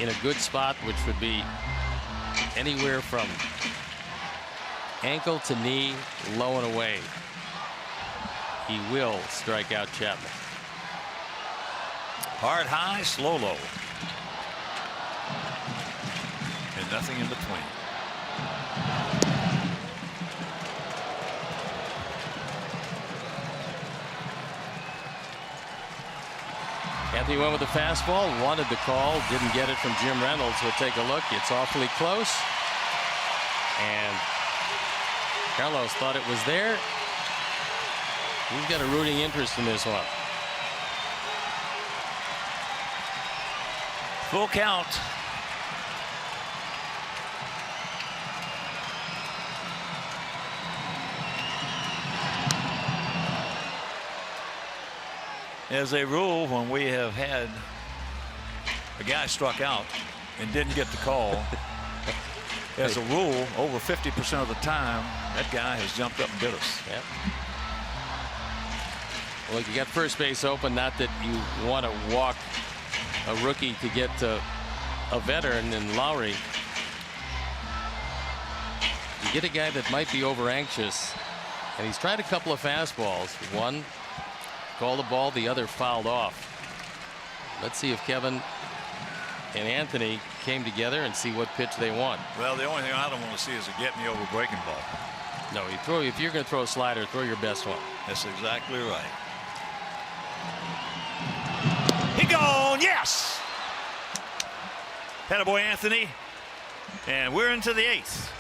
in a good spot, which would be anywhere from ankle to knee, low and away, he will strike out Chapman. Hard high, slow low. And nothing in between. Anthony went with the fastball, wanted the call, didn't get it from Jim Reynolds. We'll take a look. It's awfully close. And Carlos thought it was there. He's got a rooting interest in this one. Full count. As a rule, when we have had a guy struck out and didn't get the call, as a rule, over 50% of the time, that guy has jumped up and bit us. Yep. Well, you got first base open. Not that you want to walk a rookie to get to a veteran in Lowry. You get a guy that might be over anxious, and he's tried a couple of fastballs. One called the ball, the other fouled off. Let's see if Kevin and Anthony came together and see what pitch they want. Well, the only thing I don't want to see is a get me over breaking ball. No, if you're going to throw a slider, throw your best one. That's exactly right. He gone, yes! Attaboy, Anthony. And we're into the 8th.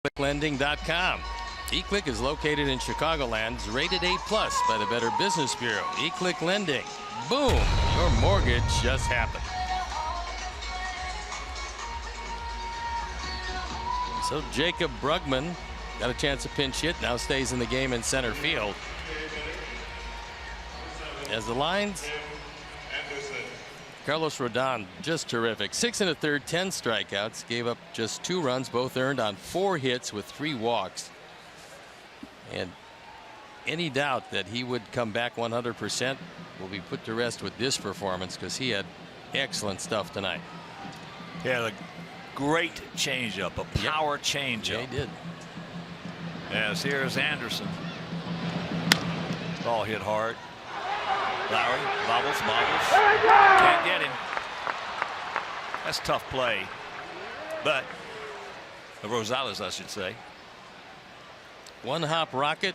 eClickLending.com. eClick is located in Chicagoland, is rated A+ by the Better Business Bureau. eClick Lending. Boom, your mortgage just happened. So Jacob Brugman got a chance to pinch hit, now stays in the game in center field. As the lines, Carlos Rodon, just terrific. 6 1/3, 10 strikeouts, gave up just 2 runs, both earned on 4 hits with 3 walks. And any doubt that he would come back 100% will be put to rest with this performance, because he had excellent stuff tonight. He had a great changeup, a power changeup. Yeah, he did. As here's Anderson. Ball hit hard. Lowry bobbles. Can't get him. That's tough play. But Rosales, I should say. 1-hop rocket.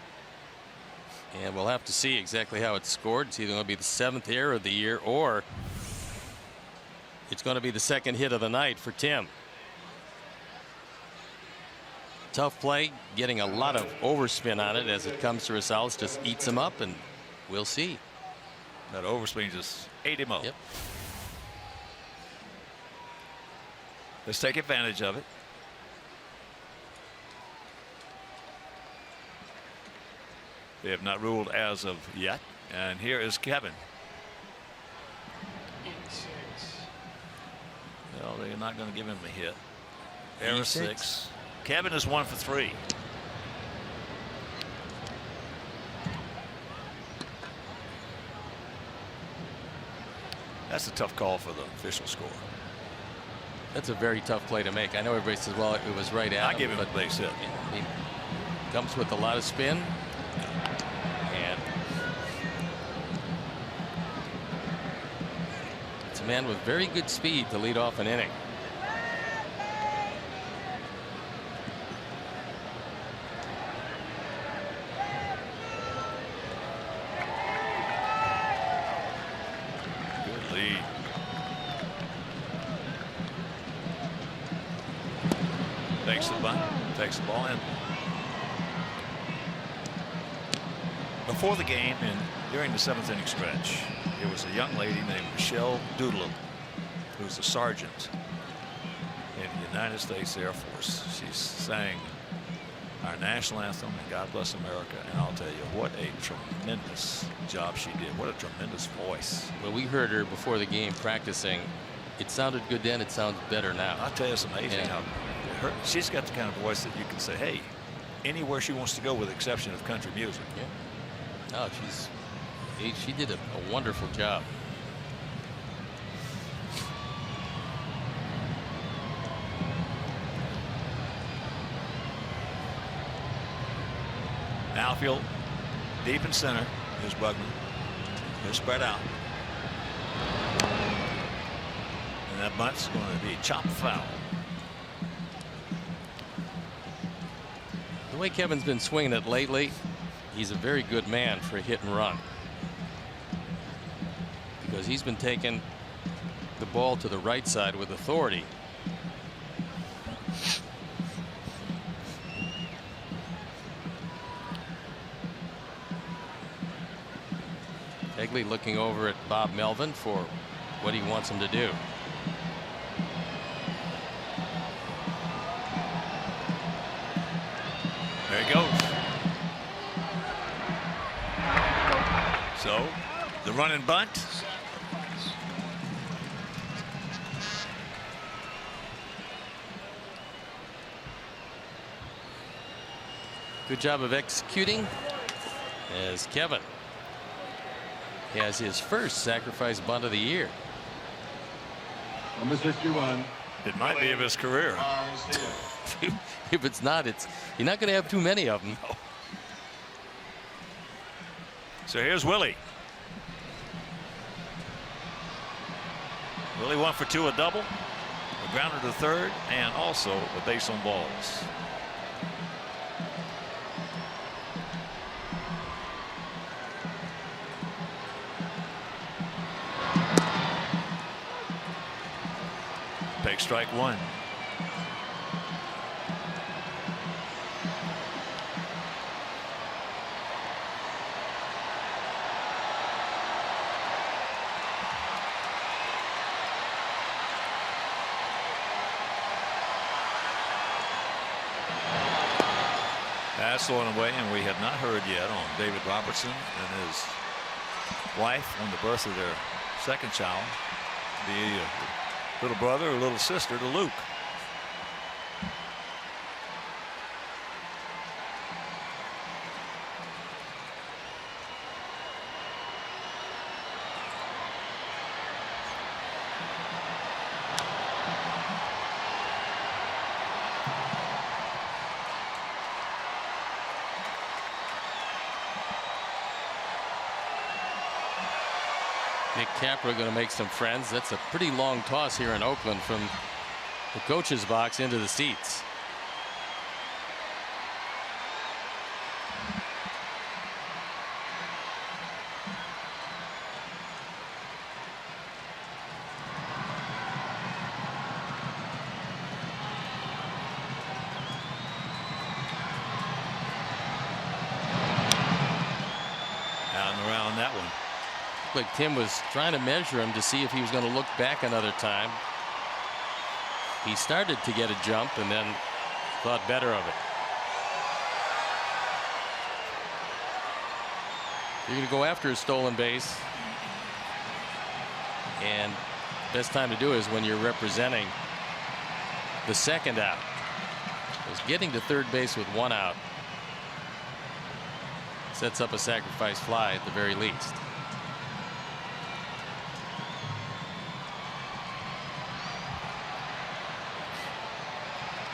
And we'll have to see exactly how it's scored. It's either going to be the 7th error of the year, or it's going to be the 2nd hit of the night for Tim. Tough play, getting a lot of overspin on it as it comes to Rosales. Just eats him up, and we'll see. That overspin just ate him up. Yep. Let's take advantage of it. They have not ruled as of yet. And here is Kevin. Well, they're not going to give him a hit. Error 6. Kevin is 1 for 3. That's a tough call for the official score. That's a very tough play to make. I know everybody says, well, it was right at him. I give him a base hit. He comes with a lot of spin. And it's a man with very good speed to lead off an inning. Takes the ball in. Before the game and during the 7th inning stretch, there was a young lady named Michelle Doodle, who's a sergeant in the United States Air Force. She sang our national anthem and God Bless America, and I'll tell you what a tremendous job she did. What a tremendous voice. Well, we heard her before the game practicing. It sounded good then, it sounds better now. I'll tell you, it's amazing how she's got the kind of voice that you can say, hey, anywhere she wants to go, with the exception of country music. Yeah. Oh, she did a wonderful job. Outfield deep in center. Here's Brugman. They're spread out. And that bunt's going to be chopped foul. The way Kevin's been swinging it lately, he's a very good man for a hit and run, because he's been taking the ball to the right side with authority. Egley looking over at Bob Melvin for what he wants him to do. There he goes. So the run and bunt. Good job of executing, as Kevin has his first sacrifice bunt of the year. Number 61. It might be of his career. If it's not, you're not going to have too many of them. No. So here's Willie. Willie 1 for 2, a double, a grounder to third, and also a base on balls. Take strike 1. That's thrown away, and we have not heard yet on David Robertson and his wife on the birth of their second child, the little brother or little sister to Luke. Nick Capra going to make some friends. That's a pretty long toss here in Oakland from the coach's box into the seats. Out and around that one. Like Tim was trying to measure him to see if he was going to look back another time. He started to get a jump and then thought better of it. You're going to go after a stolen base, and best time to do it is when you're representing the second out. Because getting to third base with one out sets up a sacrifice fly at the very least.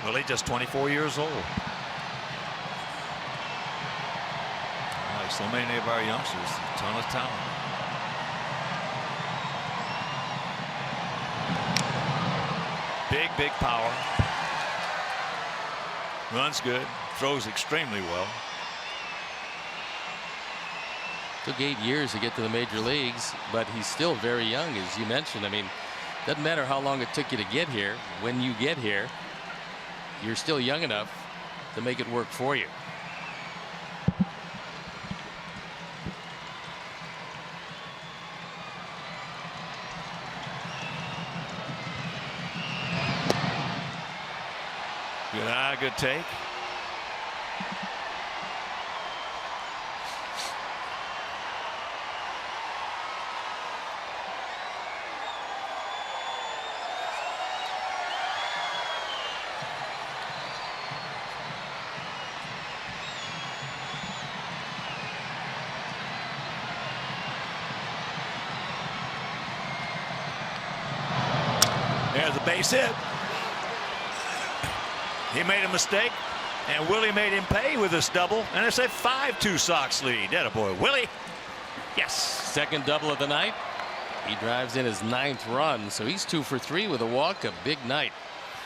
Willie just 24 years old. Like so many of our youngsters, a ton of talent. Big power. Runs good. Throws extremely well. Took 8 years to get to the major leagues, but he's still very young, as you mentioned. I mean, doesn't matter how long it took you to get here. When you get here, you're still young enough to make it work for you. Good eye, good take. There's a base hit. He made a mistake, and Willie made him pay with this double, and it's a 5-2 Sox lead. Attaboy, Willie. Yes. Second double of the night. He drives in his 9th run, so he's 2 for 3 with a walk. A big night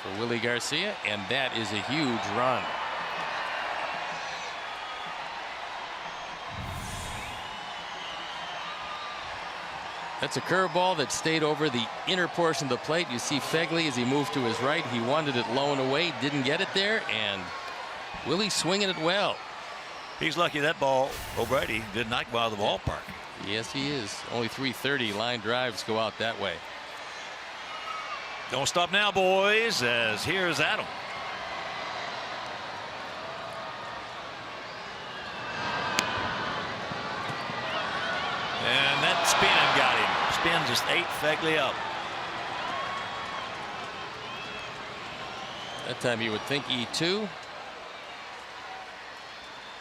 for Willie Garcia, and that is a huge run. That's a curveball that stayed over the inner portion of the plate. You see Fegley as he moved to his right. He wanted it low and away, didn't get it there, and Willie swinging it well. He's lucky that ball, O'Brady, did not go out of the ballpark. Yes, he is. Only 330 line drives go out that way. Don't stop now, boys, as here's Adam. And that spin got him. Spin just ate Fegley up. That time you would think E2.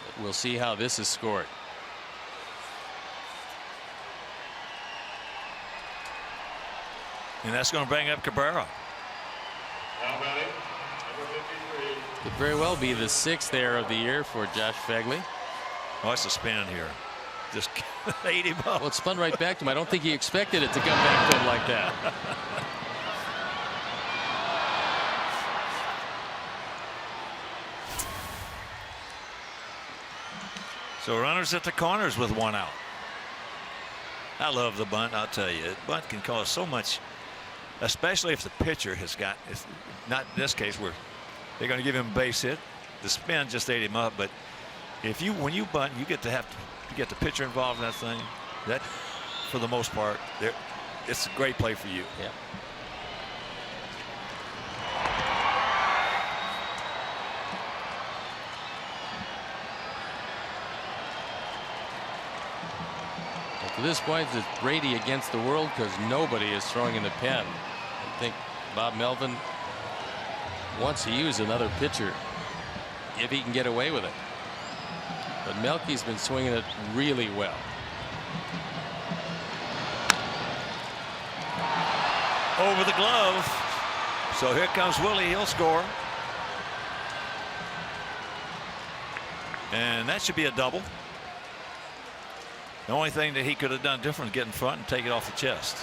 But we'll see how this is scored. And that's going to bring up Cabrera. Now batting, number 53. Could very well be the 6th error of the year for Josh Fegley. Oh, it's a spin here. Just ate him up. Well, it spun right back to him. I don't think he expected it to come back to him like that. So runners at the corners with 1 out. I love the bunt. I'll tell you, bunt can cause so much, especially if the pitcher has got. It's not in this case where they're going to give him a base hit. The spin just ate him up. But if you, when you bunt, you get to have to get the pitcher involved in that thing. That, for the most part, it's a great play for you. Yeah. To this point, it's Brady against the world because nobody is throwing in the pen. I think Bob Melvin wants to use another pitcher if he can get away with it. But Melky's been swinging it really well. Over the glove. So here comes Willie. He'll score. And that should be a double. The only thing that he could have done different is get in front and take it off the chest.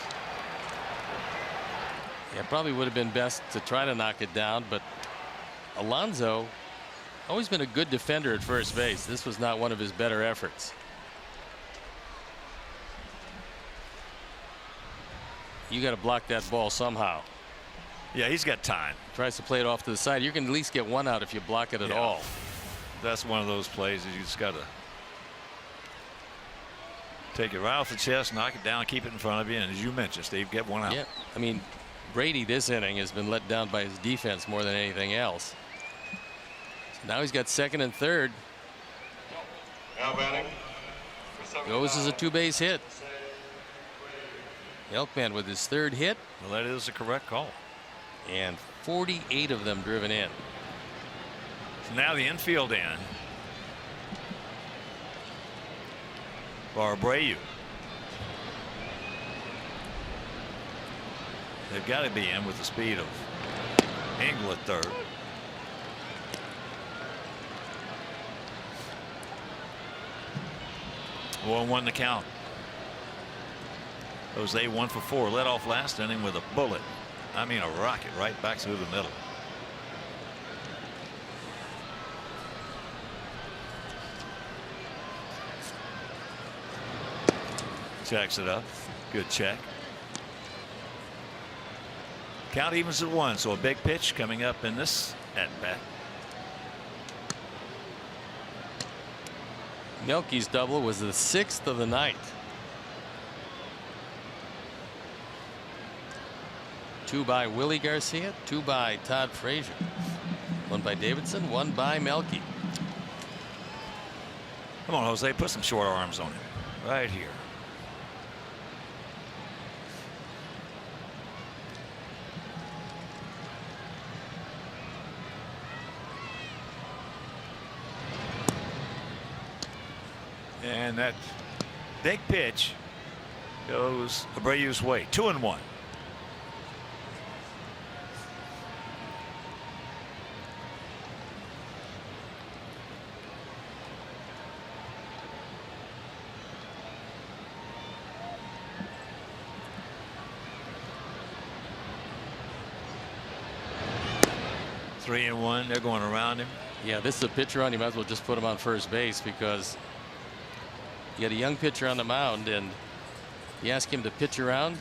Yeah, probably would have been best to try to knock it down, but Alonso always been a good defender at first base. This was not one of his better efforts. You got to block that ball somehow. Yeah, he's got time. Tries to play it off to the side. You can at least get one out if you block it at all. That's one of those plays that you just got to take it right off the chest, knock it down, keep it in front of you, and as you mentioned, Steve, get one out. Yeah, I mean, Brady this inning has been let down by his defense more than anything else. So now he's got second and third. Now batting. Goes as a two-base hit. Elkman with his third hit. Well, that is the correct call. And 48 of them driven in. So now the infield in for Abreu. They've got to be in with the speed of Engel at third. One the count. Jose 1 for 4, led off last inning with a bullet. I mean a rocket right back through the middle. Checks it up. Good check. Count evens at 1, so a big pitch coming up in this at bat. Melky's double was the 6th of the night. 2 by Willie Garcia, 2 by Todd Frazier, 1 by Davidson, 1 by Melky. Come on, Jose, put some short arms on him right here. And that big pitch goes Abreu's way. 2-1. Three and one. They're going around him. Yeah, this is a pitcher on. You might as well just put him on first base because you got a young pitcher on the mound, and you ask him to pitch around.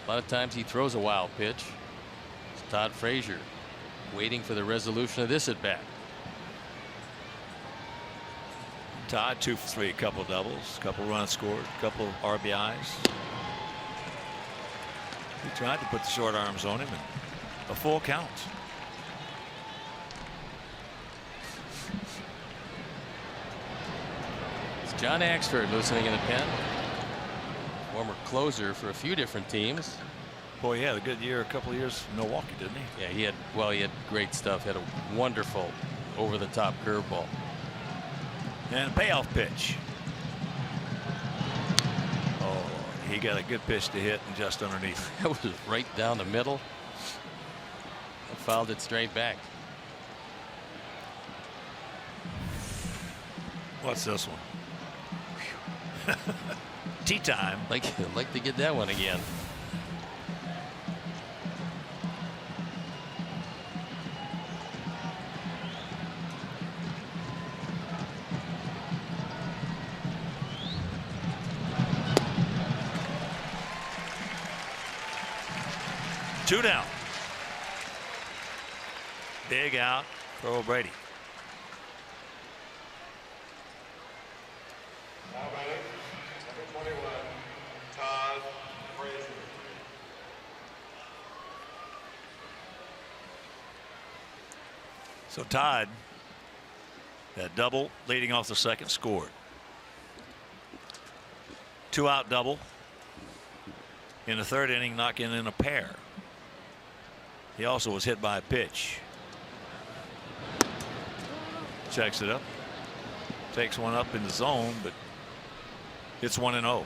A lot of times he throws a wild pitch. It's Todd Frazier waiting for the resolution of this at bat. Todd 2 for 3, a couple doubles, a couple runs scored, a couple RBIs. He tried to put the short arms on him, and a full count. John Axford listening in the pen. Former closer for a few different teams. Boy, he had a good year, a couple of years in Milwaukee, didn't he? Yeah, he had great stuff. Had a wonderful over-the-top curveball. And a payoff pitch. Oh, he got a good pitch to hit and just underneath. That was right down the middle. I fouled it straight back. What's this one? Tea time. Like to get that one again. Two down. Big out for O'Brady. Now batting. Number 21, Todd Frazier. So Todd, that double leading off the second, scored. 2-out double in the third inning, knocking in a pair. He also was hit by a pitch. Checks it up. Takes one up in the zone, but it's 1-0.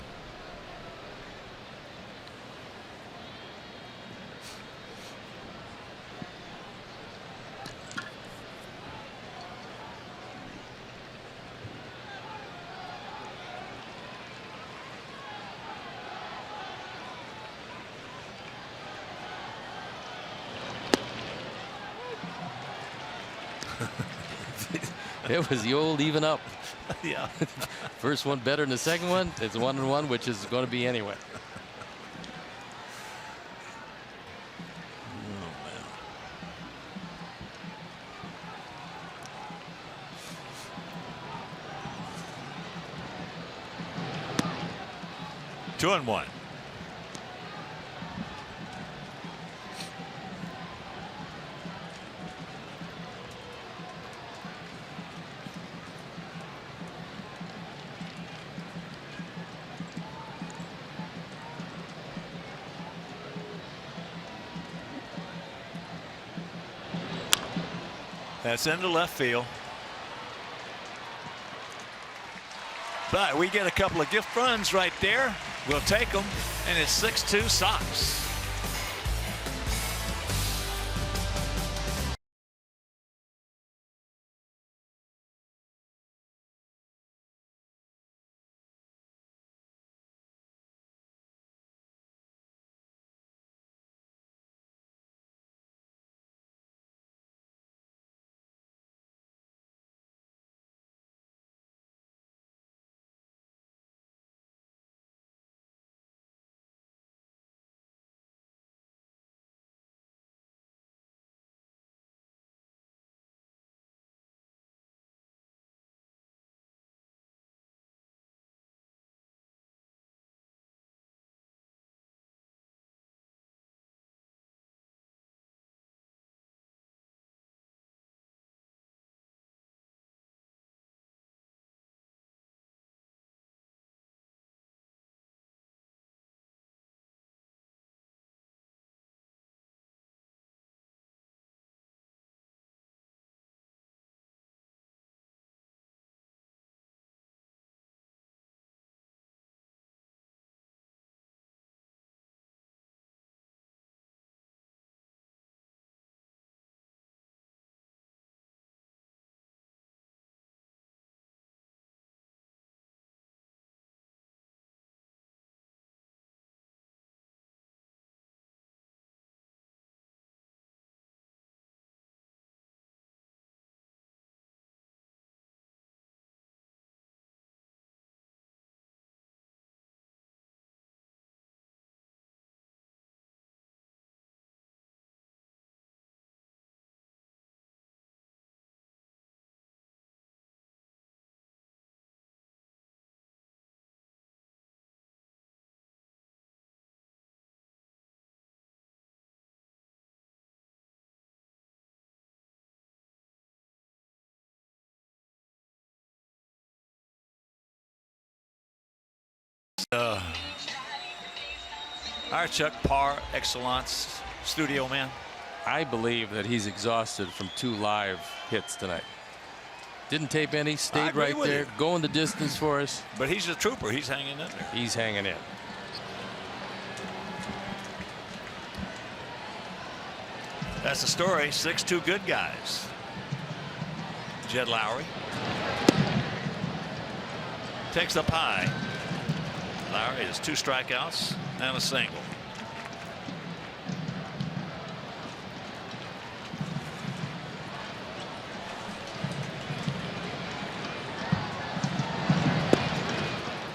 It was the old even up. Yeah. First one better than the second one. It's 1-1, which is going to be anyway. Oh, man. Two and one. That's into left field. But we get a couple of gift runs right there. We'll take them, and it's 6-2 Sox. Our Chuck par excellence studio man. I believe that he's exhausted from 2 live hits tonight. Didn't tape any, stayed right there, going the distance for us. But he's a trooper. He's hanging in there. He's hanging in. That's the story. 6-2 good guys. Jed Lowry takes up high. Lowry has 2 strikeouts and a single.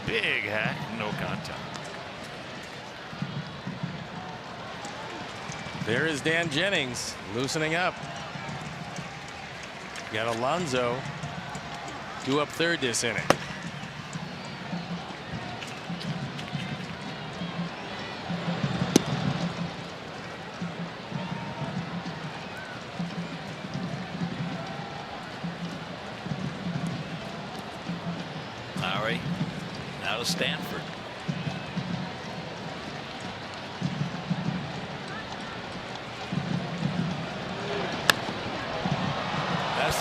Big hack, no contact. There is Dan Jennings loosening up. Got Alonso 2 up third this inning. Lowry out of Stanford.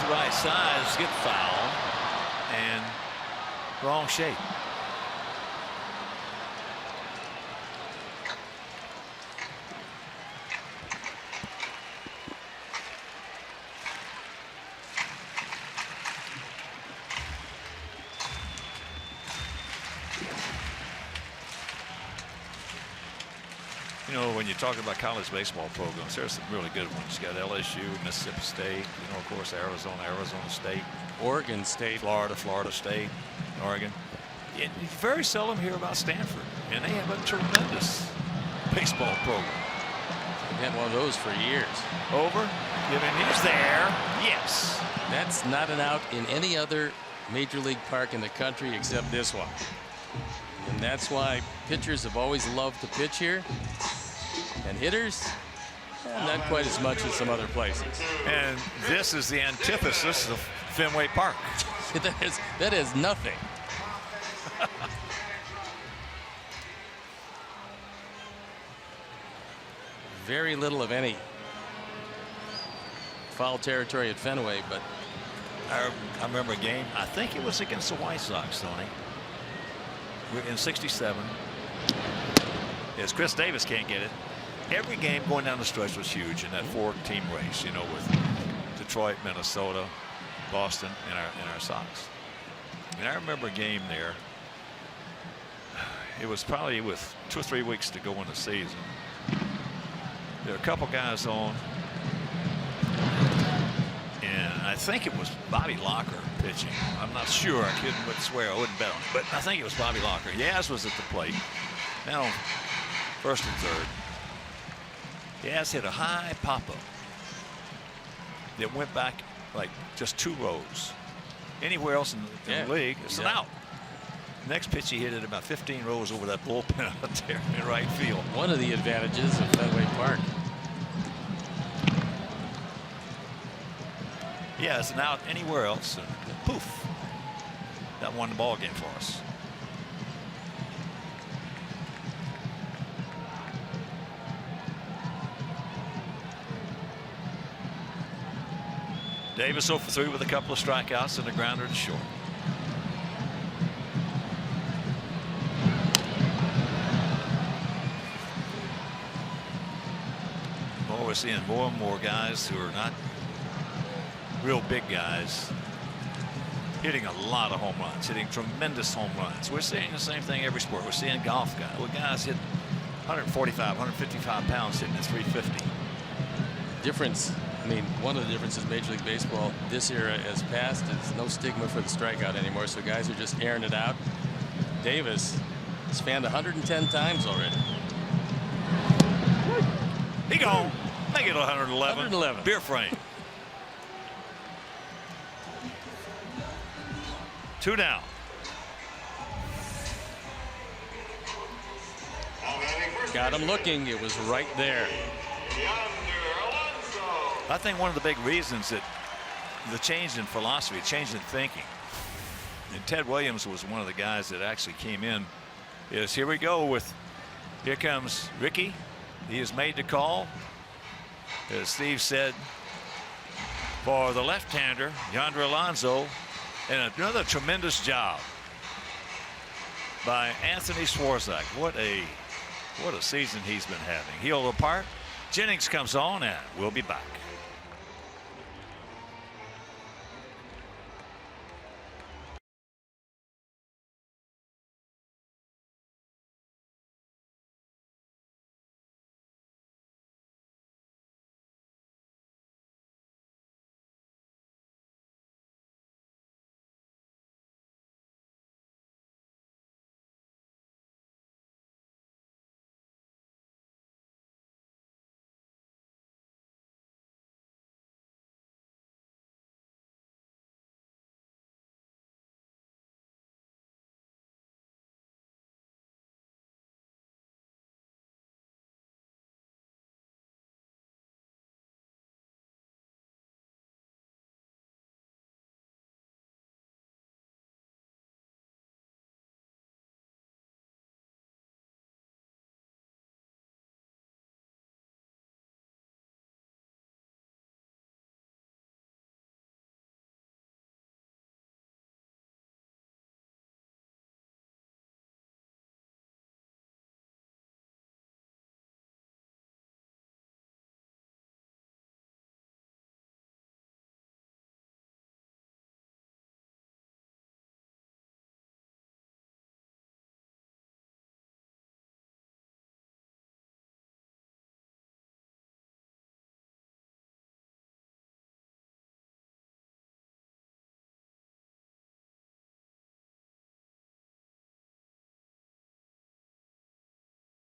the right size, get foul, and wrong shape. You know, when you're talking about college baseball programs, there's some really good ones. You got LSU, Mississippi State, you know, of course, Arizona State, Oregon State, Florida State, Oregon. You very seldom hear about Stanford, and they have a tremendous baseball program. They've had one of those for years. Over, giving, he's there, yes. That's not an out in any other major league park in the country except this one. And that's why pitchers have always loved to pitch here. And hitters, not quite as much as some other places. And this is the antithesis of Fenway Park. that is nothing. Very little of any foul territory at Fenway, but I remember a game, I think it was against the White Sox, Tony, in '67. Yes, Chris Davis can't get it. Every game going down the stretch was huge in that 4-team race, you know, with Detroit, Minnesota, Boston, and our Sox. And I remember a game there. It was probably with 2 or 3 weeks to go in the season. There were a couple guys on, and I think it was Bobby Locker pitching. I'm not sure. I couldn't swear. I wouldn't bet on it, but I think it was Bobby Locker. Yaz was at the plate. Now, first and third. Yaz hit a high pop-up that went back like just 2 rows. Anywhere else in the league, it's an out. Next pitch, he hit it about 15 rows over that bullpen out there in right field. One of the advantages of Fenway Park. Yeah, it's an out anywhere else, and poof, that won the ball game for us. Davis 0 for 3 with a couple of strikeouts and a grounder to short. We're seeing more and more guys who are not real big guys hitting a lot of home runs, hitting tremendous home runs. We're seeing the same thing every sport. We're seeing golf guys. Well, guys hit 145, 155 pounds hitting at 350. Difference. I mean, one of the differences Major League Baseball this era has passed is no stigma for the strikeout anymore. So guys are just airing it out. Davis has fanned 110 times already. He gone. Make it 111. 111. Beer frame. 2 down. Got him looking. It was right there. I think one of the big reasons that the change in philosophy, change in thinking, and Ted Williams was one of the guys that actually came in, is here we go with, here comes Ricky. He has made the call. As Steve said, for the left-hander, Yonder Alonso, and another tremendous job by Anthony Swarzak. What a season he's been having. Heel apart. Jennings comes on, and we'll be back.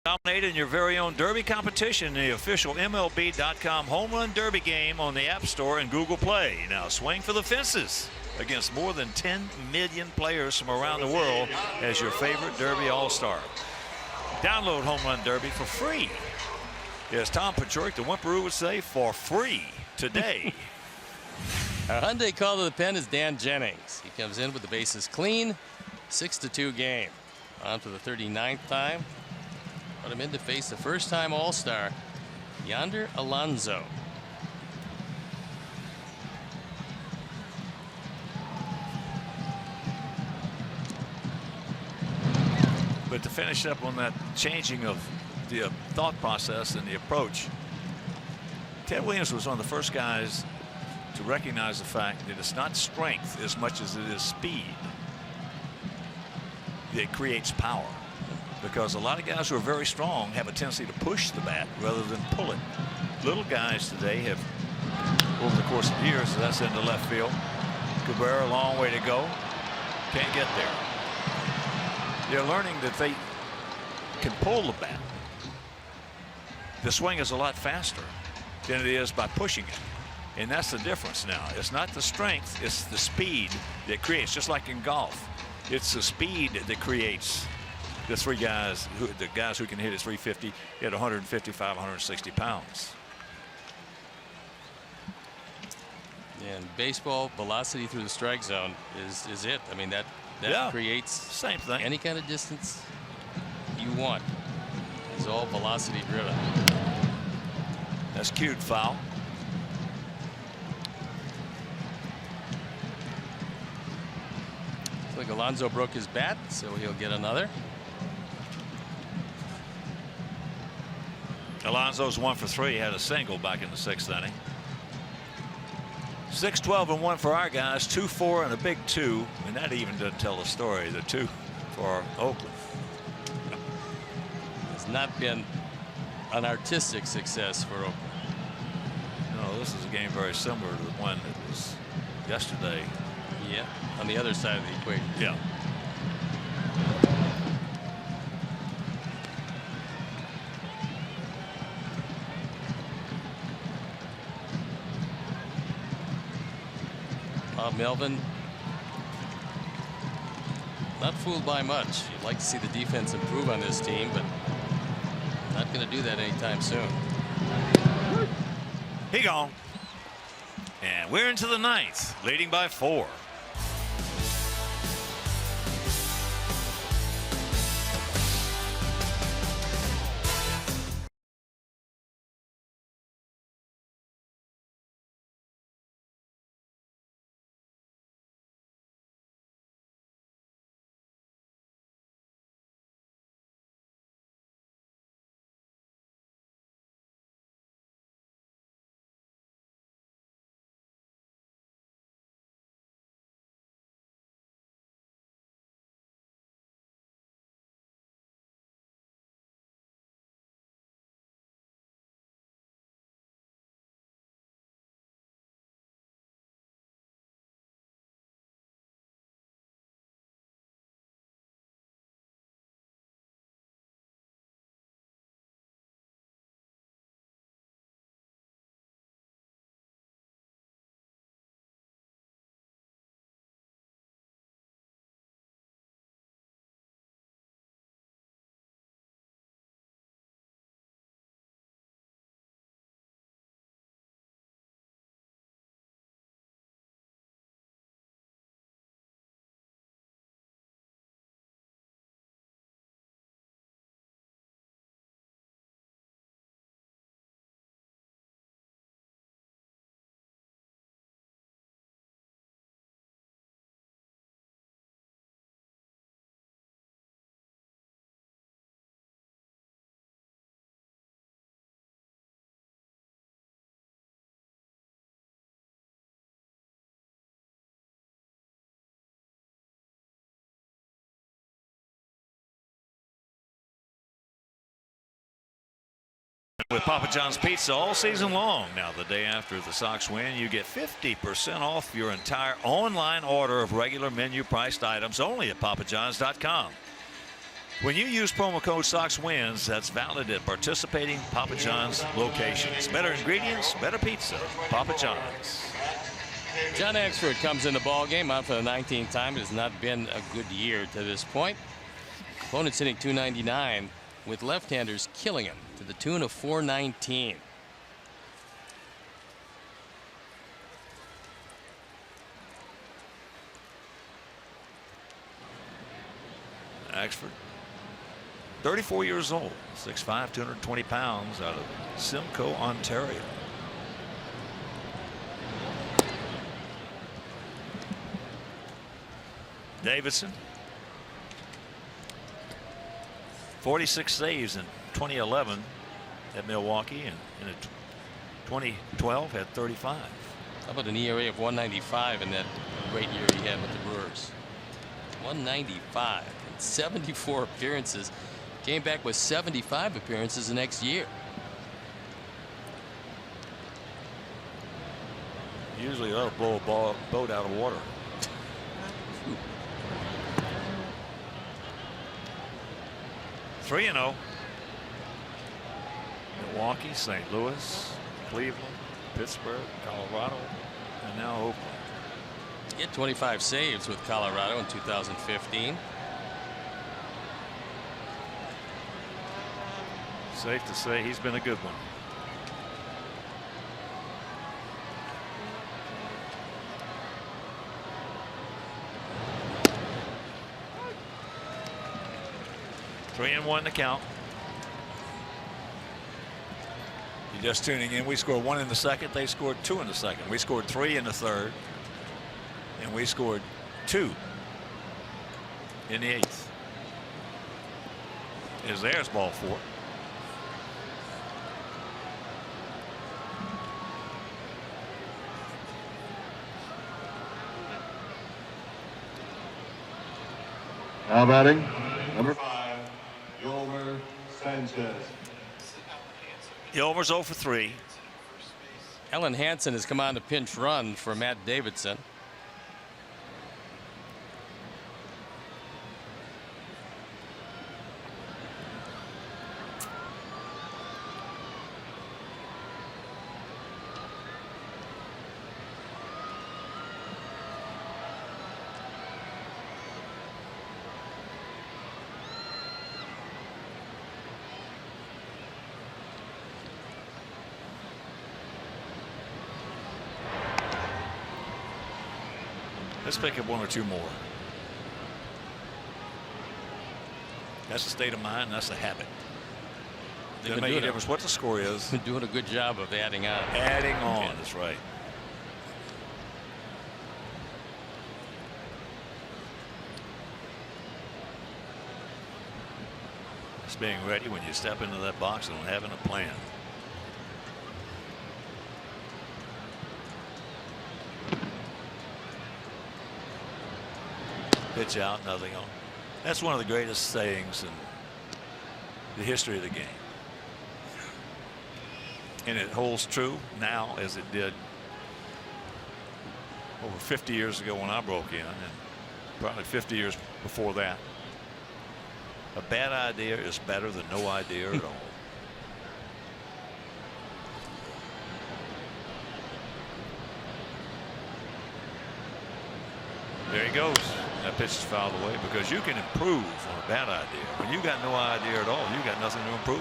Dominate in your very own Derby competition, the official MLB.com Home Run Derby game on the App Store and Google Play. Now swing for the fences against more than 10 million players from around the world as your favorite Derby All-Star. Download Home Run Derby for free. As Tom Patrick, the Whimperoo, would say, for free today. Our Hyundai call to the pen is Dan Jennings. He comes in with the bases clean. 6-2 game. On for the 39th time. Put him in to face the first-time All-Star, Yonder Alonso. But to finish up on that changing of the thought process and the approach, Ted Williams was one of the first guys to recognize the fact that it's not strength as much as it is speed that creates power. Because a lot of guys who are very strong have a tendency to push the bat rather than pull it. Little guys today have, over the course of years, that's into left field. Cabrera, a long way to go. Can't get there. They're learning that they can pull the bat. The swing is a lot faster than it is by pushing it. And that's the difference now. It's not the strength, it's the speed that creates, just like in golf. It's the speed that creates the guys who can hit at 350 at 155, 160 pounds. And baseball, velocity through the strike zone is it. I mean, that creates same thing. Any kind of distance you want. It's all velocity driven. That's cued foul. Looks like Alonso broke his bat, so he'll get another. Alonso's 1 for 3. He had a single back in the 6th inning. 6-12-1 for our guys. 2-4 and a big 2, and that even doesn't tell the story. The 2 for Oakland. It's not been an artistic success for Oakland. No, this is a game very similar to the one that was yesterday. Yeah, on the other side of the equation. Yeah. Melvin, not fooled by much. You'd like to see the defense improve on this team, but not going to do that anytime soon. He gone. And we're into the 9th, leading by 4. With Papa John's Pizza all season long. Now, the day after the Sox win, you get 50% off your entire online order of regular menu priced items only at papajohns.com. When you use promo code SOXWINS, that's valid at participating Papa John's locations. Better ingredients, better pizza. Papa John's. John Axford comes in the ball game out for the 19th time. It has not been a good year to this point. Opponent's hitting .299 with left-handers killing him to the tune of .419. Axford, 34 years old, 6'5", 220 pounds, out of Simcoe, Ontario. Davidson, 46 saves in 2011 at Milwaukee, and in 2012 had 35. How about an ERA of 195 in that great year he had with the Brewers? 195 and 74 appearances. Came back with 75 appearances the next year. Usually that'll blow a boat out of water. Three and 0. Milwaukee, St. Louis, Cleveland, Pittsburgh, Colorado, and now Oakland. He had 25 saves with Colorado in 2015. Safe to say he's been a good one. Three and one to count. You're just tuning in. We scored 1 in the second. They scored 2 in the second. We scored 3 in the third. And we scored 2 in the 8th. Is theirs ball 4. Now batting, number 5, Yolmer Sanchez. Yolmer's 0 for 3. Ellen Hansen has come on to pinch run for Matt Davidson. Let's pick up 1 or 2 more. That's a state of mind. That's a habit. Doesn't make any difference what the score is. Been doing a good job of adding on. Adding on. That's right. It's being ready when you step into that box and having a plan. Pitch out, nothing on. That's one of the greatest sayings in the history of the game. And it holds true now as it did over 50 years ago when I broke in, and probably 50 years before that. A bad idea is better than no idea at all. There he goes. That pitch is fouled away because you can improve on a bad idea. When you got no idea at all, you got nothing to improve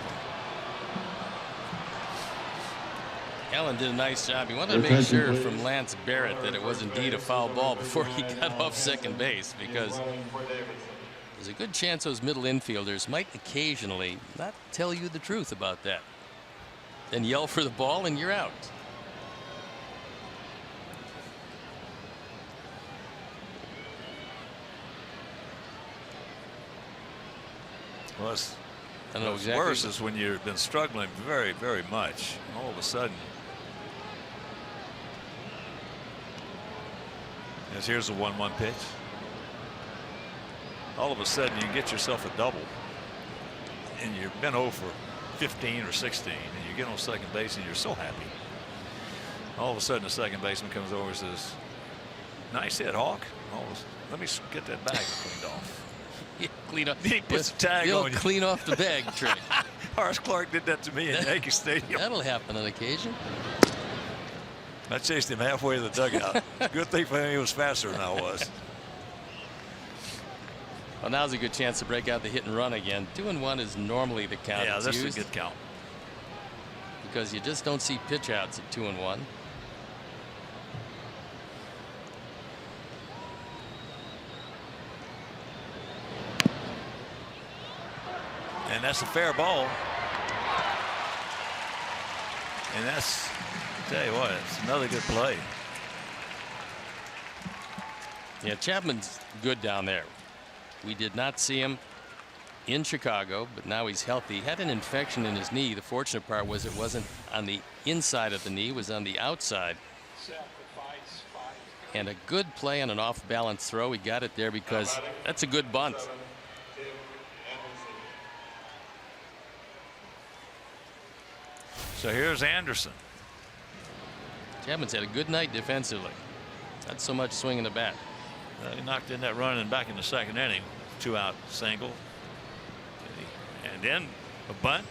on. Allen did a nice job. He wanted to make sure from Lance Barrett that it was indeed a foul ball before he got off second base, because there's a good chance those middle infielders might occasionally not tell you the truth about that. Then yell for the ball and you're out. Well, what's exactly. worse is when you've been struggling very, very much, and all of a sudden, as here's a 1-1 pitch. All of a sudden, you get yourself a double, and you've been 0 for 15 or 16, and you get on second base, and you're so happy. All of a sudden, the second baseman comes over and says, "Nice hit, Hawk." Let me get that bag cleaned off. Clean up. He puts a tag the old on you. clean off the bag trick. Horace Clark did that to me in Yankee Stadium. That'll happen on occasion. I chased him halfway to the dugout. Good thing for him he was faster than I was. Well, now's a good chance to break out the hit and run again. 2-1 is normally the count. Yeah, that's that's a good count. Because you just don't see pitch outs at 2-1. And that's a fair ball. And that's, tell you what, it's another good play. Yeah, Chapman's good down there. We did not see him in Chicago, but now he's healthy. He had an infection in his knee. The fortunate part was it wasn't on the inside of the knee, it was on the outside. And a good play on an off-balance throw. He got it there because that's a good bunt. So here's Anderson. Chapman's had a good night defensively. Not so much swinging the bat. He knocked in that run back in the second inning. 2-out single. And then a bunt.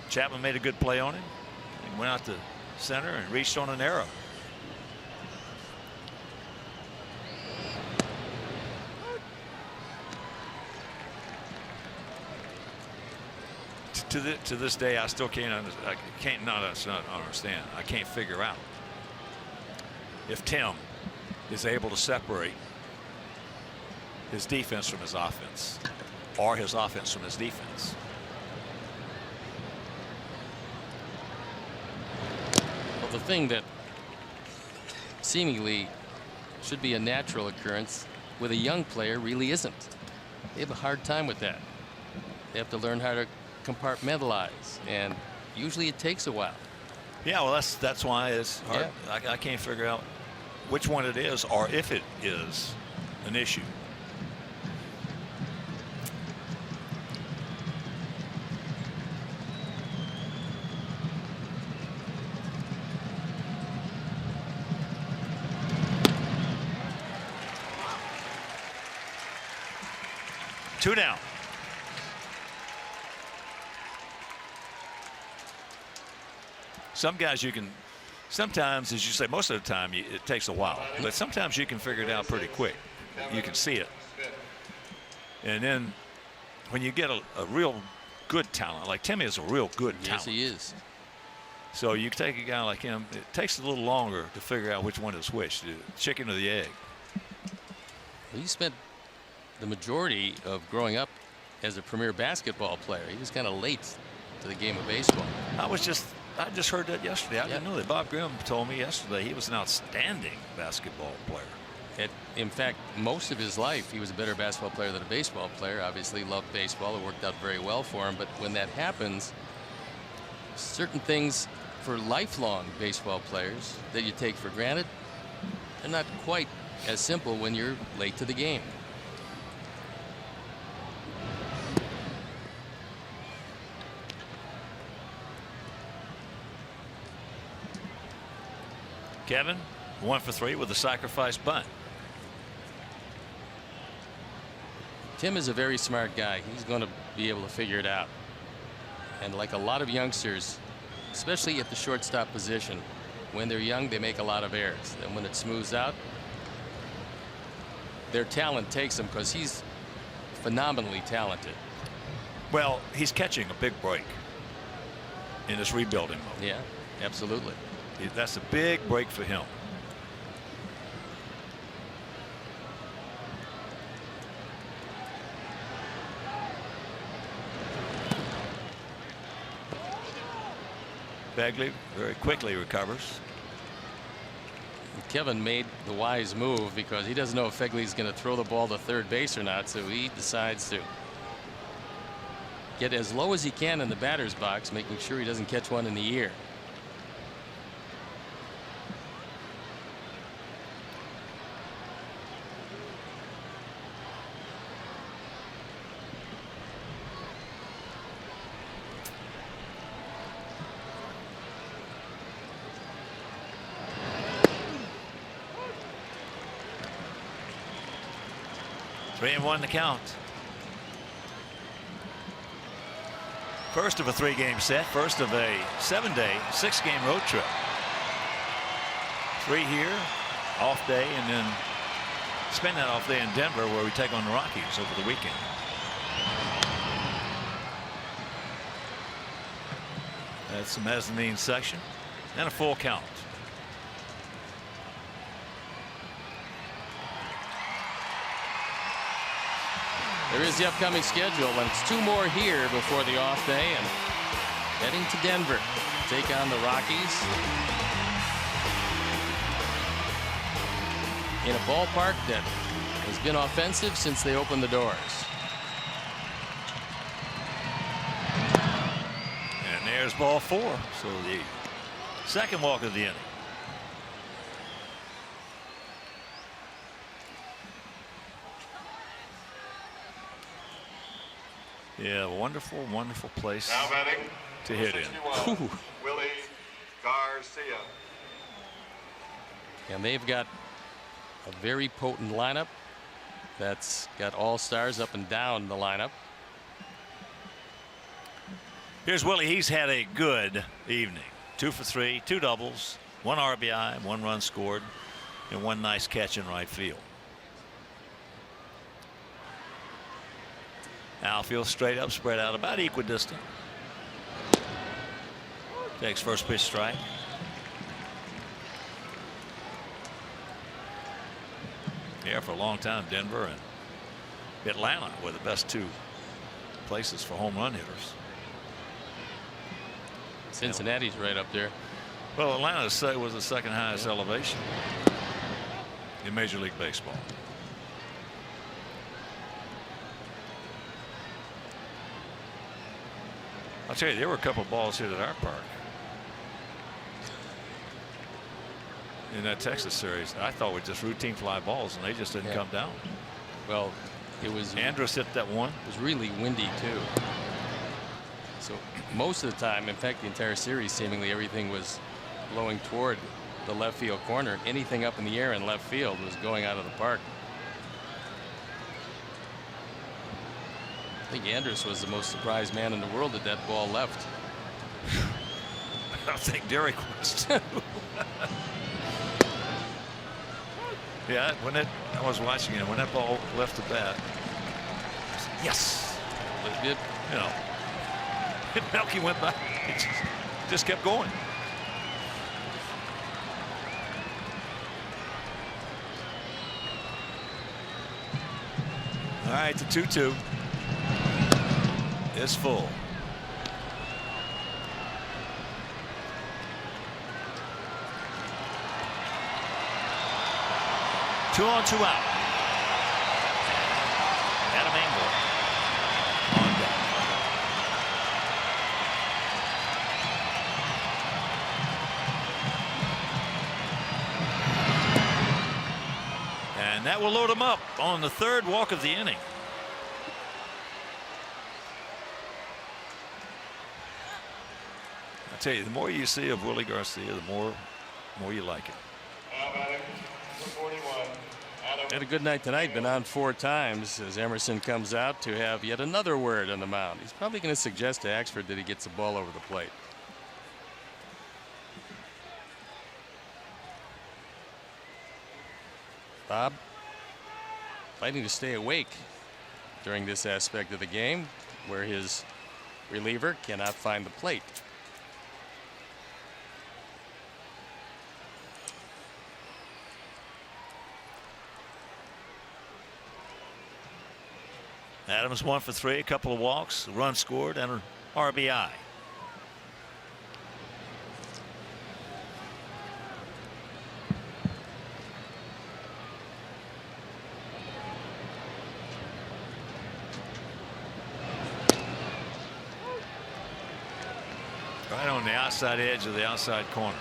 Chapman made a good play on him. He went out to center and reached on an arrow. To this day, I still can't understand. I can't figure out if Tim is able to separate his defense from his offense, or his offense from his defense. Well, the thing that seemingly should be a natural occurrence with a young player really isn't. They have a hard time with that. They have to learn how to compartmentalize, and usually it takes a while. Yeah, well, that's why it's hard. Yeah. I can't figure out which one it is, or if it is an issue. Two down. Some guys you can, sometimes, as you say, most of the time it takes a while, but sometimes you can figure it out pretty quick. You can see it. And then when you get a real good talent, like Timmy is a real good talent. Yes, he is. So you take a guy like him, it takes a little longer to figure out which one is which, the chicken or the egg. He spent the majority of growing up as a premier basketball player. He was kind of late to the game of baseball. I just heard that yesterday. I didn't know that. Bob Grimm told me yesterday he was an outstanding basketball player. In fact, most of his life he was a better basketball player than a baseball player. Obviously loved baseball. It worked out very well for him. But when that happens, certain things for lifelong baseball players that you take for granted, they're not quite as simple when you're late to the game. Kevin, 1 for 3 with a sacrifice bunt. Tim is a very smart guy. He's going to be able to figure it out. And like a lot of youngsters, especially at the shortstop position, when they're young, they make a lot of errors. And when it smooths out, their talent takes them, because he's phenomenally talented. Well, he's catching a big break in this rebuilding mode. Yeah, absolutely. That's a big break for him. Bagley very quickly recovers. Kevin made the wise move because he doesn't know if Fegley's going to throw the ball to third base or not, so he decides to get as low as he can in the batter's box, making sure he doesn't catch one in the ear. 3-1 the count. First of a 3-game set. First of a 7-day, 6-game road trip. 3 here, off day, and then spend that off day in Denver where we take on the Rockies over the weekend. That's the mezzanine section and a full count. There is the upcoming schedule, and it's 2 more here before the off day, and heading to Denver to take on the Rockies in a ballpark that has been offensive since they opened the doors. And there's ball 4. So the second walk of the inning. Yeah, wonderful, wonderful place Now batting to hit in. 61, Willie Garcia. And they've got a very potent lineup that's got all-stars up and down the lineup. Here's Willie. He's had a good evening. 2 for 3, 2 doubles, 1 RBI, 1 run scored, and 1 nice catch in right field. Outfield straight up, spread out about equidistant. Takes first pitch strike. Yeah, for a long time, Denver and Atlanta were the best 2 places for home run hitters. Cincinnati's right up there. Well, Atlanta was the second highest elevation in Major League Baseball. I'll tell you, there were a couple of balls hit at our park in that Texas series. I thought were just routine fly balls, and they just didn't come down. Well, it was. Andrus hit that one. It was really windy too. So most of the time, in fact, the entire series, seemingly everything was blowing toward the left field corner. Anything up in the air in left field was going out of the park. I think Andrus was the most surprised man in the world that that ball left. I think Derek was too. Yeah, I was watching it when that ball left the bat. Yes, It did. you know, Melky went by. It just kept going. All right, the 2-2 is full. Two on, 2 out. Adam Engel on deck. And that will load him up on the 3rd walk of the inning. I tell you, the more you see of Willie Garcia, the more you like it. Now batting number 41, Adam. Had a good night tonight. Been on 4 times as Emerson comes out to have yet another word on the mound. He's probably going to suggest to Axford that he gets the ball over the plate. Bob fighting to stay awake during this aspect of the game where his reliever cannot find the plate. Adams 1 for 3, a couple of walks, a run scored, and an RBI. Right on the outside edge of the outside corner.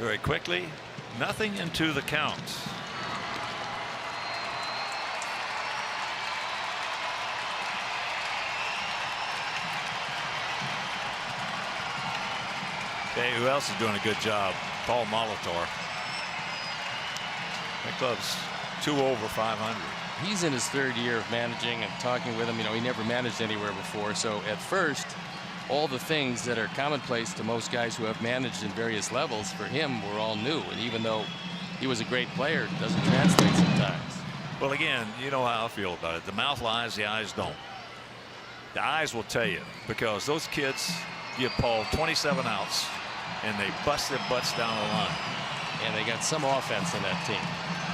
very quickly. Nothing into the count. Okay, who else is doing a good job? Paul Molitor. That club's 2 over 500. He's in his 3rd year of managing, and talking with him, you know, he never managed anywhere before. So at first, all the things that are commonplace to most guys who have managed in various levels, for him were all new. And even though he was a great player, it doesn't translate sometimes. Well, again, you know how I feel about it. The mouth lies, the eyes don't. The eyes will tell you, because those kids give Paul 27 outs and they bust their butts down the line. And they got some offense in that team.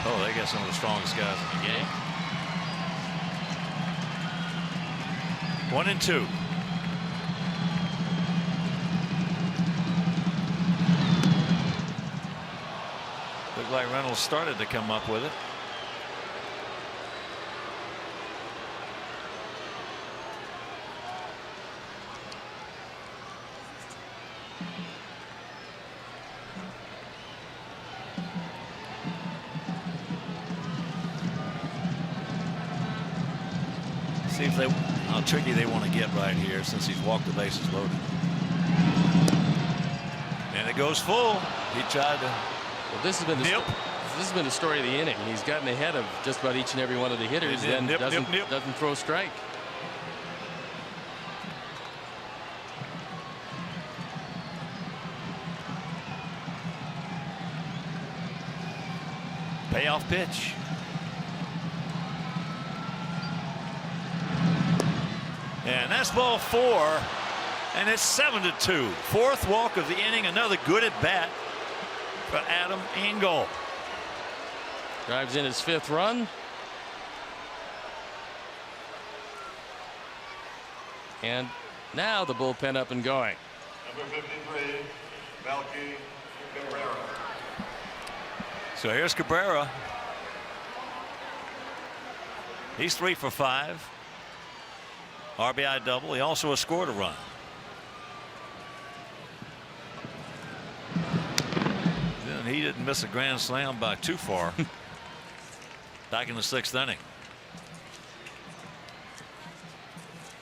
Oh, they got some of the strongest guys in the game. 1-2. Looked like Reynolds started to come up with it. See if they, how tricky they want to get right here, since he's walked the bases loaded. And it goes full. He tried to. Well, this has been the story of the inning. He's gotten ahead of just about each and every one of the hitters, and doesn't throw strike. Payoff pitch. And that's ball 4, and it's 7-2. 4th walk of the inning. Another good at bat for Adam Engel. Drives in his 5th run. And now the bullpen up and going. Number 53, Melky Cabrera. So here's Cabrera. He's 3 for 5. RBI double. He also has scored a run. Then he didn't miss a grand slam by too far. Back in the 6th inning.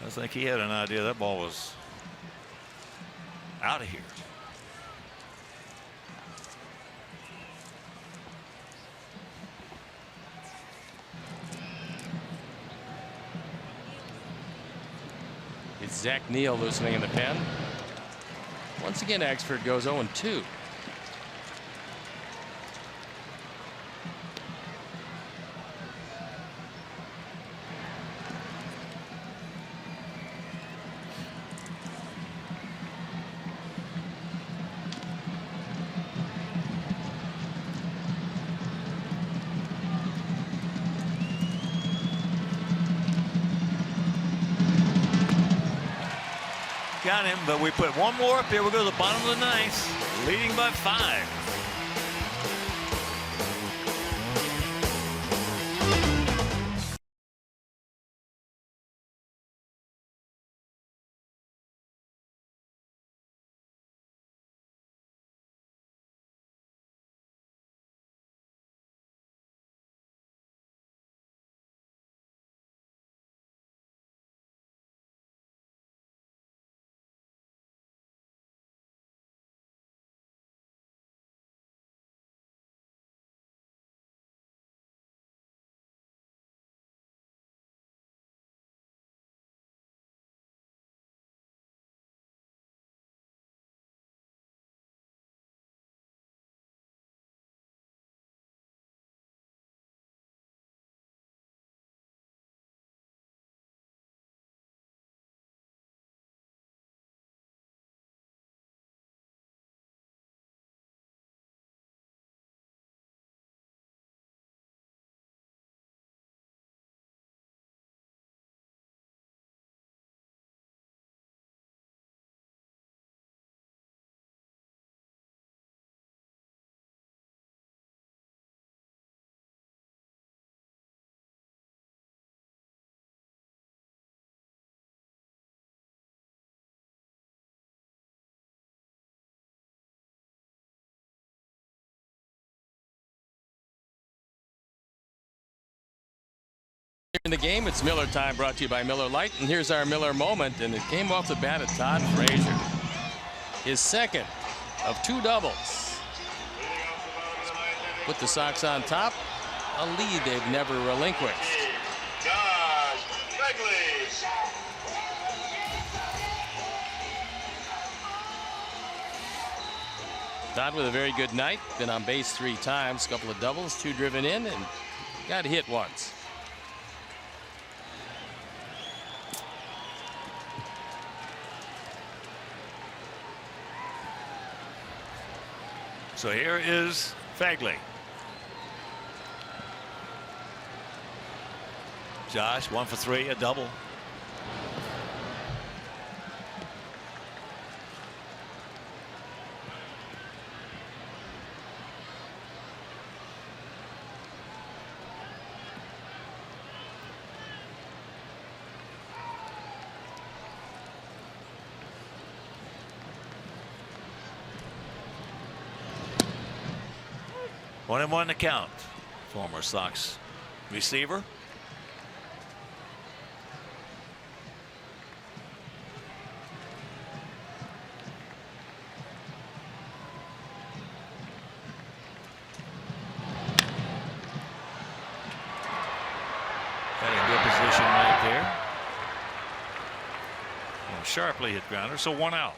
I think he had an idea that ball was out of here. It's Zach Neal loosening in the pen. Once again, Axford goes 0-2. Got him, but we put one more up here. We'll go to the bottom of the 9th, leading by 5. the game. It's Miller time, brought to you by Miller Lite. And here's our Miller moment, and it came off the bat of Todd Frazier. His second of 2 doubles. Put the Sox on top, a lead they've never relinquished. Todd with a very good night. Been on base 3 times, couple of doubles, 2 driven in, and got hit once. So here is Fagley. Josh, 1 for 3, a double. One and one to count. Former Sox receiver. Got a good position right there. And sharply hit grounder, so 1 out.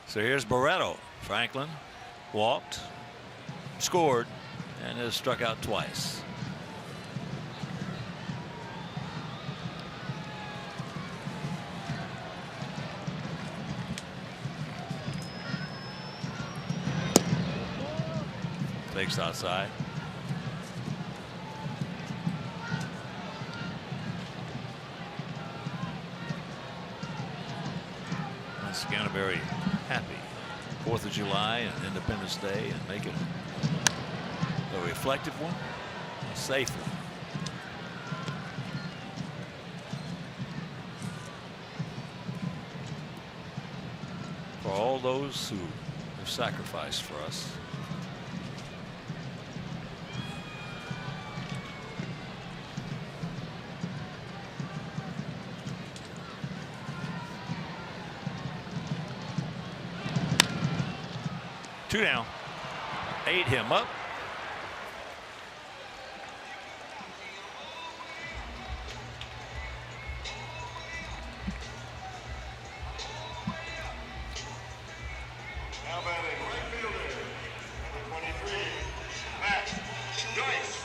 So here's Barreto. Franklin walked, scored, and has struck out twice. Takes outside. That's Canterbury happy. 4th of July and Independence Day, and make it a reflective one, a safe one. For all those who have sacrificed for us. Two down. 8 him up. Now batting right fielder, number 23, Matt Joyce.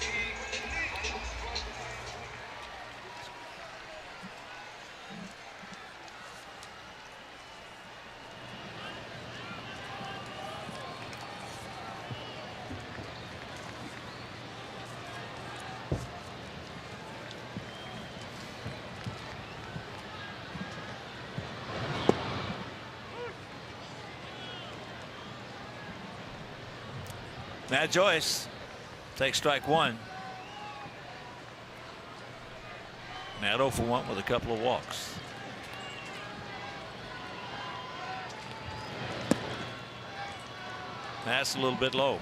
Matt Joyce takes strike 1. Matt 0 for 1 with a couple of walks. That's a little bit low.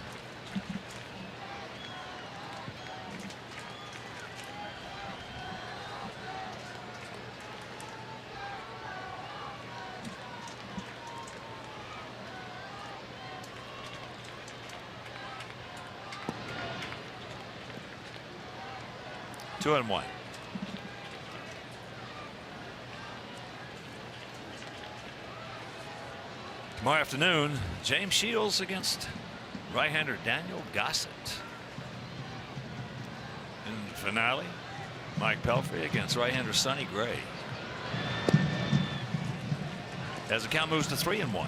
Two and one. Tomorrow afternoon, James Shields against right-hander Daniel Gossett. In the finale, Mike Pelfrey against right-hander Sonny Gray. As the count moves to 3-1.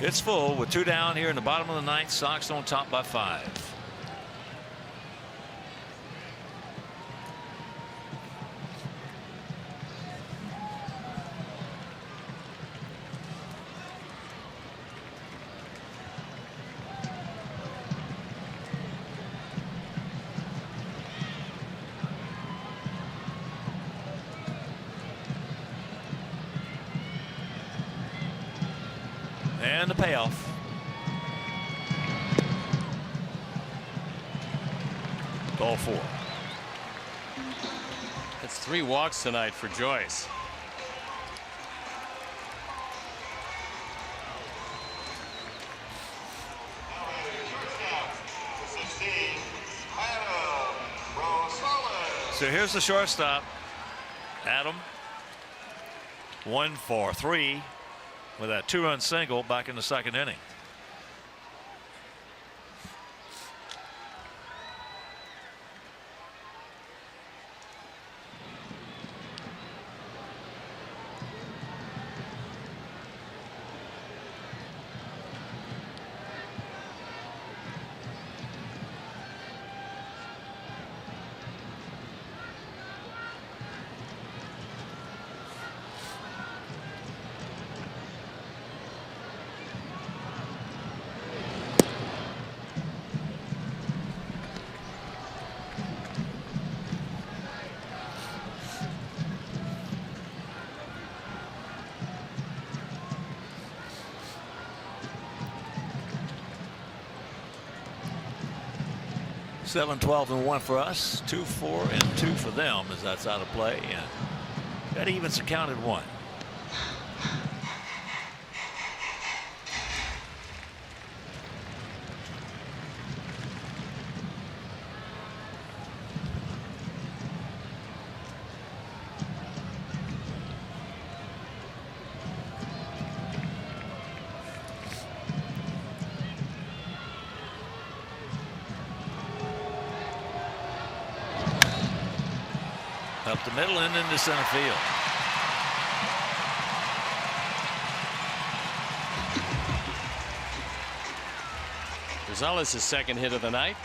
It's full with 2 down here in the bottom of the 9th. Sox on top by 5. And the payoff. Ball 4. It's 3 walks tonight for Joyce. So here's the shortstop, Adam. 1 for 3 with that 2-run single back in the 2nd inning. Seven, 12, and 1 for us. 2, 4, and 2 for them as that's out of play. And that evens the count at 1. Up the middle and into center field. Gonzalez's 2nd hit of the night.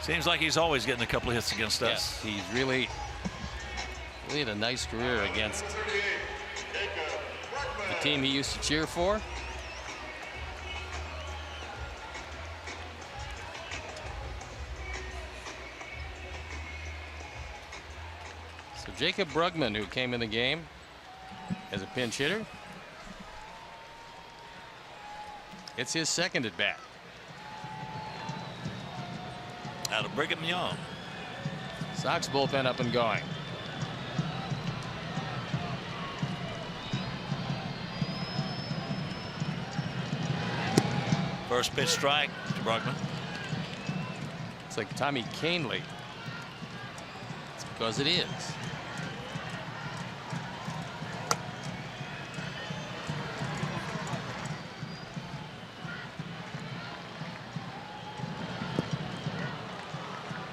Seems like he's always getting a couple of hits against us. Yes, he's really had a nice career against the team he used to cheer for. So Jacob Brugman, who came in the game as a pinch hitter, it's his 2nd at bat. Out of Brigham Young. Sox bullpen up and going. First pitch strike to Brugman. It's like Tommy Canely. It's because it is.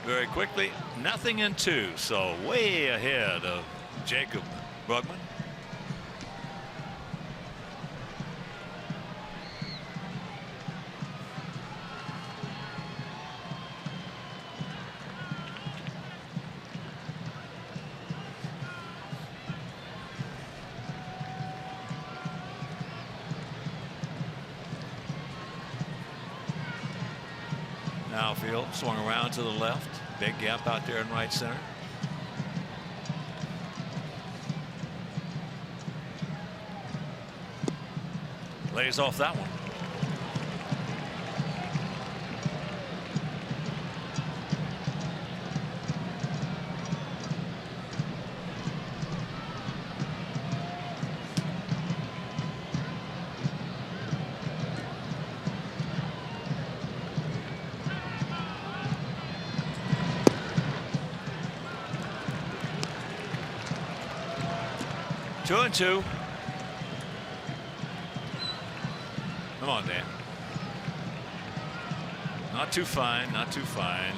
Very quickly, nothing in 2, so way ahead of Jacob Brugman. Now field swung around to the left. Big gap out there in right center. Lays off that one. Two and two. Come on, Dan. Not too fine, not too fine.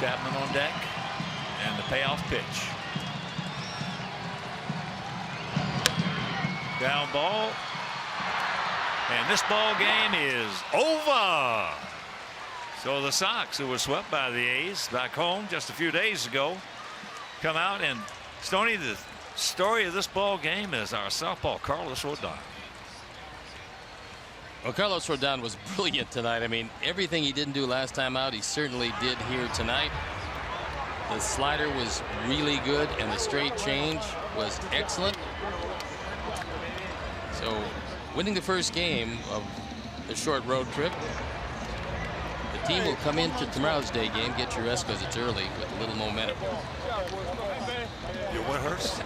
Chapman on deck, and the payoff pitch. Down ball, and this ball game is over. So the Sox, who were swept by the A's back home just a few days ago, come out, and Stoney, the story of this ball game is our southpaw Carlos Rodon. Well, Carlos Rodon was brilliant tonight. I mean, everything he didn't do last time out, he certainly did here tonight. The slider was really good, and the straight change was excellent. So, winning the first game of the short road trip, the team will come into tomorrow's day game. Get your rest because it's early with a little momentum. You what, Hurst?